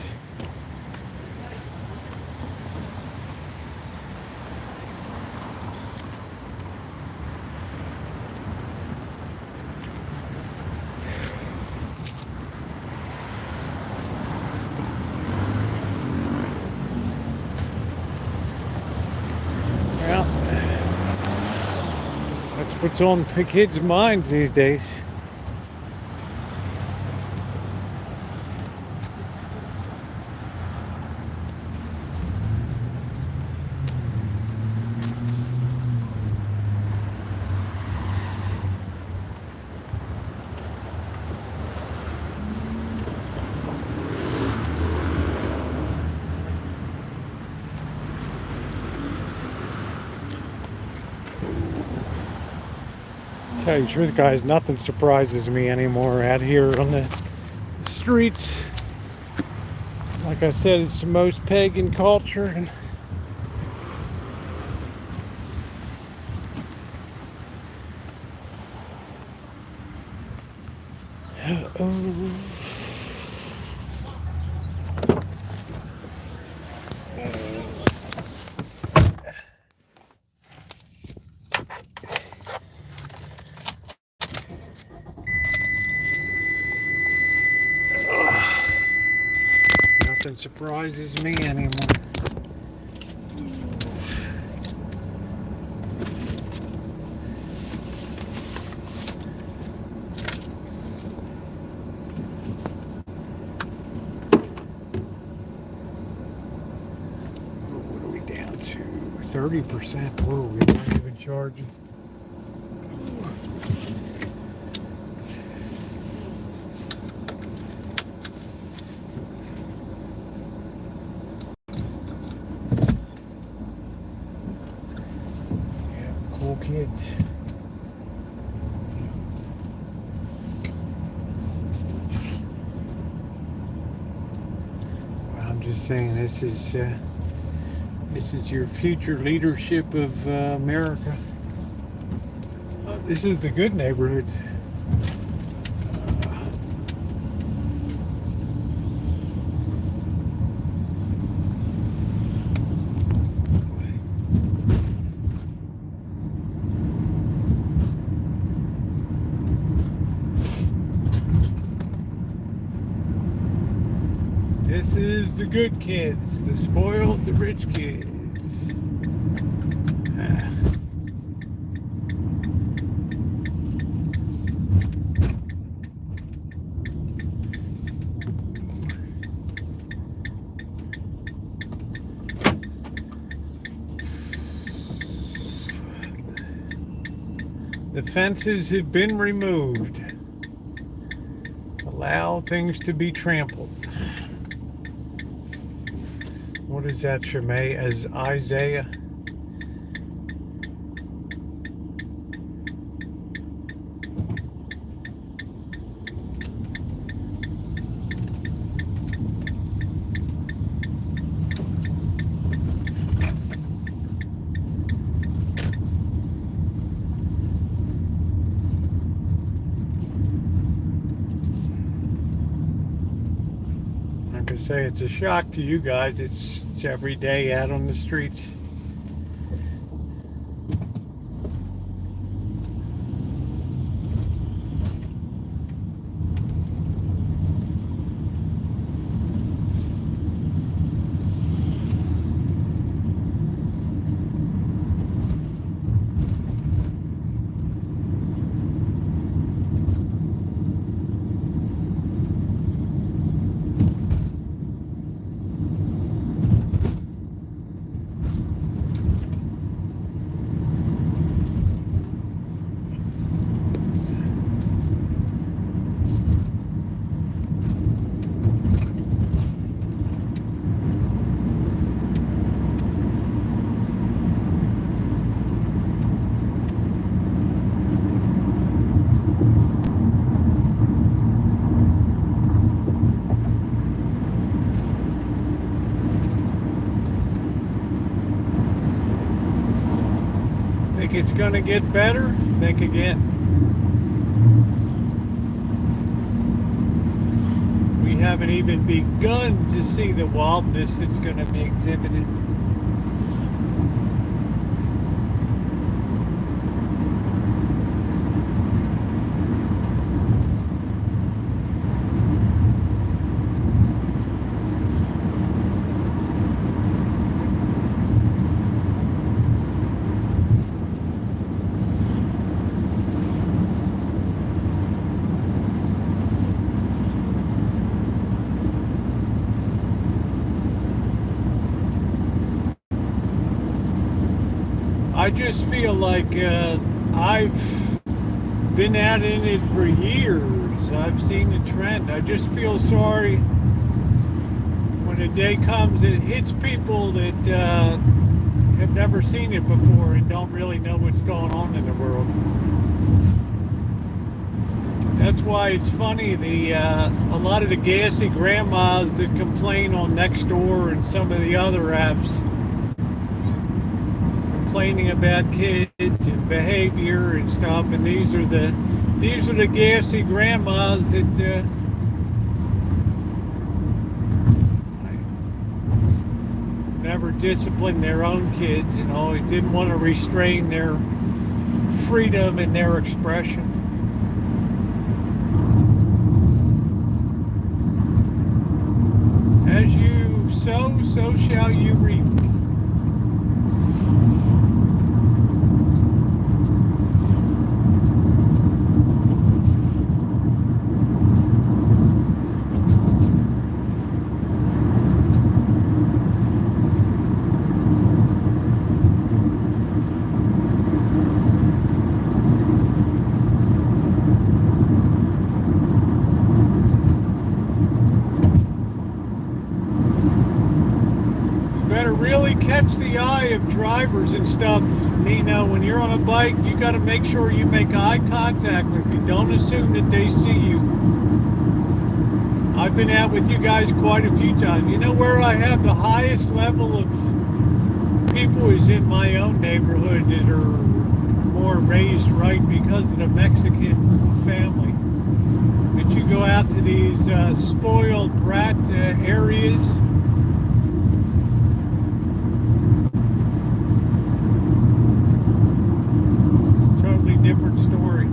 Well, that's what's on kids' minds these days. Tell you the truth, guys, nothing surprises me anymore out here on the streets. Like I said, it's the most pagan culture, and nothing surprises me anymore. What are we down to? 30%. Whoa, we're not even charging. Cool kids. Well, I'm just saying, this is your future leadership of America. This is the good neighborhoods. This is the good kids, the spoiled, the rich kids. Ah. The fences have been removed. Allow things to be trampled. What is that, Shemay? As Isaiah? Like I say, it's a shock to you guys. It's every day out on the streets. Think it's gonna get better? Think again. We haven't even begun to see the wildness that's gonna be exhibited. I just feel like I've been out in it for years. I've seen the trend. I just feel sorry when a day comes it hits people that have never seen it before and don't really know what's going on in the world. That's why it's funny, a lot of the gassy grandmas that complain on Nextdoor and some of the other apps, complaining about kids and behavior and stuff, and these are the gassy grandmas that never disciplined their own kids, you know, didn't want to restrain their freedom and their expression. As you sow, so shall you reap. Really catch the eye of drivers and stuff. Nina, when you're on a bike, you got to make sure you make eye contact with them. Don't assume that they see you. I've been out with you guys quite a few times. You know where I have the highest level of people is in my own neighborhood that are more raised right because of the Mexican family. But you go out to these spoiled brat areas, different story.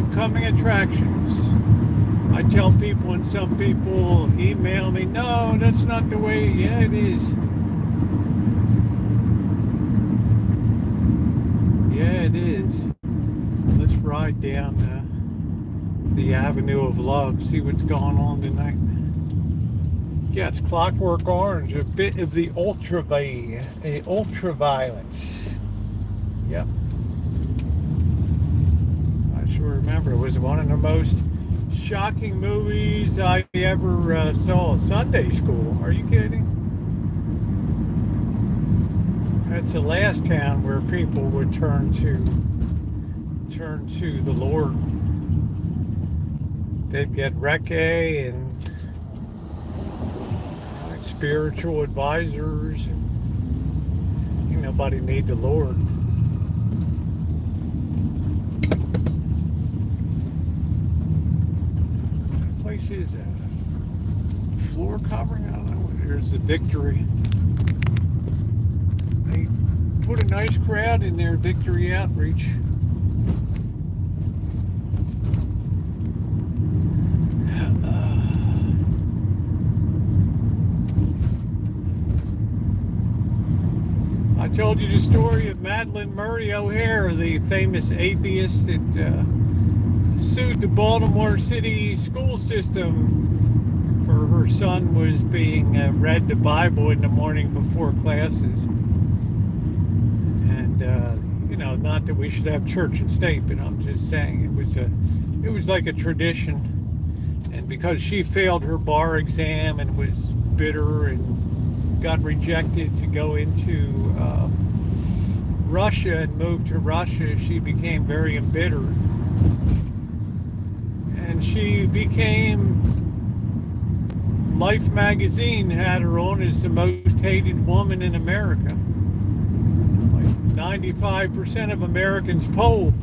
upcoming attractions. I tell people, and some people email me, no, that's not the way. Yeah, it is. Yeah, it is. Let's ride down the Avenue of Love, see what's going on tonight. Yeah, it's Clockwork Orange, a bit of the ultraviolence. Yep. I sure remember it was one of the most shocking movies I ever saw. Sunday School. Are you kidding? That's the last town where people would turn to the Lord. They'd get Recce and spiritual advisors. Ain't nobody need the Lord. That place is a floor covering. I don't know. There's the Victory. They put a nice crowd in there. Victory Outreach. I told you the story of Madeleine Murray O'Hare, the famous atheist that sued the Baltimore City school system for her son was being read the Bible in the morning before classes. And you know, not that we should have church and state, but I'm just saying it was like a tradition. And because she failed her bar exam and was bitter and got rejected to go into Russia and moved to Russia, she became very embittered. And she became, Life magazine had her on as the most hated woman in America. Like 95% of Americans polled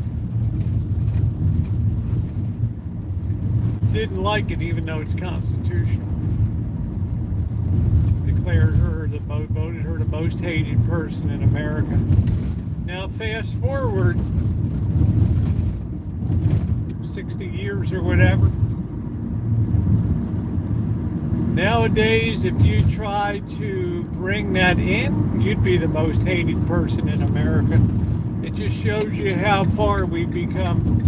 didn't like it, even though it's constitutional. Declared her voted her the most hated person in America. Now fast forward 60 years or whatever. Nowadays, if you try to bring that in, you'd be the most hated person in America. It just shows you how far we've become.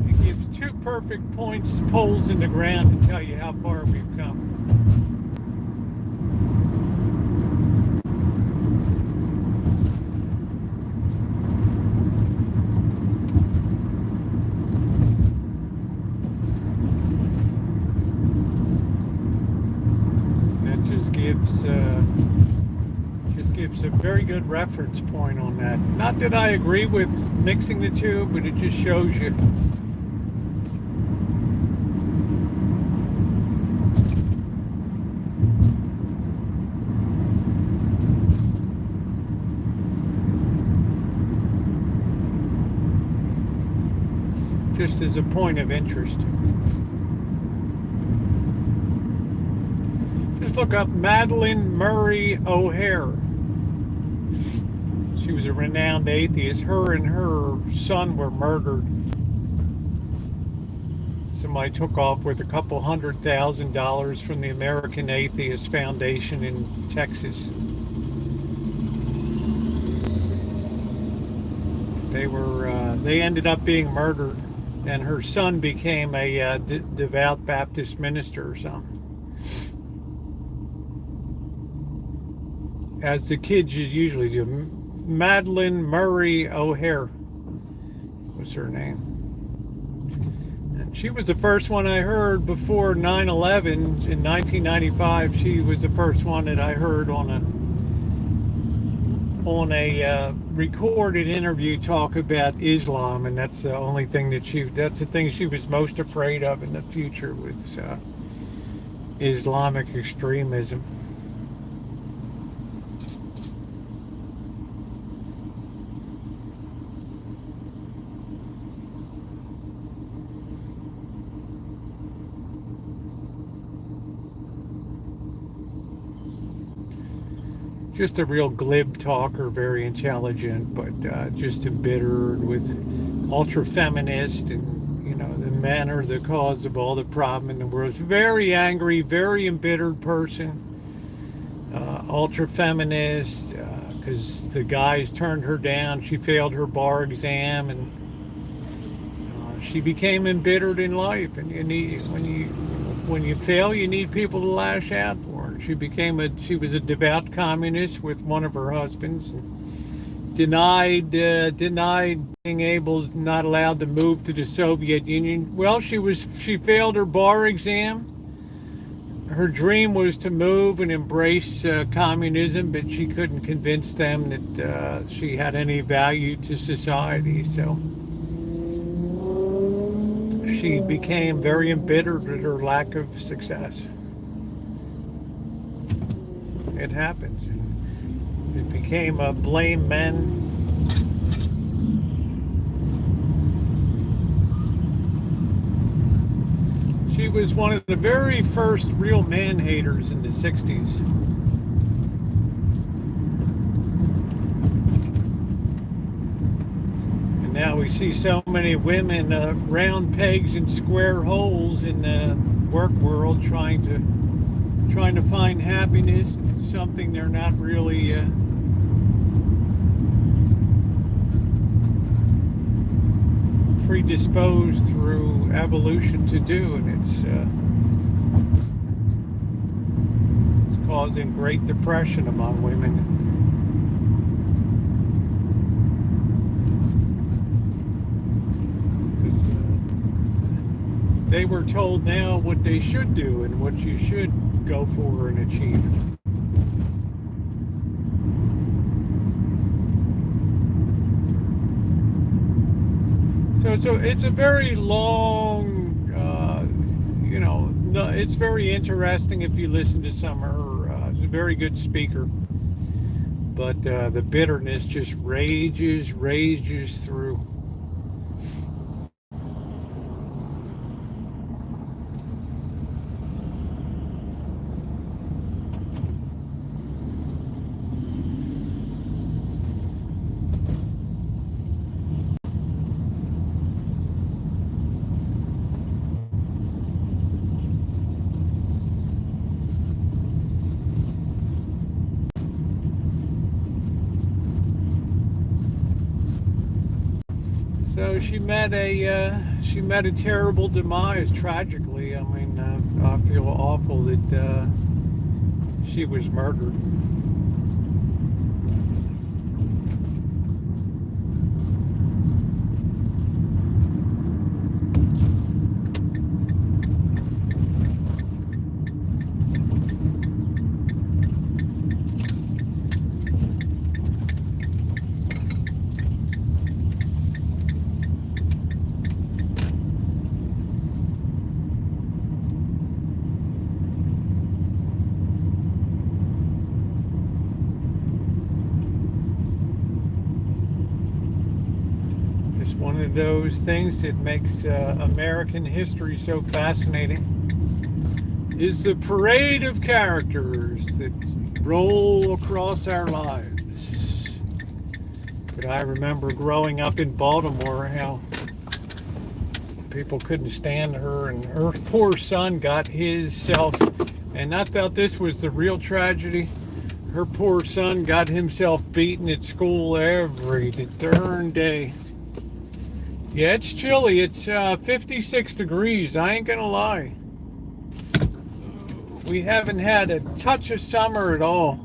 It gives two perfect poles in the ground to tell you how far we've come. Gives a very good reference point on that. Not that I agree with mixing the two, but it just shows you. Just as a point of interest. Just look up Madeleine Murray O'Hare. She was a renowned atheist. Her and her son were murdered. Somebody took off with $200,000 from the American Atheist Foundation in Texas. They ended up being murdered, and her son became a devout Baptist minister or something. As the kids usually do. Madeleine Murray O'Hare was her name. And she was the first one I heard before 9/11 in 1995. She was the first one that I heard on a recorded interview talk about Islam, and that's the only thing that's the thing she was most afraid of in the future with Islamic extremism. Just a real glib talker, very intelligent, but just embittered with ultra feminist, and the men are the cause of all the problem in the world. She's a very angry, very embittered person, ultra feminist, because the guys turned her down. She failed her bar exam, and she became embittered in life. And when you fail, you need people to lash out for her. She was a devout communist with one of her husbands, and denied being not allowed to move to the Soviet Union. Well, she failed her bar exam. Her dream was to move and embrace communism, but she couldn't convince them that she had any value to society. So she became very embittered at her lack of success. It happens. And it became a blame men. She was one of the very first real man haters in the 60s. And now we see so many women round pegs and square holes in the work world trying to find happiness, something they're not really predisposed through evolution to do, and it's causing great depression among women. They were told now what they should do and what you should go for and achieve. So it's a very long, it's very interesting if you listen to some of her. She's a very good speaker, but the bitterness just rages through. So she met a terrible demise, tragically. I mean, I feel awful that she was murdered. One of those things that makes American history so fascinating is the parade of characters that roll across our lives. But I remember growing up in Baltimore how people couldn't stand her, and her poor son got himself, and I thought this was the real tragedy. Her poor son got himself beaten at school every darn day. Yeah, it's chilly. It's 56 degrees. I ain't gonna lie. We haven't had a touch of summer at all.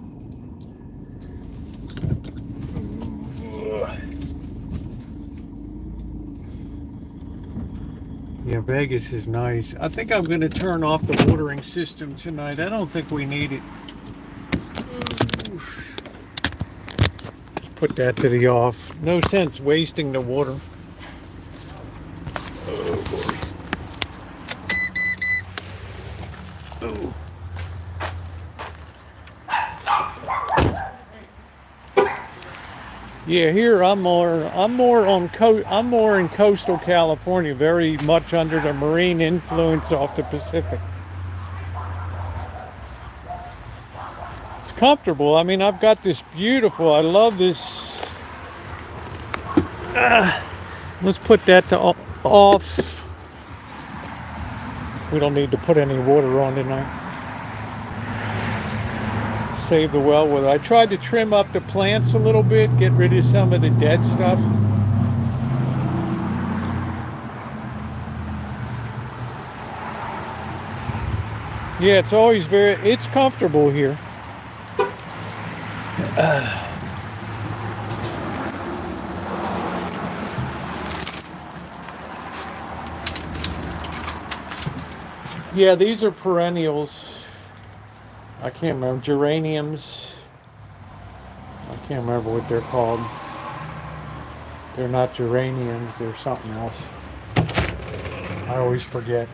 Yeah, Vegas is nice. I think I'm gonna turn off the watering system tonight. I don't think we need it. Put that to the off. No sense wasting the water. Yeah, here I'm more in coastal California, very much under the marine influence off the Pacific. It's comfortable. I mean, I've got this beautiful, I love this. Let's put that to off. We don't need to put any water on tonight. Save the well water. I tried to trim up the plants a little bit, get rid of some of the dead stuff. Yeah, it's always it's comfortable here. Yeah, these are perennials. I can't remember. Geraniums. I can't remember what they're called. They're not geraniums, they're something else. I always forget.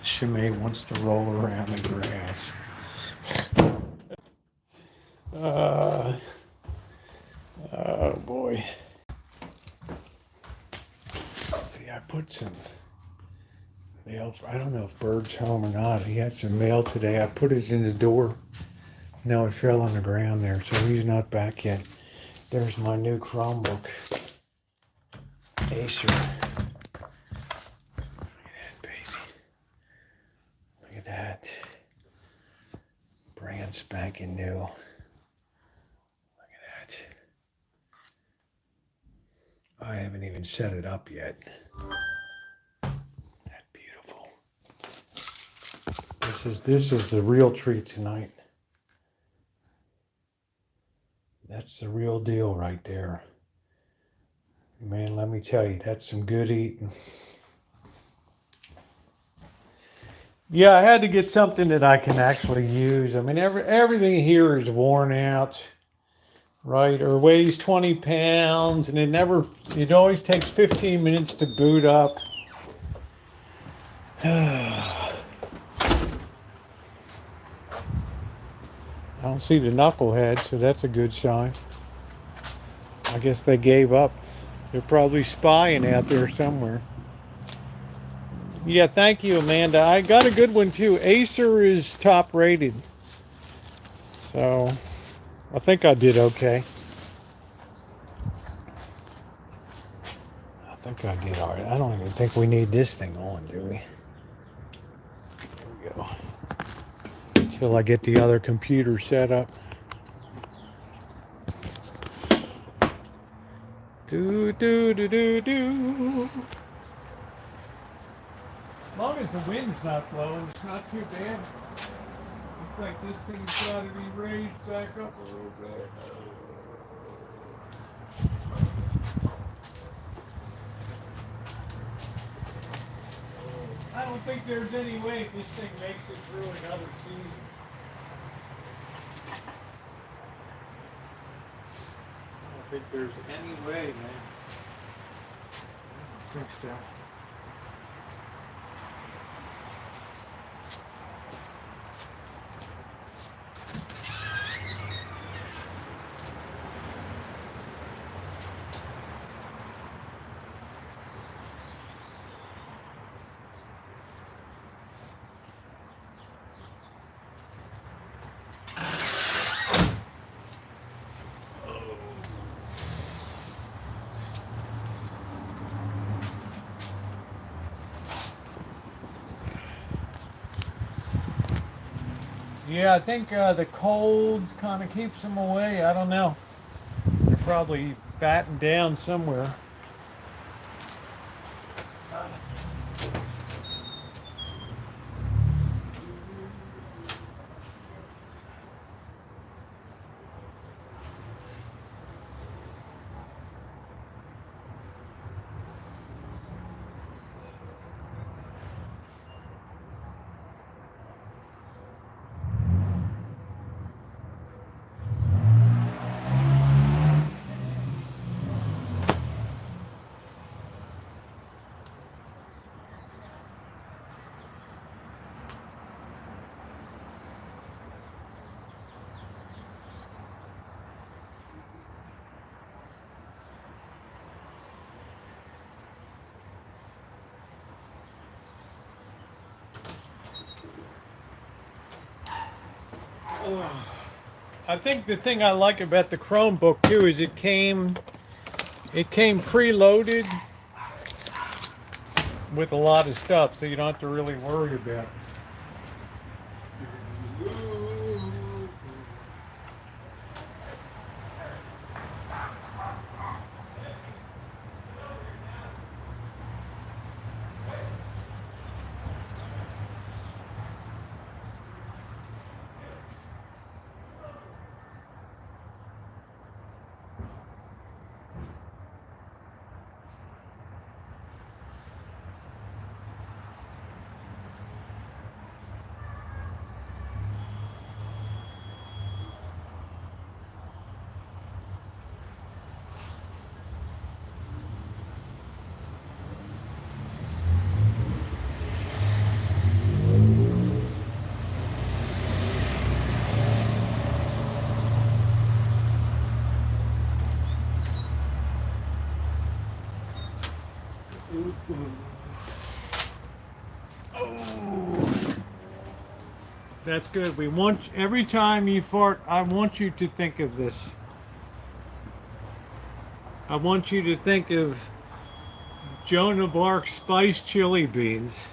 Shimei wants to roll around the grass. Oh boy. See, I put some mail. I don't know if Bird's home or not. He had some mail today. I put it in the door. No, it fell on the ground there, so he's not back yet. There's my new Chromebook. Acer. Look at that, baby. Look at that. Brand spanking new. Look at that. I haven't even set it up yet. That's beautiful. This is the real treat tonight. That's the real deal right there. Man, let me tell you, that's some good eating. Yeah, I had to get something that I can actually use. I mean, everything here is worn out, right? Or weighs 20 pounds, and it always takes 15 minutes to boot up. I don't see the knucklehead, so that's a good sign. I guess they gave up. They're probably spying out there somewhere. Yeah, thank you, Amanda. I got a good one too. Acer is top rated. So I think I did okay. I think I did all right. I don't even think we need this thing on, do we? There we go. Until I get the other computer set up. Do, do, do, do, do. As long as the wind's not blowing, it's not too bad. Looks like this thing's got to be raised back up a little bit. I don't think there's any way this thing makes it through another season. I don't think there's any way, man. I don't think so. Yeah, I think the cold kind of keeps them away. I don't know. They're probably batting down somewhere. I think the thing I like about the Chromebook too is it came preloaded with a lot of stuff, so you don't have to really worry about it. Oh, that's good. We want every time you fart, I want you to think of this. I want you to think of Joan of Arc's spiced chili beans.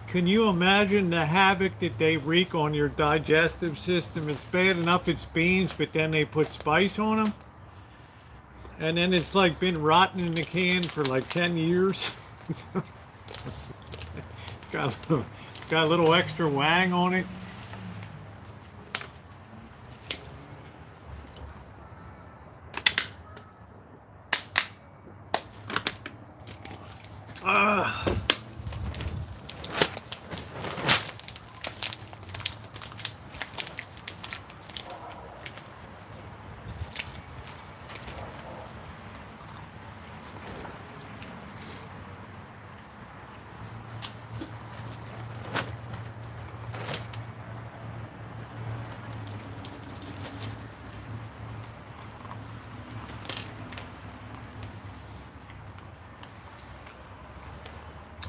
Can you imagine the havoc that they wreak on your digestive system? It's bad enough it's beans, but then they put spice on them. And then it's like been rotten in the can for like 10 years. It's got a little extra wang on it. Ah.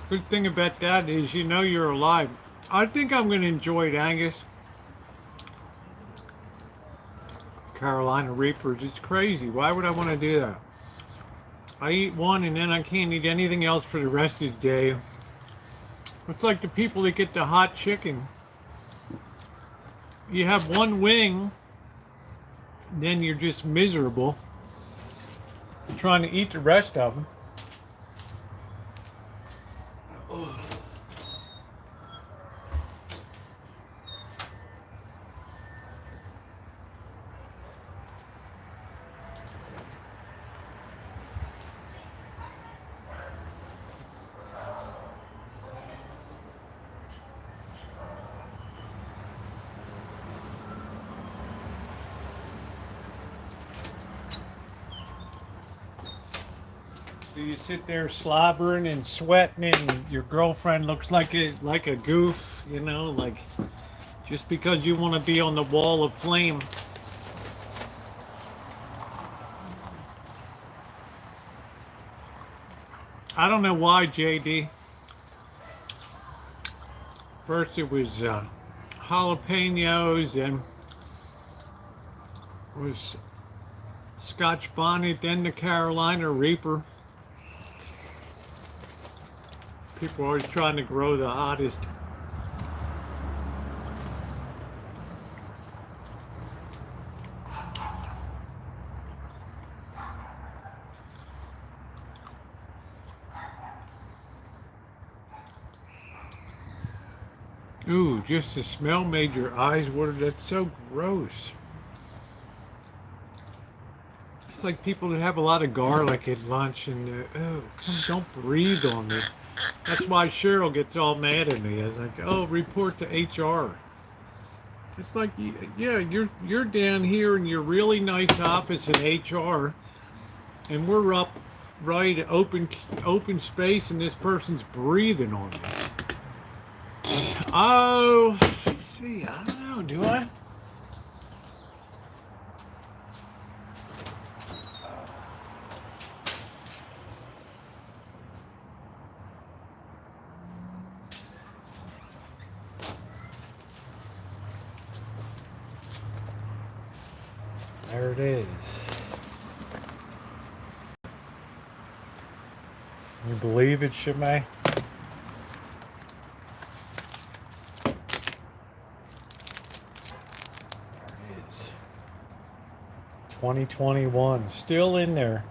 Good thing about that is you know you're alive. I think I'm going to enjoy it, Angus. Carolina Reapers. It's crazy. Why would I want to do that? I eat one and then I can't eat anything else for the rest of the day. It's like the people that get the hot chicken. You have one wing, then you're just miserable trying to eat the rest of them. So you sit there slobbering and sweating, and your girlfriend looks like a goof, you know, like just because you want to be on the wall of flame. I don't know why, JD. First it was jalapenos, and was Scotch bonnet, then the Carolina Reaper. People are always trying to grow the hottest. Ooh, just the smell made your eyes water. That's so gross. It's like people that have a lot of garlic at lunch and, oh, come, don't breathe on me. That's why Cheryl gets all mad at me. I was like, oh, report to HR. It's like, yeah, you're down here in your really nice office in HR, and we're up right open space, and this person's breathing on me. Oh, let's see, I don't know, do I? There it is. You believe it, Shemay? There it is. 2021. Still in there.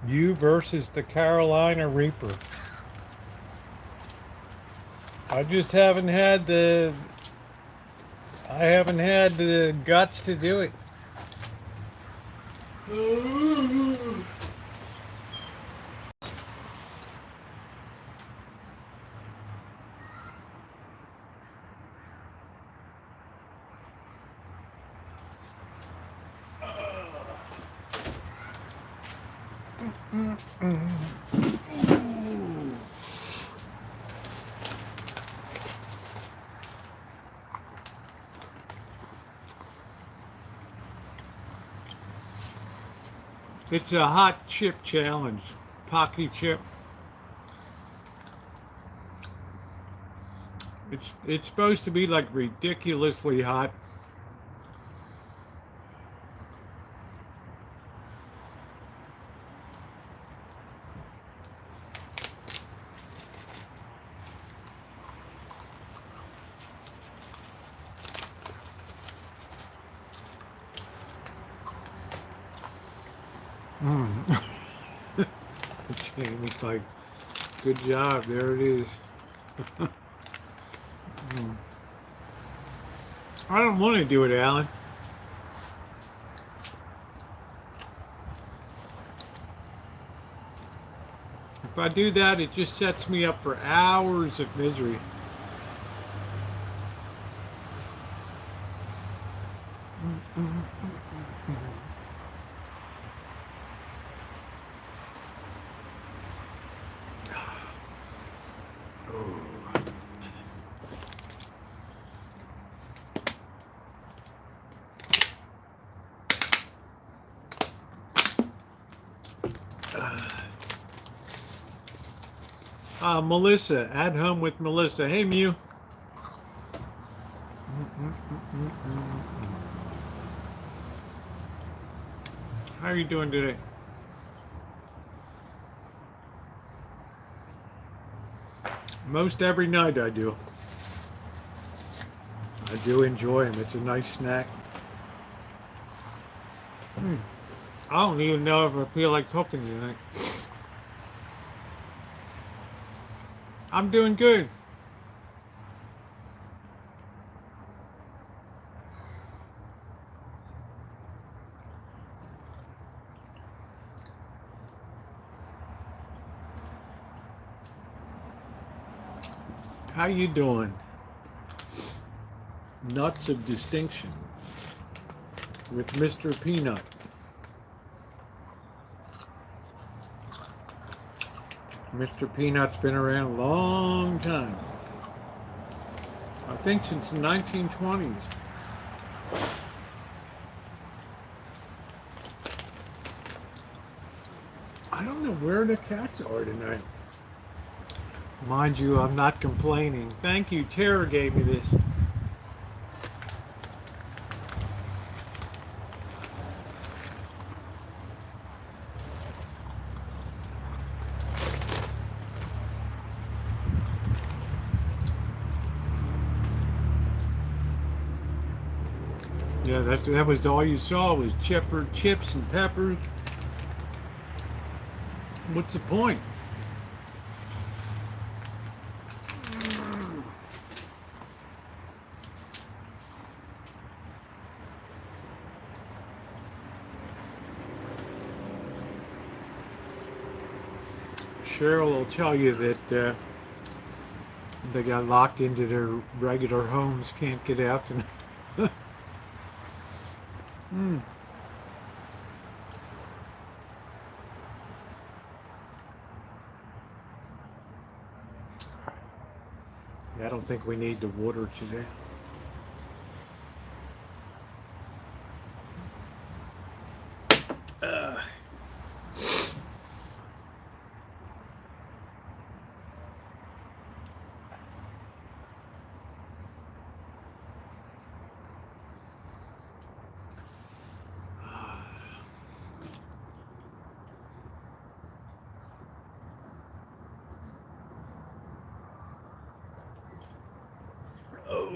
You versus the Carolina Reaper. I just haven't had the guts to do it. It's a hot chip challenge. Pocky chip. It's supposed to be like ridiculously hot. Jamie's like, good job, there it is. I don't want to do it, Alan. If I do that, it just sets me up for hours of misery. Melissa, at home with Melissa. Hey, Mew. How are you doing today? Most every night I do. I do enjoy them. It's a nice snack. I don't even know if I feel like cooking tonight. I'm doing good. How you doing? Nuts of Distinction with Mr. Peanut. Mr. Peanut's been around a long time. I think since the 1920s. I don't know where the cats are tonight. Mind you, I'm not complaining. Thank you, Tara gave me this. Yeah, that was all you saw was chips and peppers. What's the point? Cheryl will tell you that they got locked into their regular homes, can't get out. Yeah, I don't think we need the water today. Oh.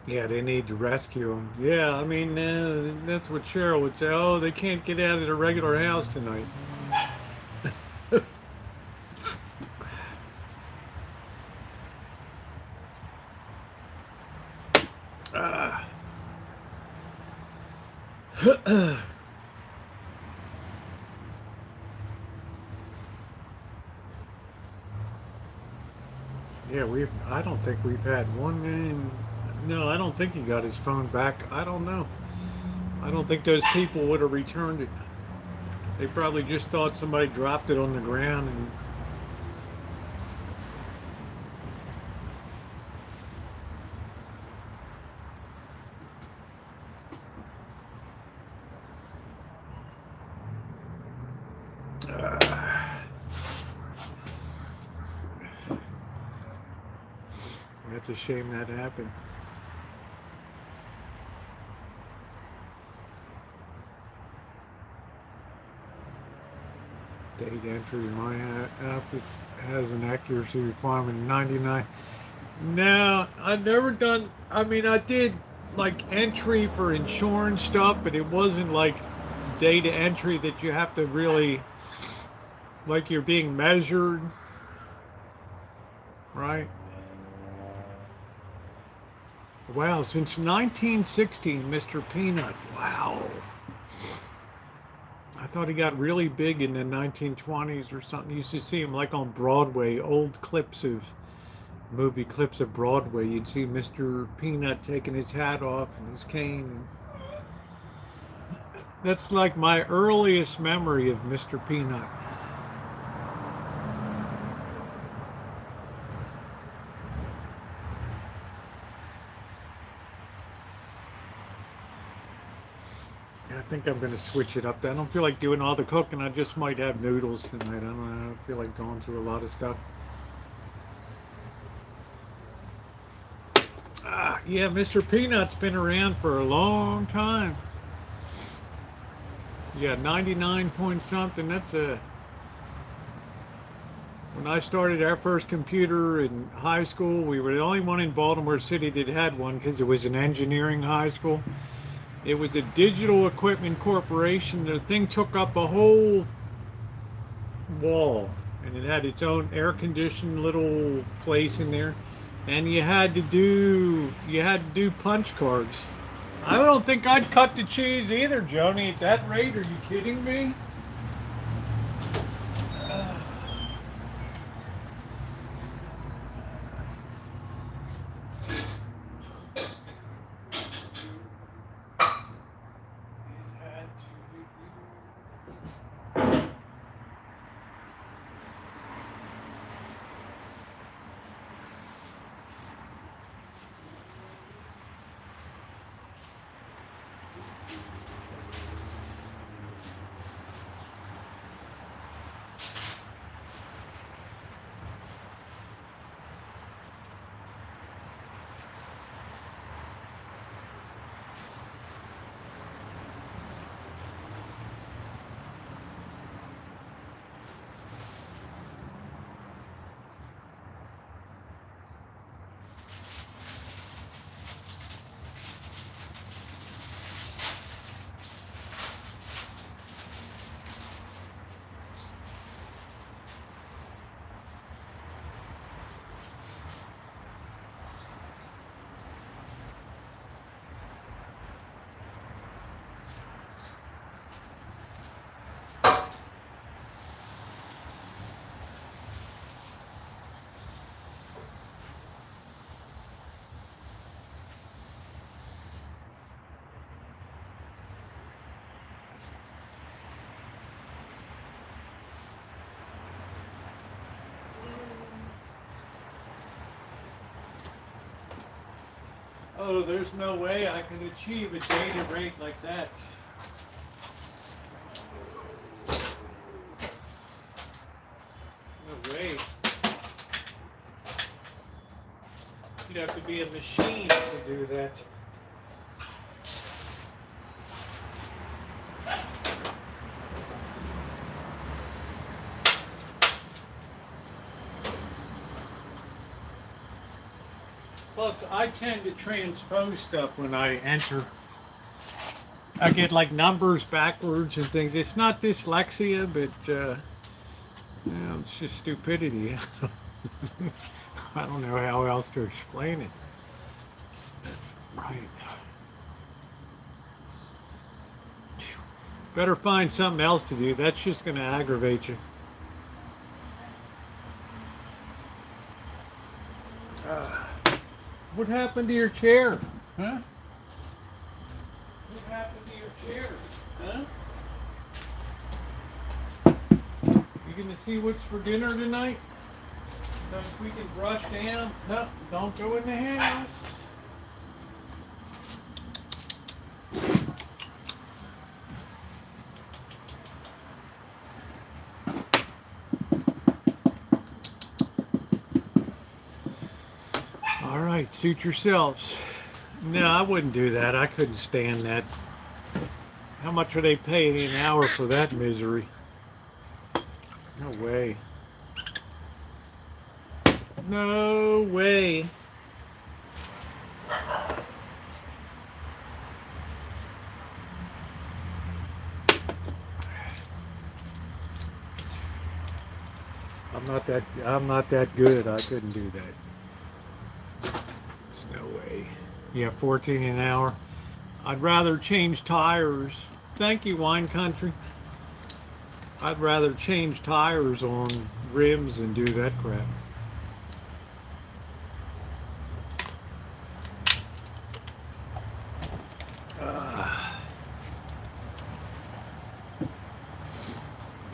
Yeah, they need to rescue him. Yeah, I mean, that's what Cheryl would say. Oh, they can't get out of their regular house tonight. Ah. Yeah, I don't think we've had one game. No, I don't think he got his phone back. I don't know. I don't think those people would have returned it. They probably just thought somebody dropped it on the ground and that's a shame that happened. Date entry, my app has an accuracy requirement of 99. No, I've never done, I mean, I did like entry for insurance stuff, but it wasn't like data entry that you have to really, like you're being measured, right? Wow, since 1916, Mr. Peanut. Wow. I thought he got really big in the 1920s or something. You used to see him like on Broadway, old clips of movie clips of Broadway. You'd see Mr. Peanut taking his hat off and his cane. That's like my earliest memory of Mr. Peanut. I think I'm going to switch it up. I don't feel like doing all the cooking. I just might have noodles tonight. I don't know. I don't feel like going through a lot of stuff. Yeah, Mr. Peanut's been around for a long time. Yeah, 99 point something. That's a... When I started our first computer in high school, we were the only one in Baltimore City that had one because it was an engineering high school. It was a Digital Equipment Corporation. The thing took up a whole wall, and it had its own air-conditioned little place in there. And you had to do punch cards. I don't think I'd cut the cheese either, Joni. At that rate, are you kidding me? Oh, there's no way I can achieve a data rate like that. No way. You'd have to be a machine to do that. Plus, I tend to transpose stuff when I enter. I get like numbers backwards and things. It's not dyslexia, but it's just stupidity. I don't know how else to explain it. Right. Better find something else to do. That's just going to aggravate you. What happened to your chair? Huh? What happened to your chair? Huh? You going to see what's for dinner tonight? So we can brush down. No, don't go in the house. All right, suit yourselves. No, I wouldn't do that. I couldn't stand that. How much are they paying an hour for that misery? No way. No way. I'm not that good. I couldn't do that. There's no way. Yeah, 14 an hour. I'd rather change tires. Thank you, Wine Country. I'd rather change tires on rims than do that crap.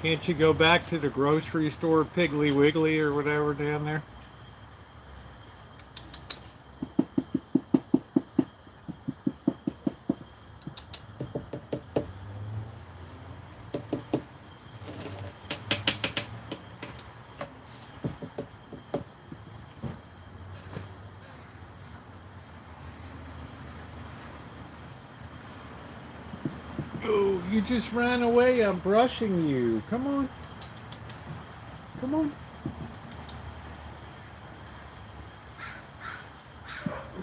Can't you go back to the grocery store, Piggly Wiggly or whatever down there? Oh, you just ran away. I'm brushing you. Come on. Come on.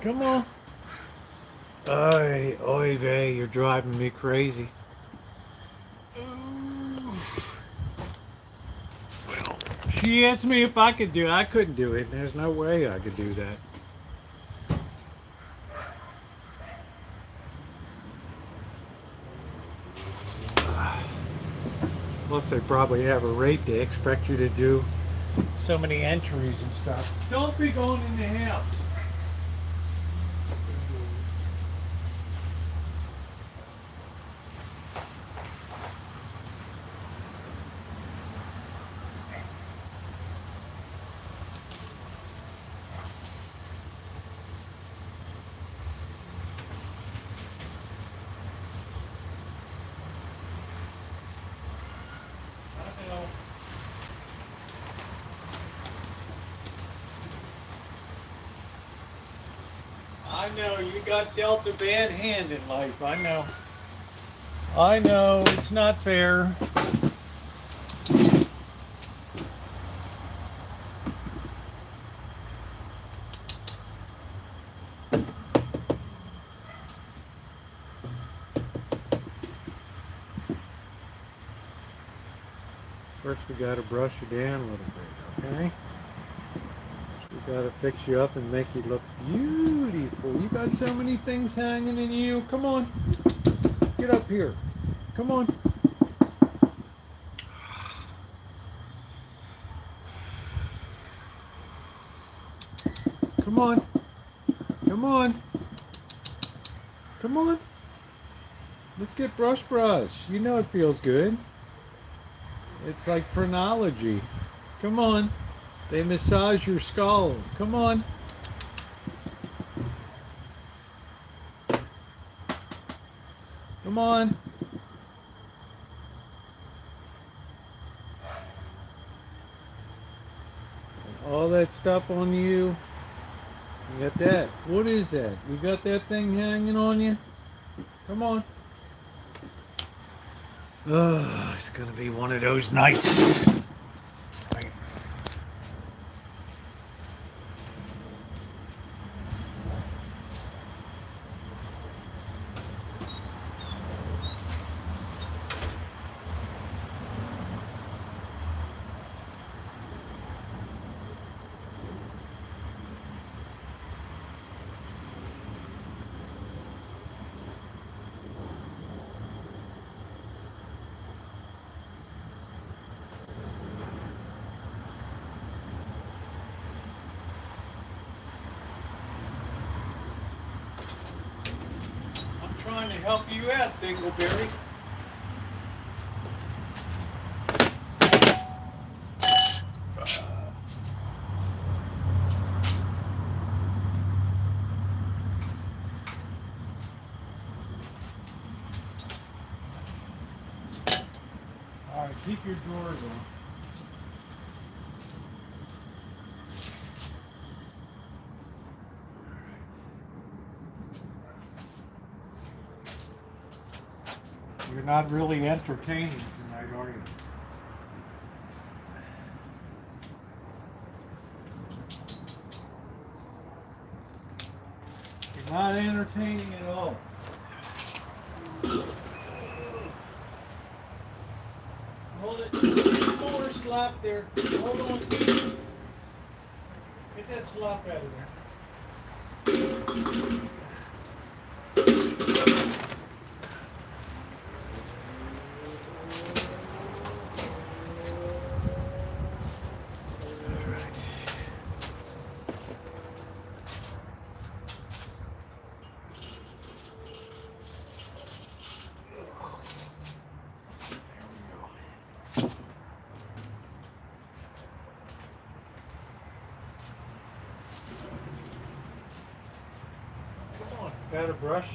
Come on. Oy vey, you're driving me crazy. Well, she asked me if I could do it. I couldn't do it. There's no way I could do that. Plus, they probably have a rate. They expect you to do so many entries and stuff. Don't be going in the house. I know, you got dealt a bad hand in life, I know. I know, it's not fair. First we gotta brush you down a little bit, okay? We gotta fix you up and make you look beautiful. You got so many things hanging in you. Come on. Get up here. Come on. Come on. Come on. Come on. Let's get brush. You know it feels good. It's like phrenology. Come on. They massage your skull. Come on. Come on. All that stuff on you. You got that. What is that? You got that thing hanging on you? Come on. Oh, it's gonna be one of those nights. help you out, Dingleberry. All right, keep your drawers on. You're not really entertaining tonight, are you? You're not entertaining at all. Hold it. Get more slop there. Hold on. Get that slop out of there. Gotta brush it.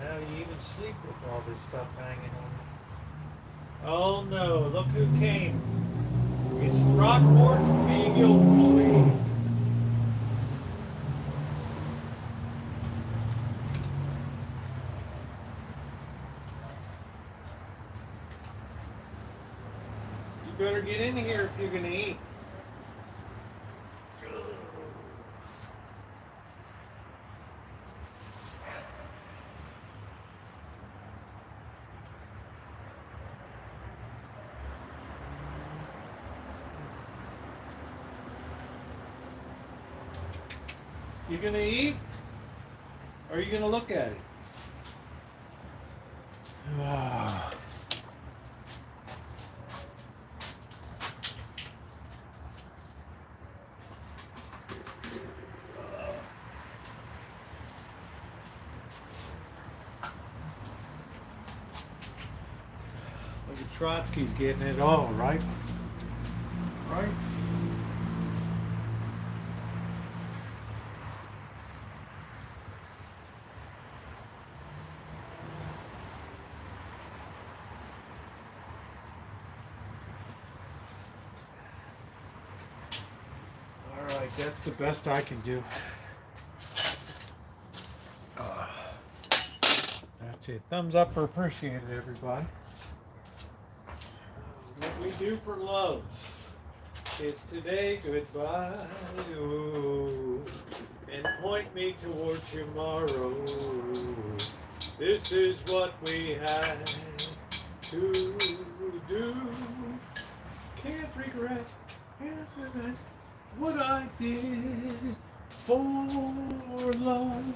Now you even sleep with all this stuff hanging on you. Oh no, look who came. It's Throckmorton B. Gildersleeve. You better get in here if you're gonna eat. You gonna eat? Or are you gonna look at it? Ah. Look at Trotsky's getting it all, right? Right? That's the best I can do. That's it. Thumbs up or appreciate it, everybody. What we do for love is today goodbye. Ooh, and point me toward tomorrow. This is what we had to do. Can't regret what I did for love.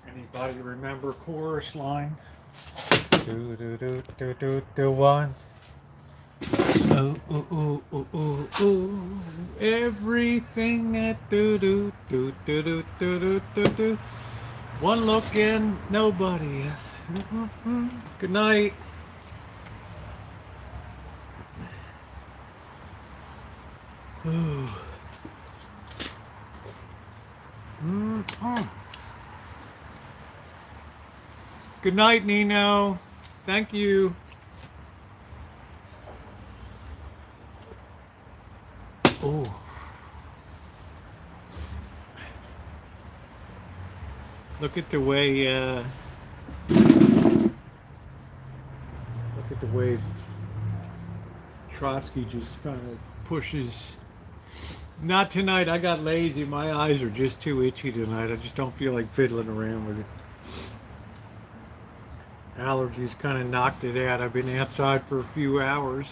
Anybody remember chorus line? Do do do do do do one. Ooh ooh ooh ooh ooh ooh. Everything that do do do do do do do do do. One look in, nobody else. Good night. Ooh. Good night, Nino. Thank you. Oh. Look at the way Trotsky just kind of pushes. Not tonight. I got lazy. My eyes are just too itchy tonight. I just don't feel like fiddling around with it. Allergies kind of knocked it out. I've been outside for a few hours.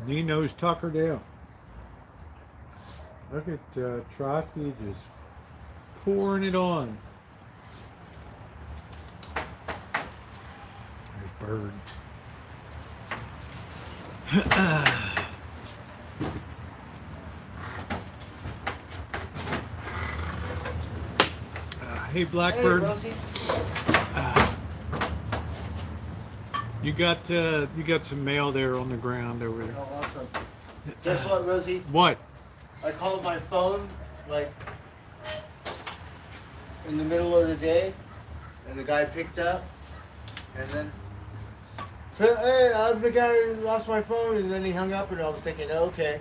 Nino's tuckered out. Look at Trotsky just pouring it on. There's Bird. Hey, Blackbird. Hey, Rosie. You got some mail there on the ground over there. Oh, awesome. Guess what, Rosie? What? I called my phone like in the middle of the day, and the guy picked up, and then said, "Hey, I'm the guy who lost my phone," and then he hung up, and I was thinking, oh, okay.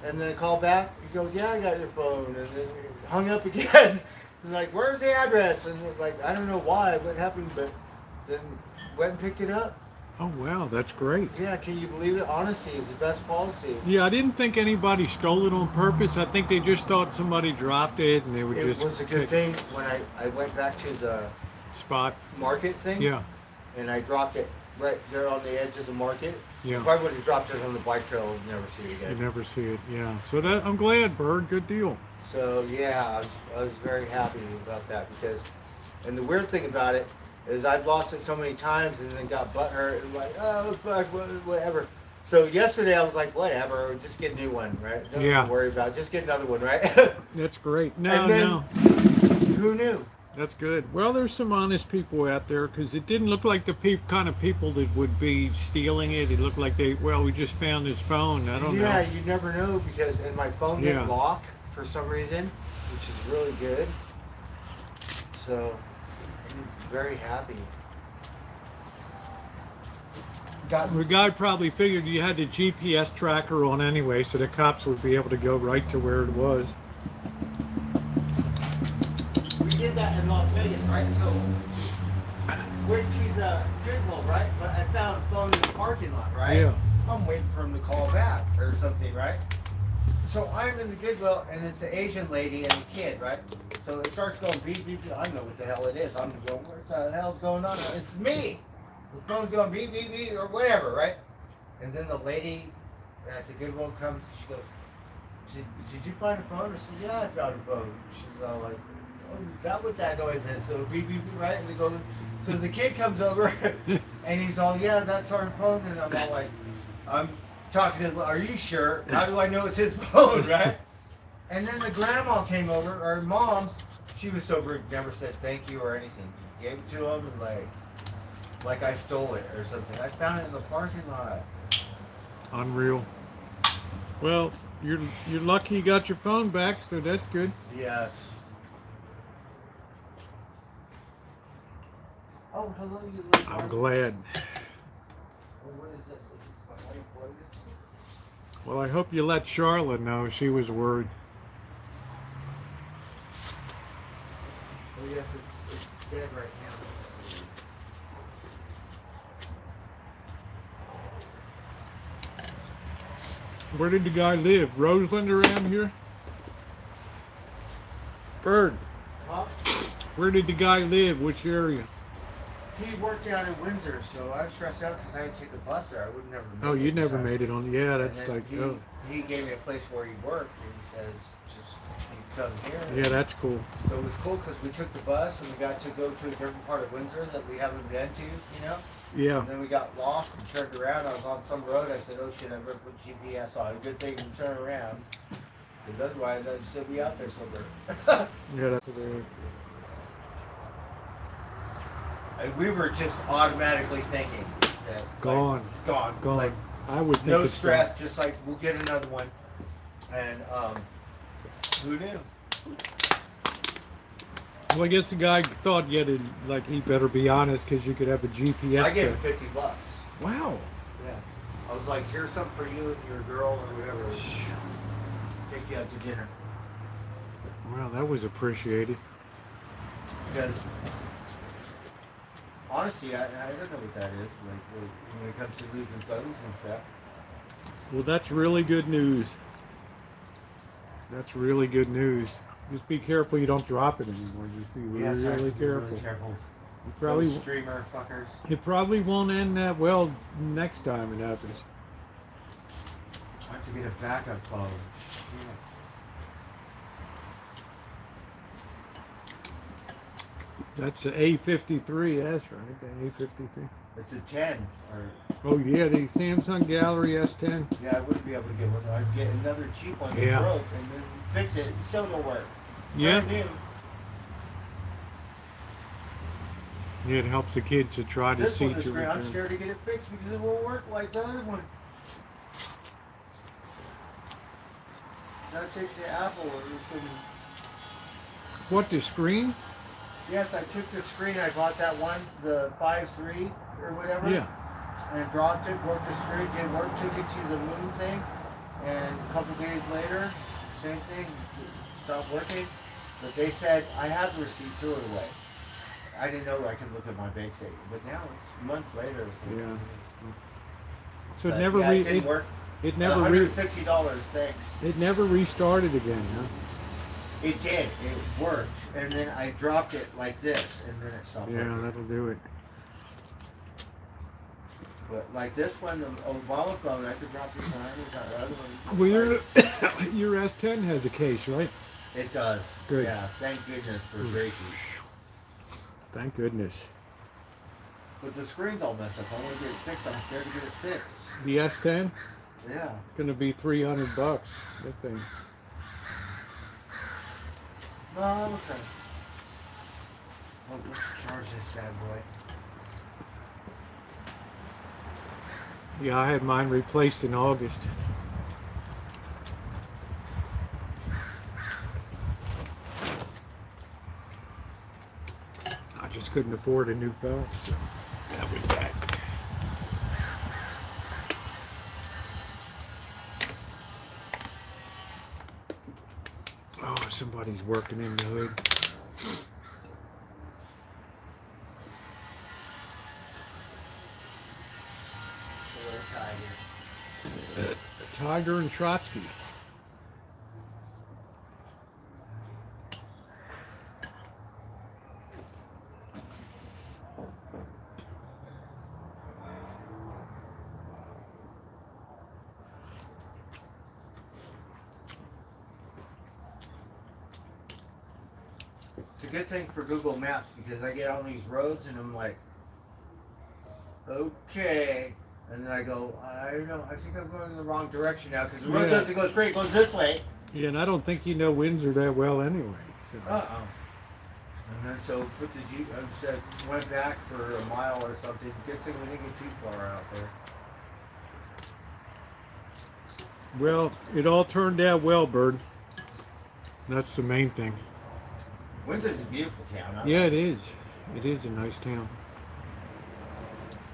And then I called back. He goes, "Yeah, I got your phone," and then he hung up again. And like, "Where's the address?" And like, I don't know why, what happened, but then went and picked it up. Oh wow, that's great. Yeah, can you believe it? Honesty is the best policy. Yeah, I didn't think anybody stole it on purpose. I think they just thought somebody dropped it and they would It just was a good thing when I went back to the spot. market thing. Yeah, And I dropped it right there on the edge of the market. yeah. If I would have dropped it on the bike trail, I'd never see it You again. never see it. Yeah. So that I'm glad, Bird. Good deal. So yeah, I was very happy about that because, and the weird thing about it is I've lost it so many times and then got butthurt and like, oh fuck, whatever. So yesterday I was like, whatever, just get a new one, right? Don't Yeah. worry about it. Just get another one, right? That's great. No, And then- no. Who knew? That's good. Well, there's some honest people out there because it didn't look like the kind of people that would be stealing it. It looked like we just found his phone. I don't Yeah, know. you never know because and my phone Yeah. didn't lock for some reason, which is really good. So I'm very happy. The guy probably figured you had the GPS tracker on anyway, so the cops would be able to go right to where it was. We did that in Las Vegas, right? So when she's Goodwill, right? But I found a phone in the parking lot, right? Yeah. I'm waiting for him to call back or something, right? So I'm in the Goodwill and it's an Asian lady and a kid, right? So it starts going beep, beep, beep. I know what the hell it is. I'm going, what the hell's going on? It's me. The phone's going beep, beep, beep, or whatever, right? And then the lady at the Goodwill comes, she goes, did you find a phone? I said, yeah, I found a phone. She's all like, oh, is that what that noise is? So beep, beep, beep, right? And they go, so the kid comes over and he's all, yeah, that's our phone. And I'm all like, I'm talking to him, are you sure? How do I know it's his phone, right? And then the grandma came over, or mom's, she was so rude, never said thank you or anything. She gave it to him and like I stole it or something. I found it in the parking lot. Unreal. Well, you're lucky you got your phone back, so that's good. Yes. Oh, hello, you little I'm Mark. glad. Oh, what is this? Is my wife worried? Well, I hope you let Charlotte know she was worried. Oh, yes, it's dead right now. Let's see. Where did the guy live? Roseland around here? Bird, Huh? where did the guy live? Which area? He worked down in Windsor, so I was stressed out because I had to take the bus there. I would never. Oh, you never made it on. Yeah, And that's then like, he, oh. he gave me a place where he worked, and he says, just you come here. Yeah, that's cool. So it was cool because we took the bus and we got to go to a different part of Windsor that we haven't been to, you know? Yeah. And then we got lost and turned around. I was on some road. I said, oh shit, I better put GPS on. Good thing to turn around. Because otherwise I'd still be out there somewhere. Yeah, that's the. And we were just automatically thinking that Gone. Like, gone. Gone. Like, I would think no it's stress, gone. just like we'll get another one. And who knew? Well, I guess the guy thought you had to, like, he better be honest because you could have a GPS. I gave him track. $50. Wow. Yeah. I was like, here's something for you and your girl or whatever. Take you out to dinner. Well, that was appreciated. Because honestly, I don't know what that is. Like when it comes to losing photos and stuff. Well, that's really good news. That's really good news. Just be careful you don't drop it anymore. Just be really careful. Really careful. You probably, Those streamer fuckers. it probably won't end that well next time it happens. I have to get a backup phone. Yeah. That's the A53, that's right, the A53. It's a 10. Or Oh yeah, the Samsung Gallery S10. yeah, I wouldn't be able to get one. I'd get another cheap one that Yeah. broke and then fix it. It still don't work. Yeah. Brand new. Yeah, it helps the kids to try to This see one is to great. I'm return. scared to get it fixed because it won't work like the other one. Gotta take the Apple or some. What, the screen? Yes, I took the screen. I bought that one, the 5.3 or whatever. Yeah. And dropped it, broke the screen, didn't work, took it to the moon thing. And a couple days later, same thing, stopped working. But they said, I have the receipt, threw it away. I didn't know I could look at my bank statement. But now it's months later. So Yeah. So it but never yeah, it didn't work. it never re $160, thanks. it never restarted again, huh? It did. It worked. And then I dropped it like this, and then it stopped Yeah, working. that'll do it. But like this one, the Obama phone, I could drop this one. I got the other one. Well, your S10 has a case, right? It does. Good. Yeah, thank goodness for Gracie. Thank goodness. But the screen's all messed up. I want to get it fixed. I'm scared to get it fixed. The S10, Yeah. it's going to be $300. That thing. No, I'm okay. Well, let's charge this bad boy. Yeah, I had mine replaced in August. I just couldn't afford a new phone, so that was that. Oh, somebody's working in the hood. Tiger and Trotsky. It's a good thing for Google Maps because I get on these roads and I'm like, okay. And then I go, I don't know, I think I'm going in the wrong direction now because the road Yeah. doesn't go straight, it goes this way. Yeah, and I don't think you know Windsor that well anyway. So. Uh-oh. And then so put the Jeep, I said, went back for a mile or something. Good thing we didn't get too far out there. Well, it all turned out well, Bird. That's the main thing. Windsor's a beautiful town. Yeah, it is. It is a nice town.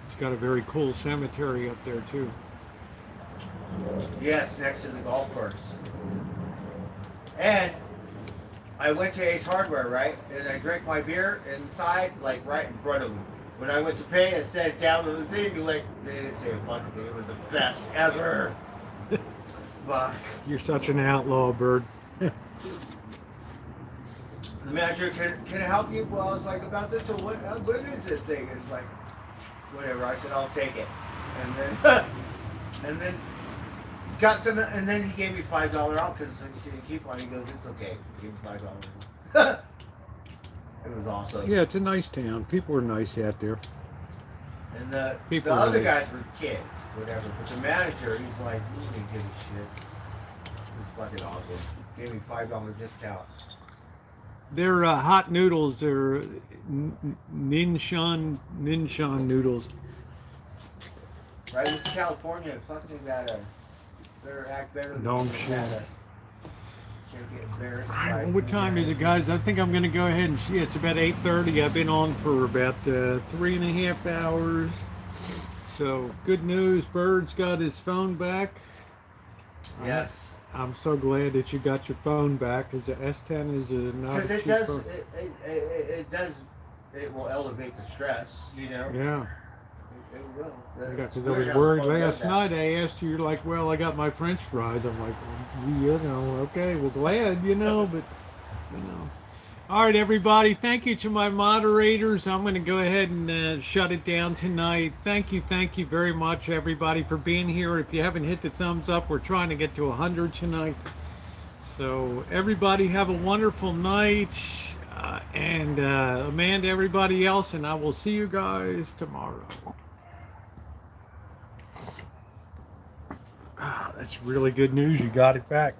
It's got a very cool cemetery up there, too. Yes, next to the golf course. And I went to Ace Hardware, right? And I drank my beer inside, like right in front of them. When I went to pay, I set it down on the thing, like, they didn't say a fucking thing. It was the best ever. Fuck. You're such an outlaw, Bird. The manager, can I help you? Well, I was like, about this, or what is this thing? It's like, whatever. I said, I'll take it. And then, and then got some, and then he gave me $5 off because he see the coupon. He goes, "It's okay." Give me $5. It was awesome. Yeah, it's a nice town. People are nice out there. And the People other really- guys were kids, whatever. But the manager, he's like, he didn't give a shit. He's fucking awesome. Gave me $5 discount. Their hot noodles are Ninshan noodles. Right? This is California. Fucking gotta better act better than No Canada. shit. Can't get embarrassed. All right, by what time is it, guys? I think I'm going to go ahead and see. It's about 8:30. I've been on for about 3.5 hours. So, good news. Bird's got his phone back. Yes. I'm so glad that you got your phone back, because the S10 is not Because a it cheap does, phone. it will elevate the stress, you know? Yeah. It will. Because I was worried last night. I asked you, you're like, well, I got my French fries. I'm like, well, you know, okay, well, glad, you know, but, you know. All right, everybody, thank you to my moderators. I'm going to go ahead and shut it down tonight. Thank you very much, everybody, for being here. If you haven't hit the thumbs up, we're trying to get to 100 tonight. So, everybody have a wonderful night. And Amanda, everybody else, and I will see you guys tomorrow. That's really good news. You got it back.